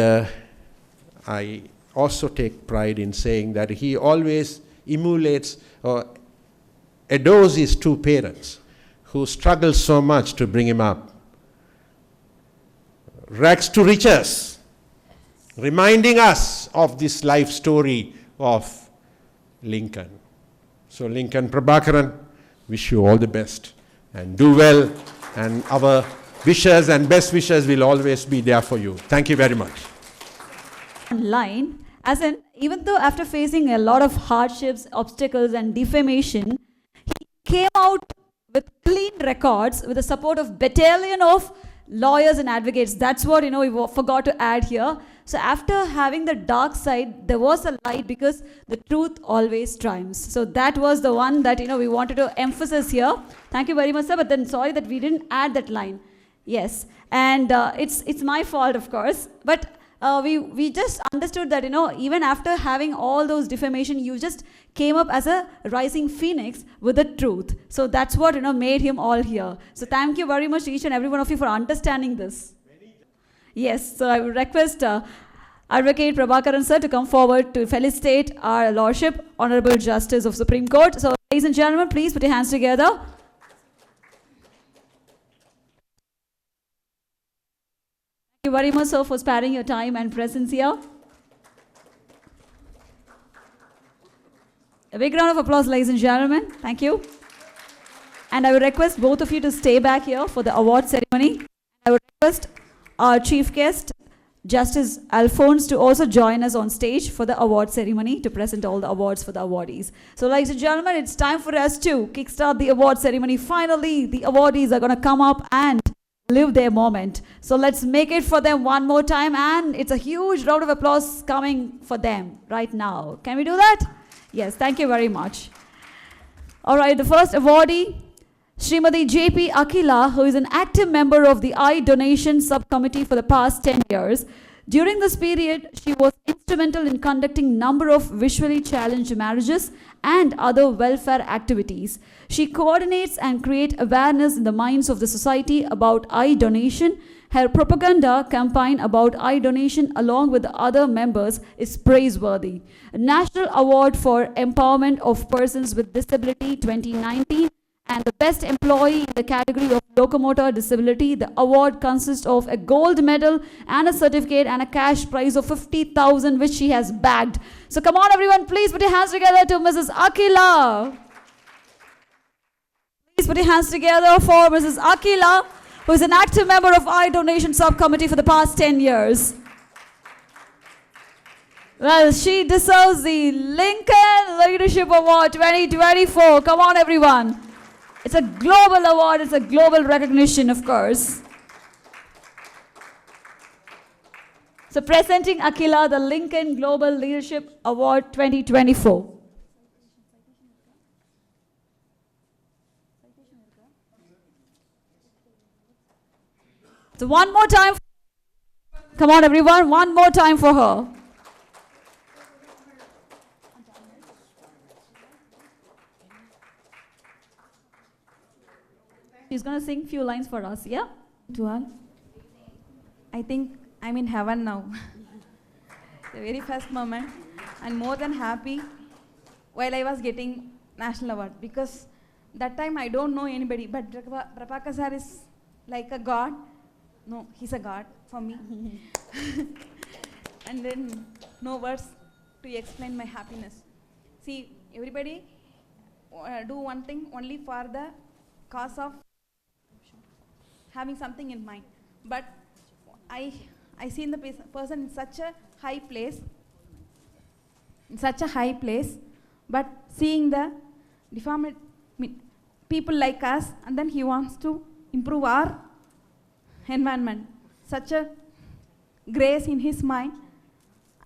I also take pride in saying that he always emulates or adores his two parents who struggled so much to bring him up. Rags to riches, reminding us of this life story of Lincoln. So Lincoln Prabhakaran, wish you all the best and do well, and our wishes and best wishes will always be there for you. Thank you very much. Line, as in, even though after facing a lot of hardships, obstacles and defamation, he came out with clean records with the support of battalion of lawyers and advocates. That's what, we forgot to add here. So after having the dark side, there was a light because the truth always triumphs. So that was the one that, we wanted to emphasize here. Thank you very much, sir. But then sorry that we didn't add that line. Yes. And it's my fault, of course. But we just understood that, even after having all those defamation, you just came up as a rising phoenix with the truth. So that's what, made him all here. So thank you very much, each and every one of you, for understanding this. Yes, so I would request Advocate Prabhakaran sir to come forward to felicitate our Lordship, Honorable Justice of Supreme Court. So ladies and gentlemen, please put your hands together. Thank you very much, sir, for sparing your time and presence here. A big round of applause, ladies and gentlemen. Thank you. And I would request both of you to stay back here for the award ceremony. I would request our chief guest, Justice Alphonse, to also join us on stage for the award ceremony to present all the awards for the awardees. So ladies and gentlemen, it's time for us to kickstart the award ceremony. Finally, the awardees are going to come up and live their moment. So let's make it for them one more time, and it's a huge round of applause coming for them right now. Can we do that? Yes, thank you very much. All right, the first awardee, Srimati J.P. Akila, who is an active member of the Eye Donation Subcommittee for the past 10 years. During this period, she was instrumental in conducting number of visually challenged marriages and other welfare activities. She coordinates and creates awareness in the minds of the society about eye donation. Her propaganda campaign about eye donation along with the other members is praiseworthy. A National Award for Empowerment of Persons with Disability 2019 and the Best Employee in the category of Locomotor Disability. The award consists of a gold medal and a certificate and a cash prize of 50,000 which she has bagged. So come on everyone, please put your hands together to Mrs. Akila. Please put your hands together for Mrs. Akila, who is an active member of Eye Donation Subcommittee for the past 10 years. Well, she deserves the Lincoln Leadership Award 2024. Come on everyone. It's a global award, it's a global recognition, of course. So presenting Akila the Lincoln Global Leadership Award 2024. So one more time. Come on everyone, one more time for her. She's going to sing few lines for us, yeah? To all. I think I'm in heaven now. The very first moment, I'm more than happy while I was getting national award, because that time I don't know anybody, but Prabhakar sir is like a god. No, he's a god for me. And then no words to explain my happiness. See, everybody do one thing only for the cause of having something in mind. But I seen the person in such a high place, but seeing the deformed people like us, and then he wants to improve our environment. Such a grace in his mind.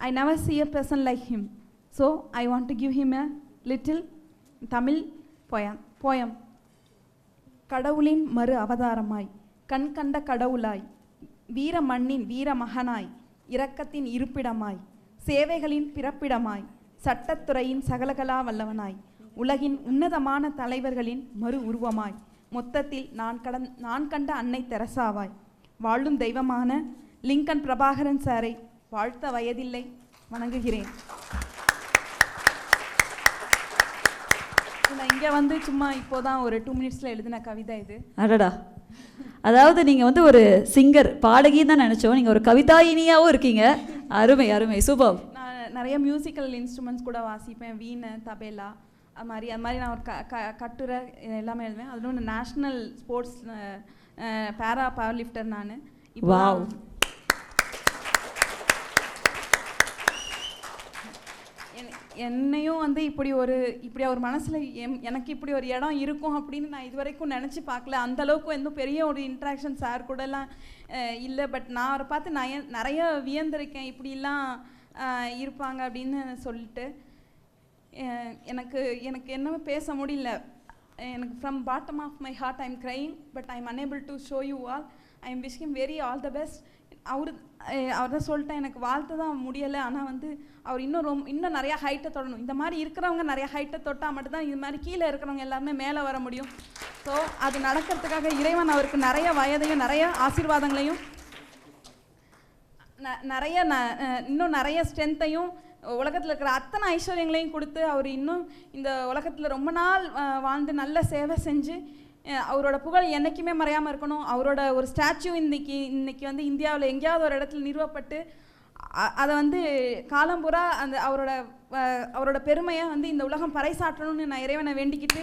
I never see a person like him. So I want to give him a little Tamil poem. கடவுளின் மறு அவதாரமாய் கண் கண்ட கடவுளாய் வீர மண்ணின் வீர மகனாய் இரக்கத்தின் இருப்பிடமாய் சேவைகளின் பிறப்பிடமாய் சட்டத்துறையின் சகலகலா வல்லவனாய் உலகின் உன்னதமான தலைவர்களின் மறு உருவமாய் மொத்தத்தில் நான் கண்ட அன்னை தெரசாவாய் வாழும் தெய்வமான லிங்கன் பிரபாகரன் சாரை வாழ்த்த வயதில்லை, வணங்குகிறேன். நான் இங்கே வந்து சும்மா இப்போதான் ஒரு 2 மினிட்ஸில் எழுதின கவிதை இது. அடடா, அதாவது நீங்கள் வந்து ஒரு சிங்கர் பாடகின்னு தான் நினச்சோம், நீங்கள் ஒரு கவிதாயினியாகவும் இருக்கீங்க. அருமை அருமை, சூப்பர். நான் நிறைய மியூசிக்கல் இன்ஸ்ட்ருமெண்ட்ஸ் கூட வாசிப்பேன், வீணை, தபேலா, அது மாதிரி நான் ஒரு கட்டுரை எல்லாமே எழுதுவேன். அதுவும் ஒன்று நேஷ்னல் ஸ்போர்ட்ஸ் பேரா பவர் லிஃப்டர் நான். வாவ். என்னையும் வந்து இப்படி ஒரு மனசில் எனக்கு இப்படி ஒரு இடம் இருக்கும் அப்படின்னு நான் இது வரைக்கும் நினச்சி பார்க்கல. அந்தளவுக்கு எதுவும் பெரிய ஒரு இன்ட்ராக்ஷன் சார் கூடலாம் இல்லை. பட் நான் அவரை பார்த்து நான் நிறைய வியந்திருக்கேன், இப்படிலாம் இருப்பாங்க அப்படின்னு சொல்லிட்டு. எனக்கு என்னமே பேச முடியல. எனக்கு from bottom of my heart I am crying, but I am unable to show you all. I am wish him very all the best. அவர் தான் சொல்லிட்டேன், எனக்கு வாழ்த்து தான் முடியலை. ஆனால் வந்து அவர் இன்னும் நிறையா ஹைட்டை தொடணும். இந்த மாதிரி இருக்கிறவங்க நிறையா ஹைட்டை தொட்டால் மட்டும்தான் இது மாதிரி கீழே இருக்கிறவங்க எல்லாருமே மேலே வர முடியும். ஸோ அது நடக்கிறதுக்காக இறைவன் அவருக்கு நிறைய வயதையும் நிறைய ஆசீர்வாதங்களையும் இன்னும் நிறைய ஸ்ட்ரென்த்தையும் உலகத்தில் இருக்கிற அத்தனை ஐஸ்வர்யங்களையும் கொடுத்து அவர் இன்னும் இந்த உலகத்தில் ரொம்ப நாள் வாழ்ந்து நல்ல சேவை செஞ்சு அவரோட புகழ் என்றைக்குமே மறையாமல் இருக்கணும். அவரோட ஒரு ஸ்டாச்சு இன்னைக்கு வந்து இந்தியாவில் எங்கேயாவது ஒரு இடத்துல நிறுவப்பட்டு அதை வந்து காலம்புறா அந்த அவரோட பெருமையை வந்து இந்த உலகம் பறைசாற்றணும்னு நான் இறைவனை வேண்டிக்கிட்டு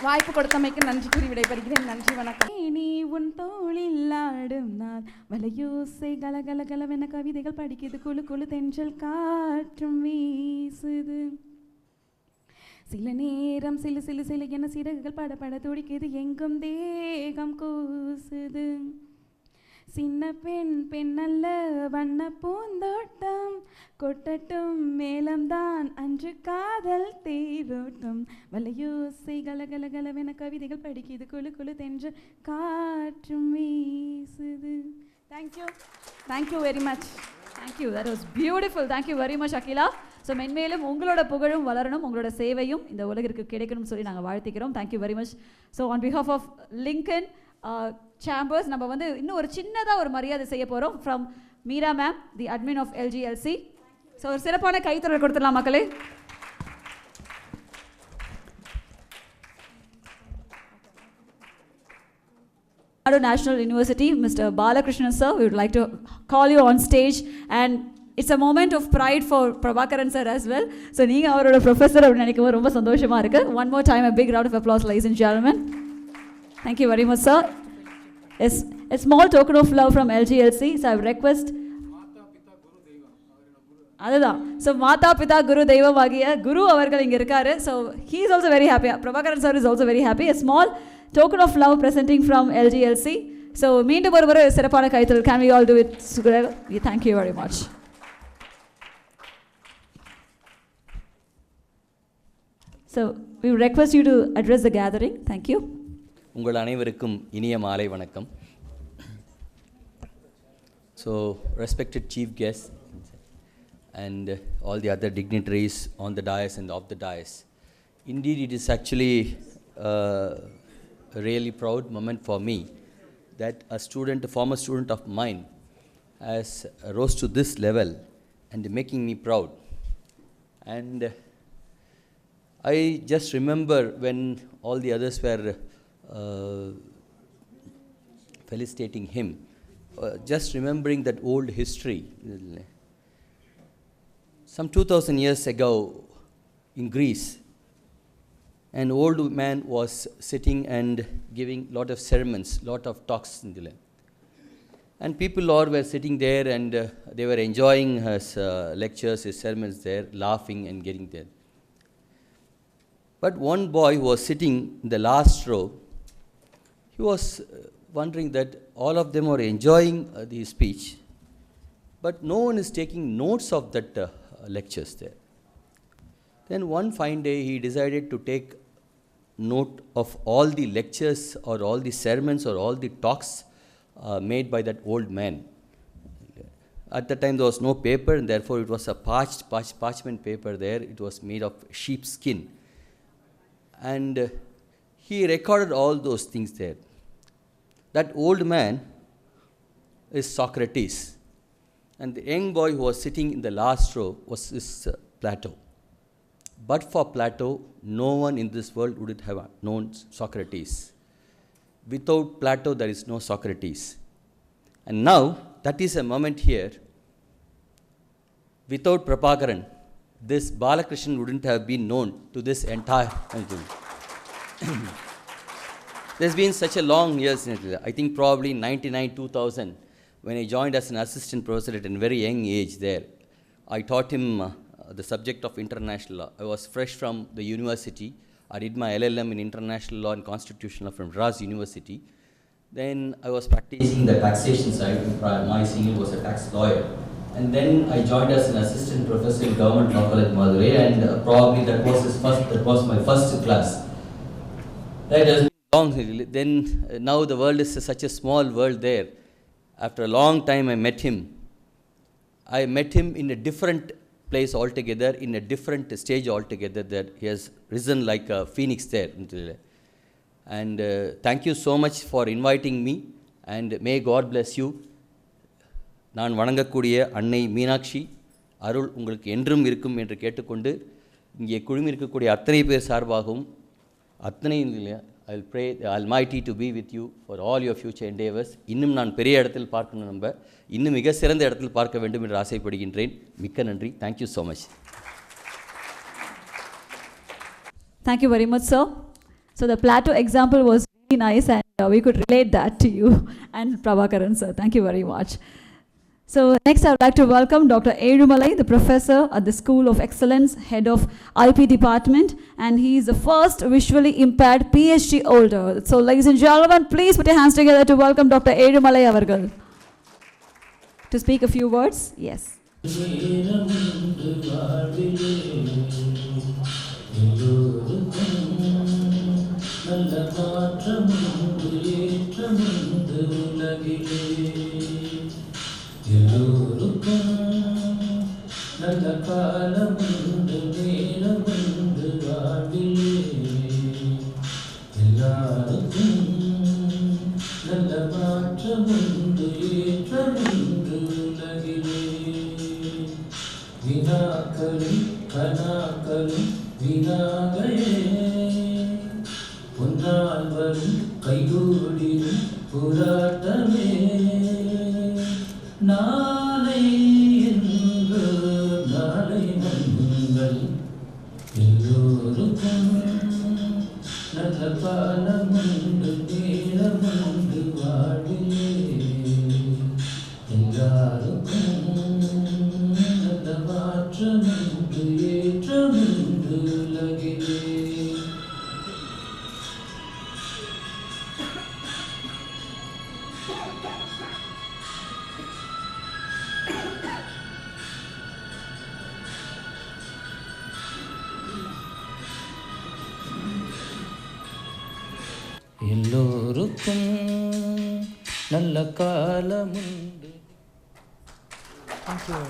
வாய்ப்பு கொடுத்தமைக்கு நன்றி கூறி விடைபெறுகிறேன். நன்றி, வணக்கம். நீ உன் தோளில் ஆடும் நாள் வலையோசை கலகல கலவென கவிதைகள் படிக்குது, குழு குழு தென்றல் காற்றும் வீசுது, சில நேரம் சிலு சிலு சிலு என சிறகுகள் பட பட துடிக்குது, எங்கும் தேகம் கூசுது, சின்ன பெண்ணல்ல வண்ண பூந்தோட்டம் கொட்டட்டும் மேலம்தான் அன்று காதல் தேரோட்டம், வலையோசை கலகல கலவென கவிதைகள் படிக்குது, குழு குழு தென்ற காற்றும் வீசுது. Thank you very much. Thank you, that was beautiful. Thank you very much Akila. So மென்மேலும் உங்களோட புகழும் வளரணும், உங்களோட சேவையும் இந்த உலகிற்கு கிடைக்கணும்னு சொல்லி நாங்கள் வாழ்த்திக்கிறோம். Thank you very much. So on behalf of Lincoln Chambers நம்ம வந்து இன்னும் ஒரு சின்னதாக ஒரு மரியாதை செய்ய போகிறோம் from Meera ma'am, the admin of LGLC. So ஒரு சிறப்பான கைத்தறல் கொடுத்துடலாம் மக்களே. National University, Mr. Balakrishnan sir, we would like to call you on stage, and it's a moment of pride for Prabhakaran sir as well. So நீங்க அவரோட professor அப்படி நினைக்கும்போது ரொம்ப சந்தோஷமா இருக்கு. One more time a big round of applause, ladies and gentlemen. Thank you very much sir. Yes, a small token of love from LGLC. So I request அதுதான். So மாதா பிதா குரு தெய்வம் ஆகிய குரு அவர்கள் இங்கே இருக்காரு. So he is also very happy. Prabhakaran sir is also very happy. A small token of love presenting from LGLC. So மீண்டும் ஒரு சிறப்பான கைத்தறல். Can we all do it together? Thank you very much. So we request you to address the gathering. Thank you. உங்கள் அனைவருக்கும் இனிய மாலை வணக்கம். So respected chief guests and all the other dignitaries on the dais and off the dais. Indeed, it is actually a really proud moment for me that a former student of mine has rose to this level and making me proud. And I just remember when all the others were felicitating him, just remembering that old history. Some 2000 years ago in Greece, an old man was sitting and giving lot of sermons, lot of talks in the land. And people all were sitting there and they were enjoying his lectures, his sermons there, laughing and getting there. But one boy who was sitting in the last row, he was wondering that all of them were enjoying the speech, but no one is taking notes of that lectures there. Then one fine day he decided to take note of all the lectures or all the sermons or all the talks made by that old man. At that time there was no paper and therefore it was a parchment paper there. It was made of sheep skin. And he recorded all those things there. That old man is Socrates. And the young boy who was sitting in the last row was Plato. But for Plato, no one in this world would have known Socrates. Without Plato, there is no Socrates. And now, that is a moment here. Without Prabhakaran, this Balakrishnan wouldn't have been known to this entire country. There's been such a long years, I think probably 99, 2000, when I joined as an assistant professor at a very young age there. I taught him the subject of international law. I was fresh from the university. I did my LLM in international law and constitutional law from Madras University. Then I was practicing the taxation side. My senior was a tax lawyer. And then I joined as an assistant professor in Government Law College, Madurai, and probably that was my first class. That has been long. Then now the world is such a small world there. After a long time I met him. I met him in a different place altogether, in a different stage altogether, that he has risen like a phoenix there. And thank you so much for inviting me, and may God bless you. நான் வணங்கக்கூடிய அன்னை மீனாட்சி அருள் உங்களுக்கு என்றும் இருக்கும் என்று கேட்டுக்கொண்டு இங்கே குழுமி இருக்கக்கூடிய அத்தனை பேர் சார்பாகவும் அத்தனை இல்லையா I will pray the Almighty to be with you for all your future endeavors. இன்னும் நான் பெரிய இடத்தில் பார்க்கணும், நம்ம இன்னும் மிக சிறந்த இடத்தில் பார்க்க வேண்டும் என்று ஆசைப்படுகின்றேன். மிக்க நன்றி. Thank you so much. Thank you very much, sir. So the Plato example was really nice, and we could relate that to you and Prabhakaran, sir. Thank you very much. So next I would like to welcome Dr. Erumalai, the professor at the School of Excellence, head of IP department, and he is the first visually impaired PhD holder. So ladies and gentlemen, please put your hands together to welcome Dr. Erumalai avargal to speak a few words. Yes. நல்ல காலமுண்டு நேரமுண்டு வாழ்விலே எல்லாருக்கும் நல்ல மாற்றமுண்டு ஏற்றமுண்டு உலகிலே வினாக்களும் கனாக்களும் வினாகையே பொன்னால் வரும் கைகூடிடும் போராட்டமே நாளை என்று நாளை நம்புங்கள் எல்லோருக்கும் நல்ல காலமுண்டு நேரமுண்டு வாழ்விலே எல்லாருக்கும் நல்ல மாற்றமுண்டு ஏற்றமுண்டு உலகிலே எல்லோருக்கும் நல்ல காலமுண்டு. Thank you.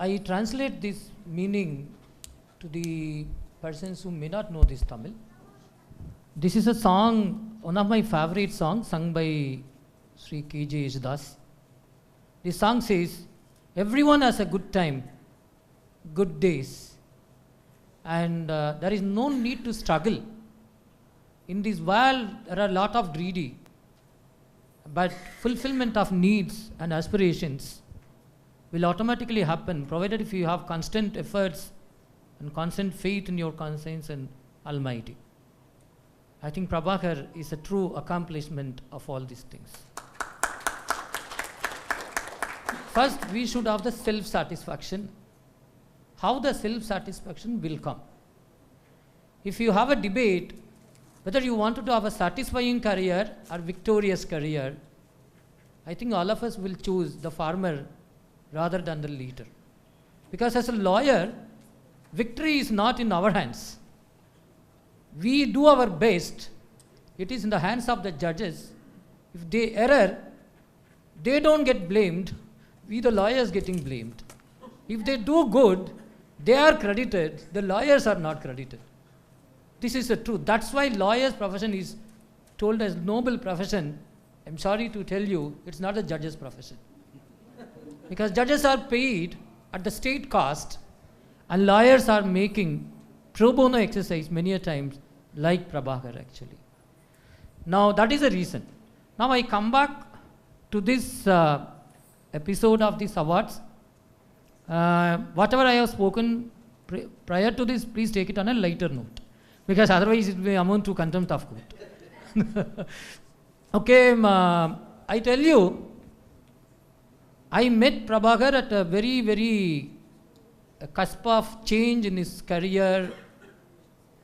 I translate this meaning to the persons who may not know this Tamil. This is a song, one of my favorite songs, sung by Sri K.J. Yesudas. This song says, everyone has a good time, good days. And there is no need to struggle. In this world, there are a lot of greedy, but fulfillment of needs and aspirations will automatically happen, provided if you have constant efforts and constant faith in your conscience and Almighty. I think Prabhakar is a true accomplishment of all these things. First, we should have the self-satisfaction. How the self-satisfaction will come. If you have a debate, whether you wanted to have a satisfying career or victorious career, I think all of us will choose the farmer rather than the leader. Because as a lawyer, victory is not in our hands. We do our best. It is in the hands of the judges. If they err, they don't get blamed. We the lawyers getting blamed. If they do good, they are credited, the lawyers are not credited. This is the truth. That's why lawyer's profession is told as noble profession, I'm sorry to tell you, it's not a judge's profession. Because judges are paid at the state cost, and lawyers are making pro bono exercise many a times, like Prabhakar actually. Now that is the reason. Now I come back to this episode of these awards. Whatever I have spoken prior to this, please take it on a lighter note, because otherwise it may amount to contempt of court. Okay, I tell you, I met Prabhakar at a very, very cusp of change in his career.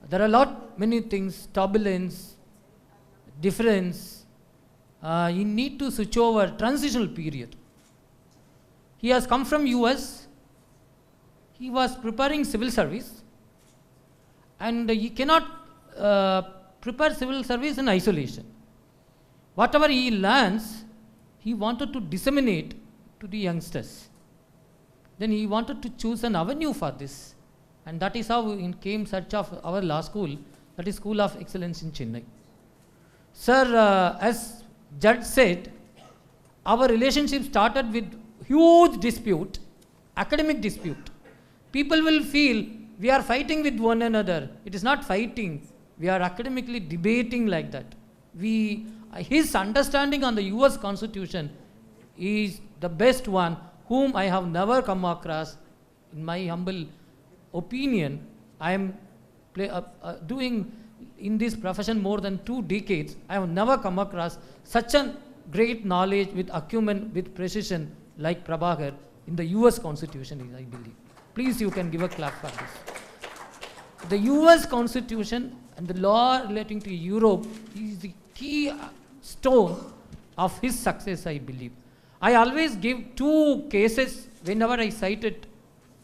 There are many things, turbulence, difference. You need to switch over, transitional period. He has come from US. He was preparing civil service, and he cannot prepare civil service in isolation. Whatever he learns, he wanted to disseminate to the youngsters. Then he wanted to choose an avenue for this, and that is how he came search of our law school, that is School of Excellence in Chennai. Sir, as Judge said, our relationship started with huge dispute, academic dispute. People will feel we are fighting with one another. It is not fighting. We are academically debating like that. His understanding on the US Constitution is the best one whom I have never come across. In my humble opinion, I am doing in this profession more than 2 decades. I have never come across such a great knowledge with acumen, with precision like Prabhakar in the US Constitution, I believe. Please, you can give a clap for this. The US Constitution and the law relating to Europe is the key stone of his success, I believe. I always give 2 cases whenever I cite it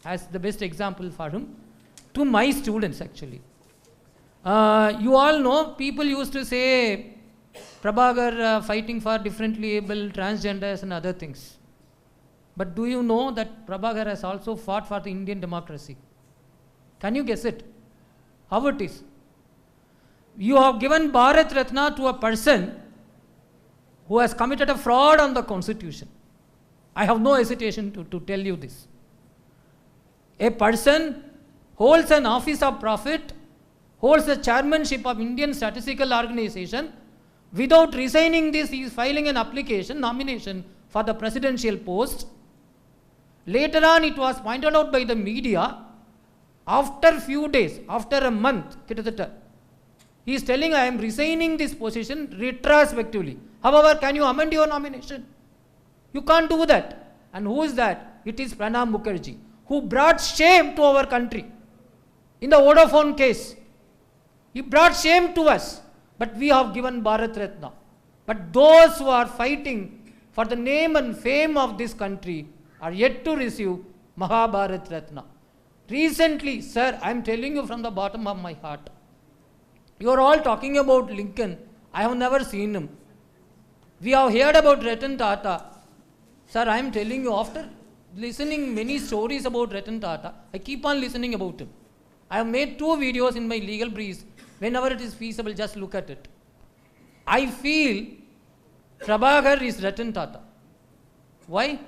as the best example for him to my students actually. You all know, people used to say Prabhakar fighting for differently able, transgenders and other things. But do you know that Prabhakar has also fought for the Indian democracy? Can you guess it? How it is? You have given Bharat Ratna to a person who has committed a fraud on the constitution. I have no hesitation to tell you this. A person holds an office of profit, holds the chairmanship of Indian Statistical Organization. Without resigning this, he is filing an application, nomination for the presidential post. Later on, it was pointed out by the media, after few days, after a month, he is telling, I am resigning this position retrospectively. However, can you amend your nomination? You can't do that. And who is that? It is Pranab Mukherjee, who brought shame to our country. In the Vodafone case, he brought shame to us, but we have given Bharat Ratna. But those who are fighting for the name and fame of this country are yet to receive Mahabharat Ratna. Recently, sir, I am telling you from the bottom of my heart, you are all talking about Lincoln. I have never seen him. We have heard about Ratan Tata. Sir, I am telling you, after listening many stories about Ratan Tata, I keep on listening about him. I have made 2 videos in my legal briefs. Whenever it is feasible, just look at it. I feel Prabhakar is Ratan Tata. Why?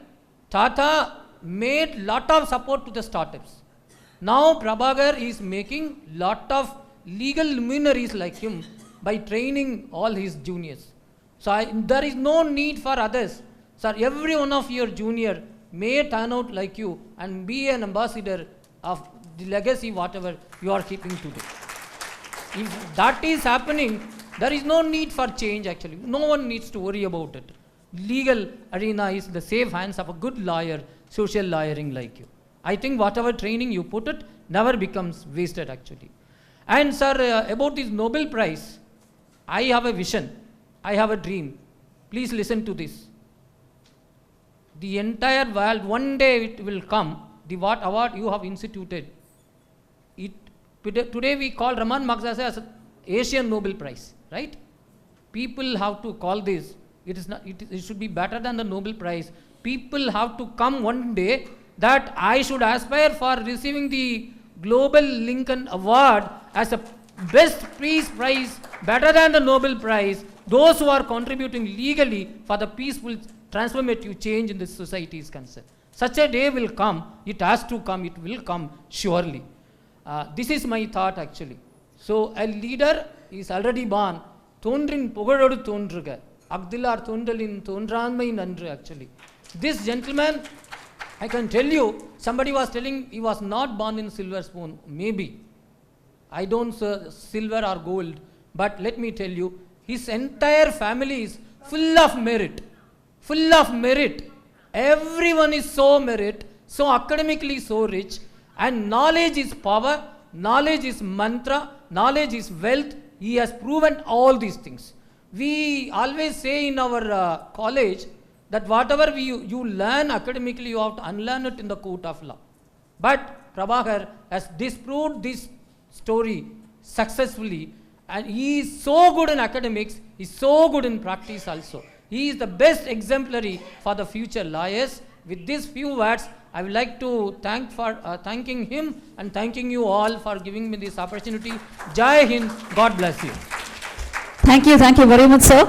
Tata made lot of support to the startups. Now Prabhakar is making lot of legal luminaries like him by training all his juniors. So there is no need for others. Sir, every one of your junior may turn out like you and be an ambassador of the legacy whatever you are keeping today. If that is happening, there is no need for change actually. No one needs to worry about it. Legal arena is the safe hands of a good lawyer, social lawyering like you. I think whatever training you put it never becomes wasted actually. And sir, about this Nobel Prize, I have a vision. I have a dream. Please listen to this. The entire world, one day it will come, the what award you have instituted. Today we call Raman Magsaysay as Asian Nobel Prize, right? People have to call this. It should be better than the Nobel Prize. People have to come one day that I should aspire for receiving the Global Lincoln Award as a best peace prize, better than the Nobel Prize. those who are contributing legally for the peaceful transformative change in this society is concerned. Such a day will come, it has to come, it will come surely. This is my thought actually. So a leader is already born, Thondrin Pogadu Thondruga, Abdilar Thondalin Thondranmai Nandru actually. This gentleman, I can tell you, somebody was telling he was not born in silver spoon, maybe. I don't say silver or gold, but let me tell you, his entire family is full of merit. Full of merit. Everyone is so merit, so academically so rich, and knowledge is power, knowledge is mantra, knowledge is wealth. He has proven all these things. We always say in our college that whatever you learn academically, you have to unlearn it in the court of law. But Prabhakar has disproved this story successfully, and he is so good in academics, he is so good in practice also. He is the best exemplary for the future lawyers. With these few words, I would like to thanking him and thanking you all for giving me this opportunity. Jai Hind, God bless you. Thank you very much, sir.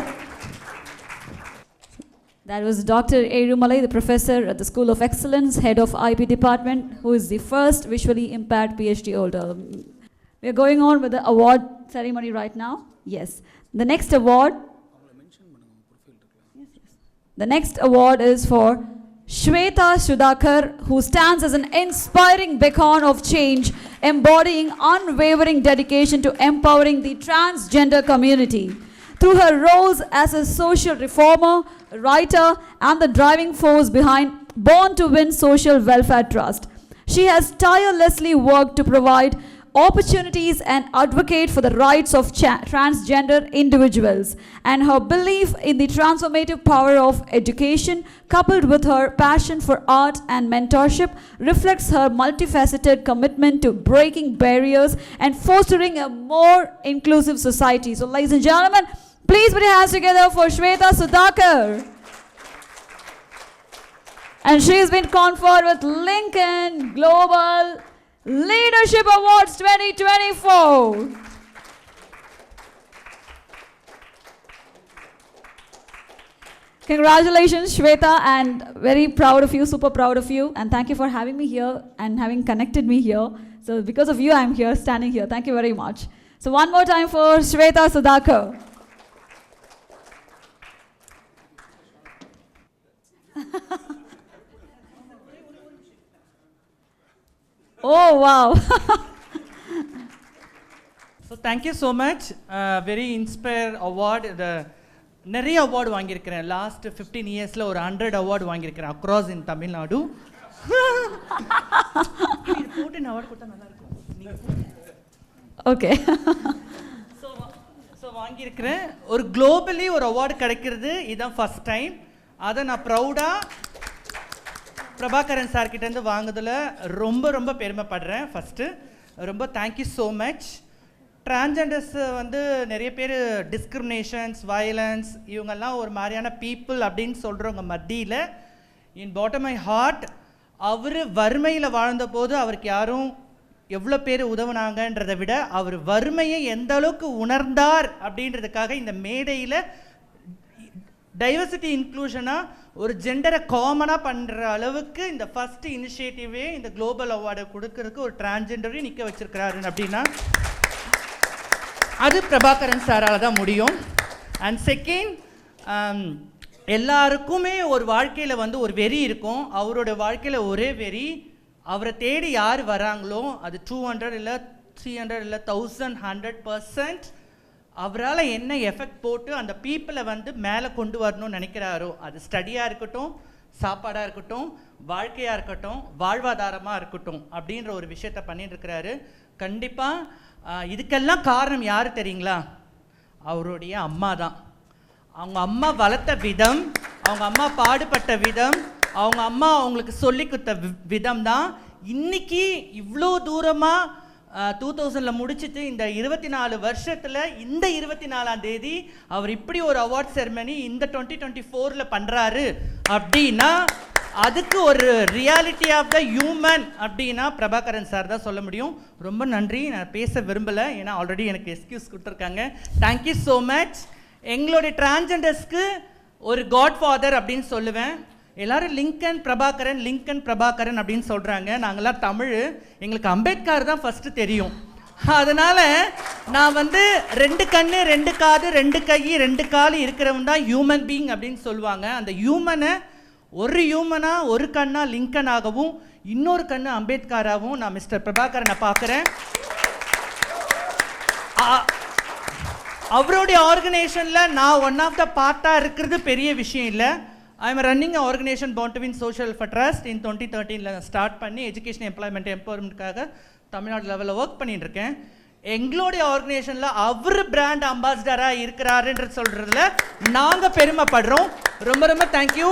That was Dr. Erumalai, the professor at the School of Excellence, head of IP department, who is the first visually impaired PhD holder. We are going on with the award ceremony right now. Yes. The next award is for Shweta Sudhakar, who stands as an inspiring beacon of change, embodying unwavering dedication to empowering the transgender community. Through her roles as a social reformer, writer, and the driving force behind Born to Win Social Welfare Trust, she has tirelessly worked to provide opportunities and advocate for the rights of transgender individuals, and her belief in the transformative power of education, coupled with her passion for art and mentorship, reflects her multifaceted commitment to breaking barriers and fostering a more inclusive society. So ladies and gentlemen, please put your hands together for Shweta Sudhakar. And she has been conferred with Lincoln Global Leadership Awards 2024. Congratulations, Shweta, and very proud of you, super proud of you, and thank you for having me here and having connected me here. So because of you, I'm here, standing here. Thank you very much. So one more time for Shweta Sudhakar. Oh, wow. So thank you so much. Very inspire award. நிறைய award வாங்கியிருக்கிறேன். Last 15 இயர்ஸில் ஒரு 100 award வாங்கியிருக்கிறேன் across இன் தமிழ்நாடு. போட்டு award கொடுத்தா நல்லா இருக்கும். Okay. So வாங்கியிருக்கிறேன். ஒரு குளோபலி ஒரு அவார்டு கிடைக்கிறது இதுதான் ஃபர்ஸ்ட் டைம். அதை நான் ப்ரௌடாக பிரபாகரன் சார்கிட்டேருந்து வாங்குதில் ரொம்ப ரொம்ப பெருமைப்படுறேன். ஃபஸ்ட்டு ரொம்ப தேங்க்யூ ஸோ மச். டிரான்ஜெண்டர்ஸ் வந்து நிறைய பேர் டிஸ்கிரிமினேஷன்ஸ், வயலன்ஸ், இவங்கெல்லாம் ஒரு மாதிரியான பீப்புள் அப்படின்னு சொல்கிறவங்க மத்தியில் இன் பாட்டம் மை ஹார்ட் அவர் வறுமையில் வாழ்ந்தபோது அவருக்கு யாரும் எவ்வளோ பேர் உதவுனாங்கன்றதை விட அவர் வறுமையை எந்த அளவுக்கு உணர்ந்தார் அப்படின்றதுக்காக இந்த மேடையில் டைவர்சிட்டி இன்க்ளூஷனாக ஒரு ஜெண்டரை காமனாக பண்ணுற அளவுக்கு இந்த ஃபஸ்ட்டு இனிஷியேட்டிவே இந்த குளோபல் அவார்டை கொடுக்கறதுக்கு ஒரு டிரான்ஜெண்டரையும் நிற்க வச்சிருக்கிறாரு அப்படின்னா அது பிரபாகரன் சாரால் தான் முடியும். அண்ட் செகண்ட், எல்லாருக்குமே ஒரு வாழ்க்கையில் வந்து ஒரு வெறி இருக்கும். அவரோட வாழ்க்கையில் ஒரே வெறி, அவரை தேடி யார் வராங்களோ அது 200 இல்லை 300 இல்லை 1000 100% அவரால் என்ன எஃபெக்ட் போட்டு அந்த பீப்புளை வந்து மேலே கொண்டு வரணும்னு நினைக்கிறாரோ, அது ஸ்டடியாக இருக்கட்டும், சாப்பாடாக இருக்கட்டும், வாழ்க்கையாக இருக்கட்டும், வாழ்வாதாரமாக இருக்கட்டும் அப்படின்ற ஒரு விஷயத்தை பண்ணிட்டு இருக்கிறாரு. கண்டிப்பாக இதுக்கெல்லாம் காரணம் யார் தெரியுங்களா? அவருடைய அம்மா தான். அவங்க அம்மா வளர்த்த விதம், அவங்க அம்மா பாடுபட்ட விதம், அவங்க அம்மா அவங்களுக்கு சொல்லி கொடுத்த விதம் தான் இன்னைக்கு இவ்வளோ தூரமாக 2000 முடிச்சுட்டு இந்த 24 வருஷத்தில் இந்த 24ஆம் தேதி அவர் இப்படி ஒரு அவார்ட் செரமனி இந்த 2024 பண்ணுறாரு அப்படின்னா அதுக்கு ஒரு ரியாலிட்டி ஆஃப் த ஹியூமன் அப்படின்னா பிரபாகரன் சார் தான் சொல்ல முடியும். ரொம்ப நன்றி. நான் பேச விரும்பலை, ஏன்னா ஆல்ரெடி எனக்கு எக்ஸ்கியூஸ் கொடுத்துருக்காங்க. Thank you so much. எங்களுடைய டிரான்ஜெண்டர்ஸ்க்கு ஒரு காட்ஃபாதர் அப்படின்னு சொல்லுவேன். எல்லாரும் லிங்கன் பிரபாகரன் அப்படின்னு சொல்கிறாங்க. நாங்கள்லாம் தமிழ், எங்களுக்கு அம்பேத்கர் தான் ஃபஸ்ட்டு தெரியும். அதனால் நான் வந்து 2 கண்ணு 2 காது 2 கை 2 கால் இருக்கிறவன் தான் ஹியூமன் பீயிங் அப்படின்னு சொல்லுவாங்க. அந்த ஹியூமனை ஒரு ஹியூமனாக ஒரு கண்ணா லிங்கனாகவும் இன்னொரு கண்ணு அம்பேத்கராகவும் நான் மிஸ்டர் பிரபாகரனை பார்க்குறேன். அவருடைய ஆர்கனைசேஷனில் நான் ஒன் ஆஃப் த பார்ட்டாக இருக்கிறது பெரிய விஷயம் இல்லை. I am running a organisation found to win social for trust in 2013 start பண்ணி எஜுகேஷன் எம்ப்ளாய்மெண்ட் எம்பவர்மெண்ட்டுக்காக தமிழ்நாடு லெவலில் ஒர்க் பண்ணிட்டு இருக்கேன். எங்களுடைய ஆர்கனைசேஷனில் அவர் பிராண்ட் அம்பாசிடராக இருக்கிறாருன்ற சொல்கிறதுல நாங்கள் பெருமைப்படுறோம். ரொம்ப ரொம்ப தேங்க்யூ.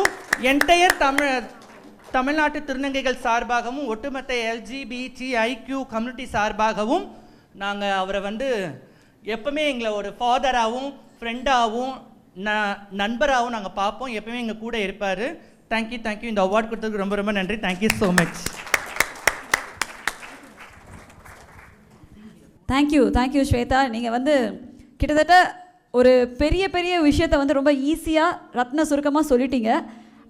என்டையர் தமிழ்நாட்டு திருநங்கைகள் சார்பாகவும் ஒட்டுமொத்த LGBTIQ கம்யூனிட்டி சார்பாகவும் நாங்கள் அவரை வந்து எப்பவுமே எங்களை ஒரு ஃபாதராகவும் ஃப்ரெண்டாகவும் நண்பராகவும் நாங்கள் பார்ப்போம். எப்பவுமே எங்கள் கூட இருப்பார். தேங்க்யூ. இந்த அவார்ட் கொடுத்ததுக்கு ரொம்ப ரொம்ப நன்றி. Thank you so much. Thank you Shweta. நீங்கள் வந்து கிட்டத்தட்ட ஒரு பெரிய விஷயத்தை வந்து ரொம்ப ஈஸியாக ரத்ன சுருக்கமாக சொல்லிட்டீங்க.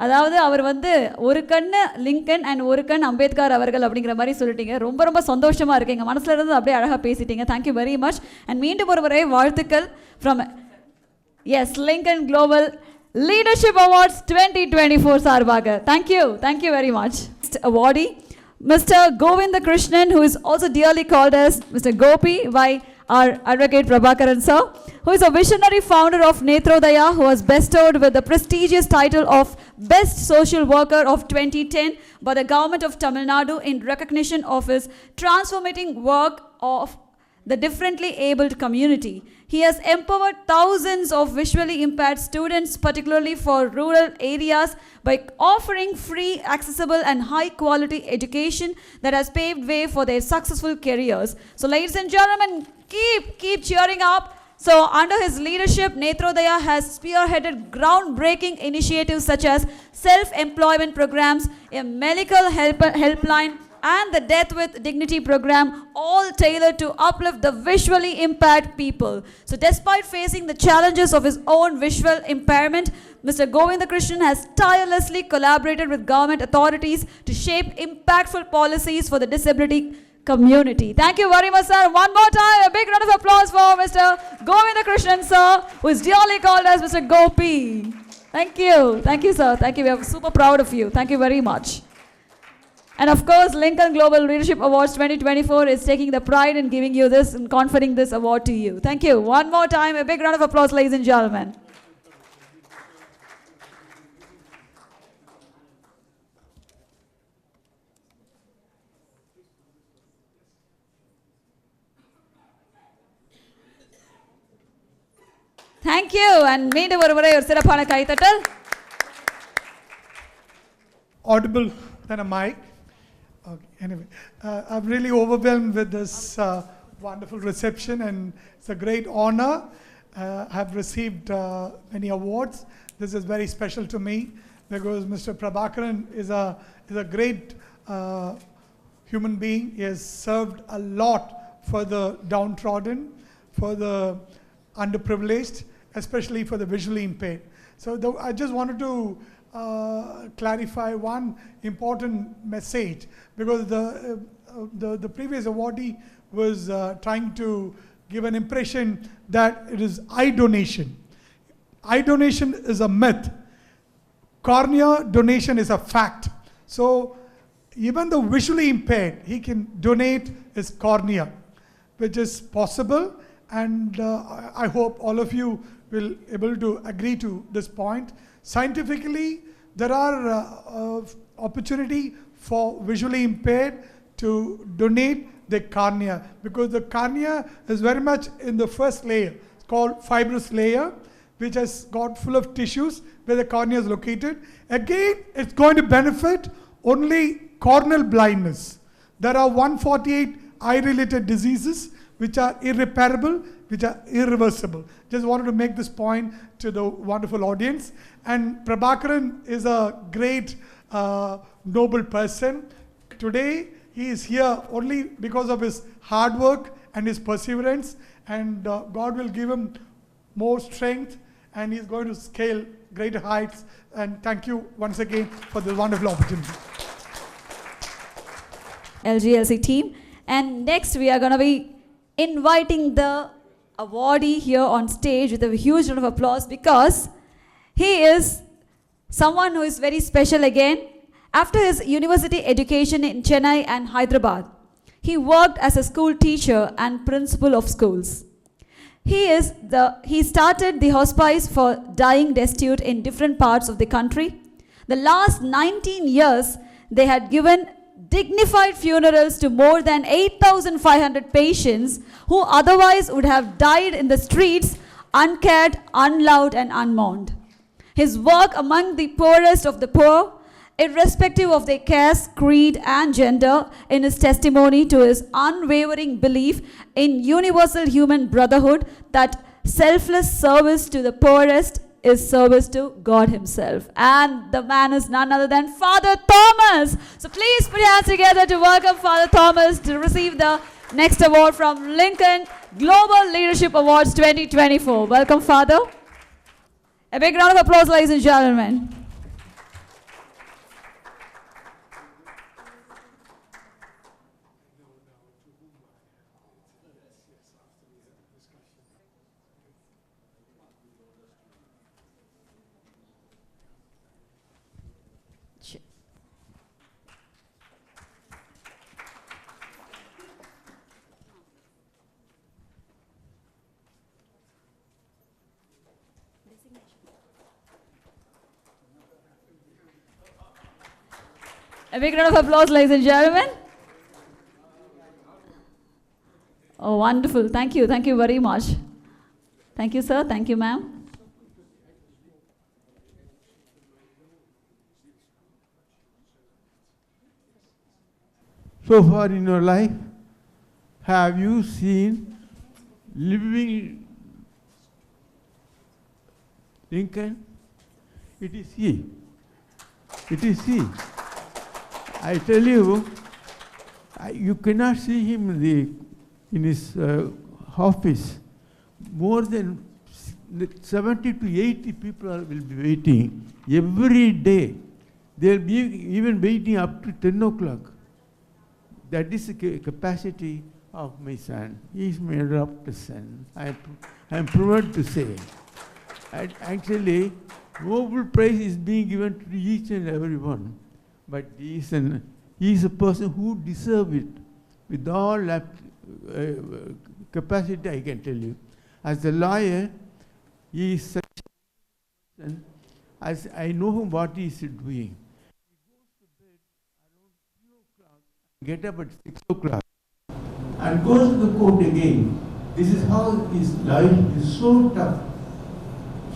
அதாவது அவர் வந்து ஒரு கண்ணு லிங்கன் அண்ட் ஒரு கண் அம்பேத்கர் அவர்கள் அப்படிங்கிற மாதிரி சொல்லிட்டீங்க. ரொம்ப சந்தோஷமாக இருக்குது. எங்கள் மனசில் இருந்து அப்படியே அழகாக பேசிட்டீங்க. Thank you very much. அண்ட் மீண்டும் ஒரு முறை வாழ்த்துக்கள் from Lincoln Global Leadership Awards 2024 சார்பாக. Thank you very much. Awardee Mr. Govinda Krishnan, who is also dearly called as Mr. Gopi by our advocate Prabhakaran sir, who is a visionary founder of Netrodaya, who was bestowed with the prestigious title of Best Social Worker of 2010 by the government of Tamil Nadu in recognition of his transformating work of the differently abled community. He has empowered thousands of visually impaired students, particularly for rural areas, by offering free, accessible and high-quality education that has paved way for their successful careers. So ladies and gentlemen, keep cheering up. So under his leadership, Netrodaya has spearheaded groundbreaking initiatives such as self-employment programs, a medical helpline, and the Death with Dignity program, all tailored to uplift the visually impaired people. So despite facing the challenges of his own visual impairment, Mr. Govinda Krishnan has tirelessly collaborated with government authorities to shape impactful policies for the disability community. Thank you very much, sir. One more time, a big round of applause for Mr. Govinda Krishnan, sir, who is dearly called as Mr. Gopi. Thank you, sir. Thank you. We are super proud of you. Thank you very much. And of course, Lincoln Global Leadership Awards 2024 is taking the pride in giving you this and conferring this award to you. Thank you. One more time, a big round of applause, ladies and gentlemen. Thank you. And மீண்டும் ஒரு முறை ஒரு சிறப்பான கைத்தட்டல். Audible than a mic. Okay, anyway, I'm really overwhelmed with this wonderful reception, and it's a great honor. I've received many awards. This is very special to me because Mr. Prabhakaran is a great human being. He has served a lot for the downtrodden, for the underprivileged, especially for the visually impaired. So I just wanted to clarify one important message, because the previous awardee was trying to give an impression that it is eye donation. Eye donation is a myth. Cornea donation is a fact. So even the visually impaired, he can donate his cornea, which is possible, and I hope all of you will able to agree to this point. Scientifically, there are opportunity for visually impaired to donate the cornea, because the cornea is very much in the first layer. It's called fibrous layer, which has got full of tissues where the cornea is located. Again, it's going to benefit only corneal blindness. There are 148 eye-related diseases which are irreparable, which are irreversible. Just wanted to make this point to the wonderful audience. And Prabhakaran is a great, noble person. Today, he is here only because of his hard work and his perseverance, and God will give him more strength and he's going to scale greater heights. And thank you once again for this wonderful opportunity. LGLC team. And next we are going to be inviting the awardee here on stage with a huge round of applause, because he is someone who is very special again. After his university education in Chennai and Hyderabad, he worked as a school teacher and principal of schools. He started the hospice for dying destitute in different parts of the country. The last 19 years, they had given dignified funerals to more than 8,500 patients who otherwise would have died in the streets, uncared, unloved, and unmourned. His work among the poorest of the poor, irrespective of their caste, creed, and gender, in his testimony to his unwavering belief in universal human brotherhood, that selfless service to the poorest is service to God himself. And the man is none other than Father Thomas. So please put your hands together to welcome Father Thomas to receive the next award from Lincoln Global Leadership Awards 2024. Welcome, Father. A big round of applause, ladies and gentlemen. A big round of applause, ladies and gentlemen. Oh, wonderful. Thank you. Thank you very much. Thank you, sir. Thank you, ma'am. So far in your life, have you seen living Lincoln? It is he. It is he. I tell you, you cannot see him in his office. More than 70 to 80 people will be waiting every day. They'll be even waiting up to 10 o'clock. That is the capacity of my son. He is my adopted son. I am proud to say. Actually, Nobel Prize is being given to each and every one. But he is a person who deserves it with all capacity, I can tell you. As a lawyer, he is such a person, as I know what he is doing. He goes to bed around 2 o'clock, get up at 6 o'clock, and goes to the court again. This is how his life is so tough,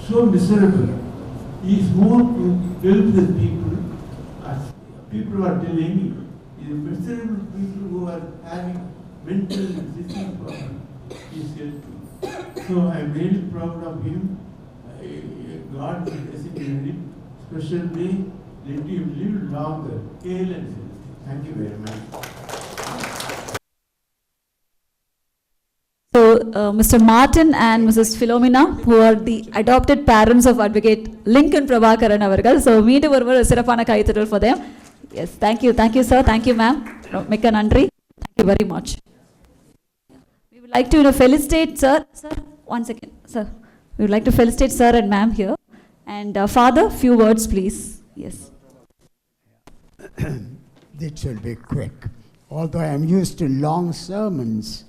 so miserable. He is more to help the people. As people are telling me, the miserable people who are having mental and physical problems, he is helping. So I am really proud of him. God will bless him in a very special way. Let him live longer. Hail and healthy. Thank you very much. So, Mr. Martin and Mrs. Philomena, who are the adopted parents of Advocate Lincoln Prabhakaran Avargal. So, meet over Sirapana Kaitharal for them. Yes, thank you, sir, thank you, ma'am. Mikka Nandri, thank you very much. We would like to felicitate, sir, 1 second, sir. We would like to felicitate sir and ma'am here. And father, few words, please. Yes. This will be quick. Although I am used to long sermons.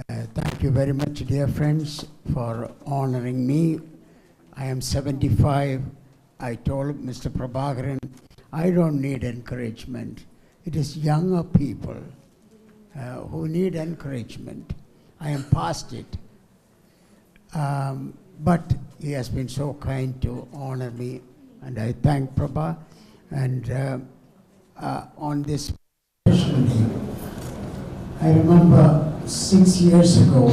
Thank you very much, dear friends, for honoring me. I am 75. I told Mr. Prabhakaran, I don't need encouragement. It is younger people who need encouragement. I am past it. But he has been so kind to honor me, and I thank Prabha. And on this special day, I remember 6 years ago,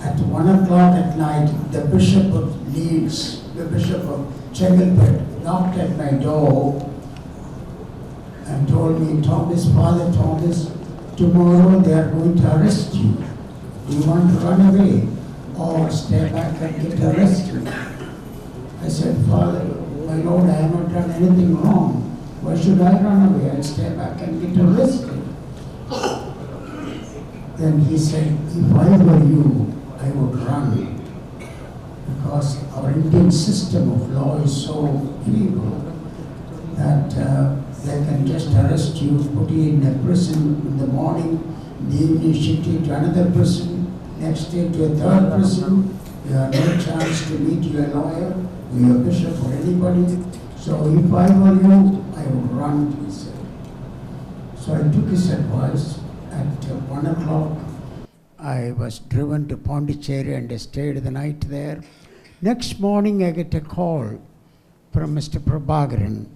at 1 o'clock at night, the Bishop of Leeds, the Bishop of Chengalpet, knocked at my door told me, Thomas, Father Thomas, tomorrow they are going to arrest you. Do you want to run away or stay back and get arrested? I said, Father, my Lord, I have not done anything wrong. Why should I run away and stay back and get arrested? Then he said, if I were you, I would run. Because our Indian system of law is so feeble that they can just arrest you, put you in a prison in the morning, in the evening ship you to another prison, next day to a third prison. You have no chance to meet your lawyer, or your bishop, or anybody. So if I were you, I would run, he said. So I took his advice. At 1 o'clock, I was driven to Pondicherry and I stayed the night there. Next morning, I get a call from Mr. Prabhakaran.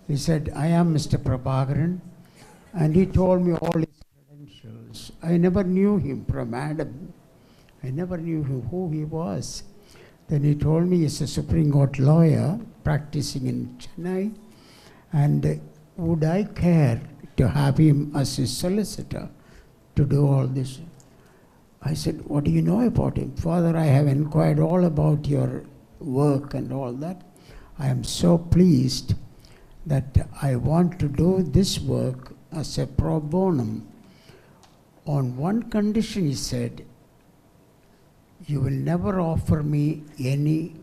He said, I am Mr. Prabhakaran, and he told me all his credentials. I never knew him from Adam. I never knew who he was. Then he told me he's a Supreme Court lawyer practicing in Chennai, and would I care to have him as his solicitor to do all this? I said, what do you know about him? Father, I have inquired all about your work and all that. I am so pleased that I want to do this work as a pro bonum. On one condition, he said, you will never offer me any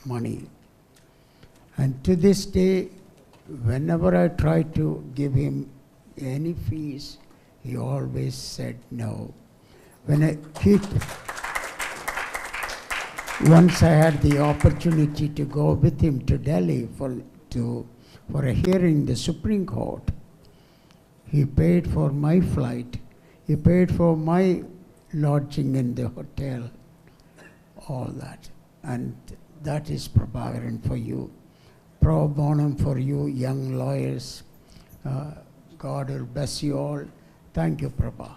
money. And to this day, whenever I try to give him any fees, he always said no. Once I had the opportunity to go with him to Delhi for a hearing in the Supreme Court. He paid for my flight. He paid for my lodging in the hotel, all that. And that is Prabhakaran for you. Pro bonum for you young lawyers. God will bless you all. Thank you, Prabha.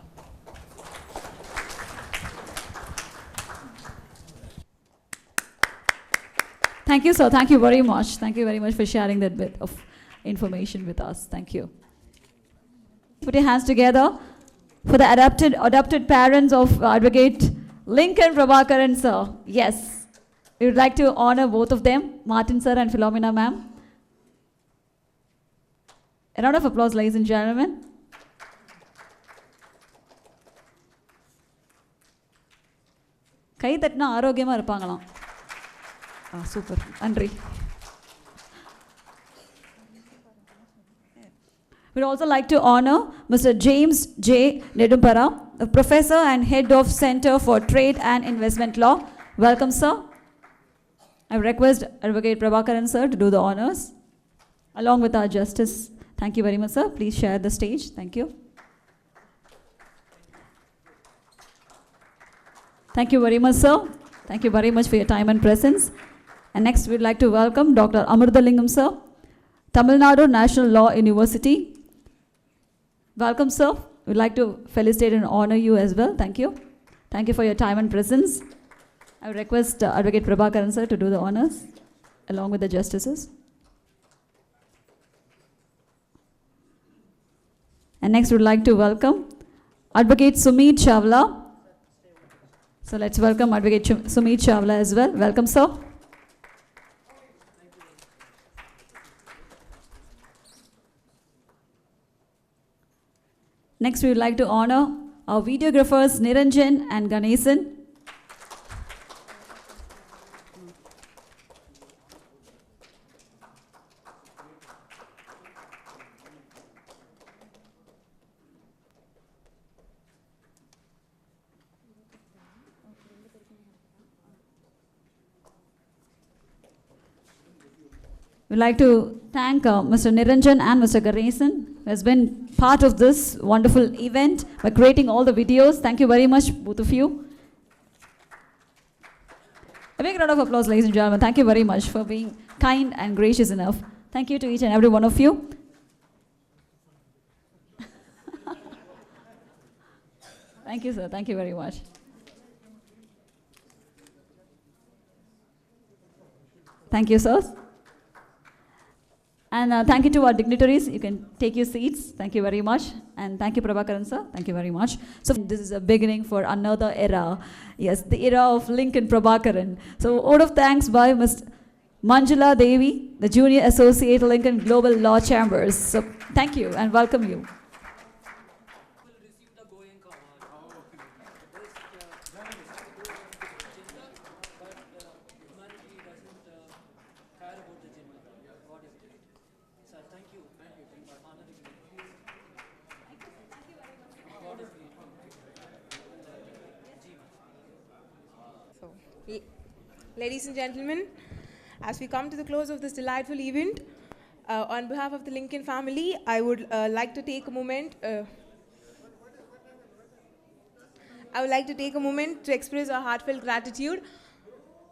Thank you, sir. Thank you very much. Thank you very much for sharing that bit of information with us. Thank you. Put your hands together for the adopted parents of Advocate Lincoln Prabhakaran, sir. Yes. We would like to honor both of them, Martin, sir, and Philomena, ma'am. A round of applause, ladies and gentlemen. கை தட்டினா ஆரோக்கியமாக இருப்பாங்களாம். Super, நன்றி. We'd also like to honor Mr. James J. Nedumpara, a professor and head of Center for Trade and Investment Law. Welcome, sir. I request Advocate Prabhakaran, sir, to do the honors, along with our justice. Thank you very much, sir. Please share the stage. Thank you. Thank you very much, sir. Thank you very much for your time and presence. And next, we'd like to welcome Dr. Amruthalingam, sir, Tamil Nadu National Law University. Welcome, sir. We'd like to felicitate and honor you as well. Thank you. Thank you for your time and presence. I would request Advocate Prabhakaran, sir, to do the honors, along with the justices. And next, we'd like to welcome Advocate Sumit Chawla. So let's welcome Advocate Sumit Chawla as well. Welcome, sir. Next, we would like to honor our videographers Niranjan and Ganesan. We'd like to thank Mr. Niranjan and Mr. Ganesan, who has been part of this wonderful event by creating all the videos. Thank you very much, both of you. A big round of applause, ladies and gentlemen. Thank you very much for being kind and gracious enough. Thank you to each and every one of you. Thank you, sir. Thank you very much. Thank you, sir. And And thank you to our dignitaries. You can take your seats. Thank you very much. And thank you, Prabhakaran sir. Thank you very much. So this is a beginning for another era. Yes, the era of Lincoln Prabhakaran. So vote of thanks by Ms. Manjula Devi, the Junior Associate, Lincoln Global Law Chambers. So thank you and welcome you. Ladies and gentlemen, as we come to the close of this delightful event, on behalf of the Lincoln family, I would like to take a moment. I would like to take a moment to express our heartfelt gratitude.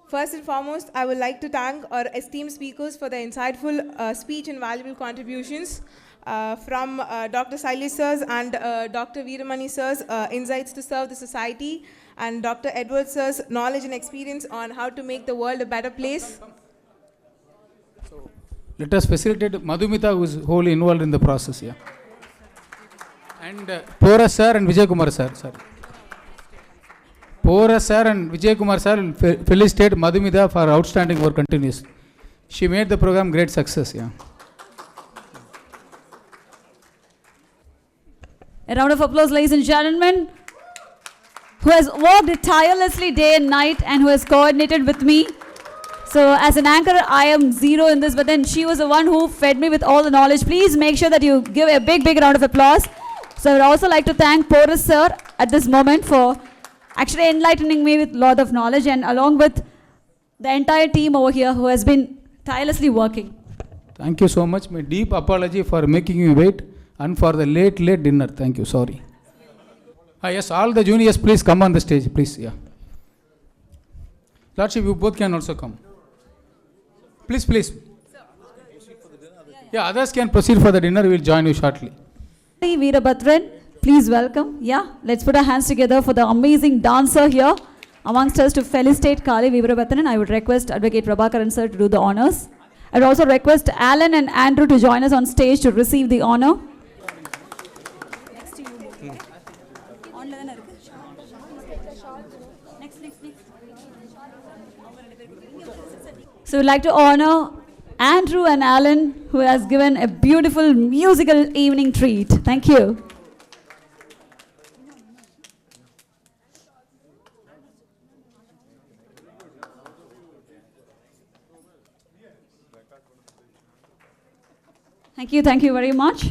First and foremost, I would like to thank our esteemed speakers for their insightful speech and valuable contributions. From Dr. Sailesh sirs and Dr. Veeramani sirs, insights to serve the society, and Dr. Edward sir's knowledge and experience on how to make the world a better place. Let us facilitate Madhumita, who is wholly involved in the process. Yeah. And Pora sir and Vijay Kumar sir. Pora sir and Vijay Kumar sir will felicitate Madhumita for outstanding work continuous. She made the program great success. Yeah. A round of applause, ladies and gentlemen, who has worked tirelessly day and night and who has coordinated with me. So as an anchor, I am zero in this, but then she was the one who fed me with all the knowledge. Please make sure that you give a big, big round of applause. So I would also like to thank Porus sir at this moment for actually enlightening me with a lot of knowledge, and along with the entire team over here who has been tirelessly working. Thank you so much. My deep apology for making you wait and for the late dinner. Thank you. Sorry. Yes, all the juniors, please come on the stage, please. Yeah. Lordship, you both can also come. Please. Yeah, others can proceed for the dinner. We will join you shortly. Veerabhatran, please welcome. Yeah, let's put our hands together for the amazing dancer here amongst us to felicitate Kali Veerabhatran. I would request Advocate Prabhakaran sir to do the honors. I would also request Alan and Andrew to join us on stage to receive the honor. So we'd like to honor Andrew and Alan, who has given a beautiful musical evening treat. Thank you. Thank you very much.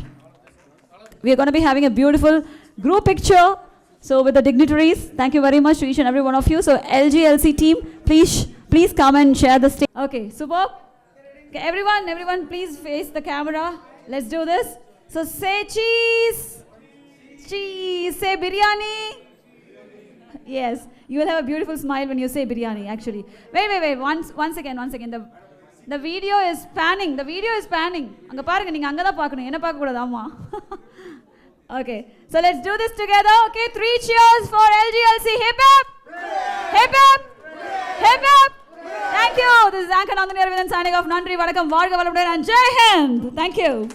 We are going to be having a beautiful group picture. So with the dignitaries, thank you very much to each and every one of you. So LGLC team, please come and share the stage. Okay, superb. Okay, everyone, please face the camera. Let's do this. So say cheese. Say biryani. Yes, you will have a beautiful smile when you say biryani, actually. Wait. Once again. The video is panning. Anga parunga neenga anga da paakanum. Enna paaka kudadhu amma. Okay, so let's do this together. Okay, 3 cheers for LGLC. Hip hip. Hip hip. Hip hip. Thank you. This is Anchor Nandini Aravindan signing off. Nandri Vanakkam Varga Valamudan and Jai Hind. Thank you.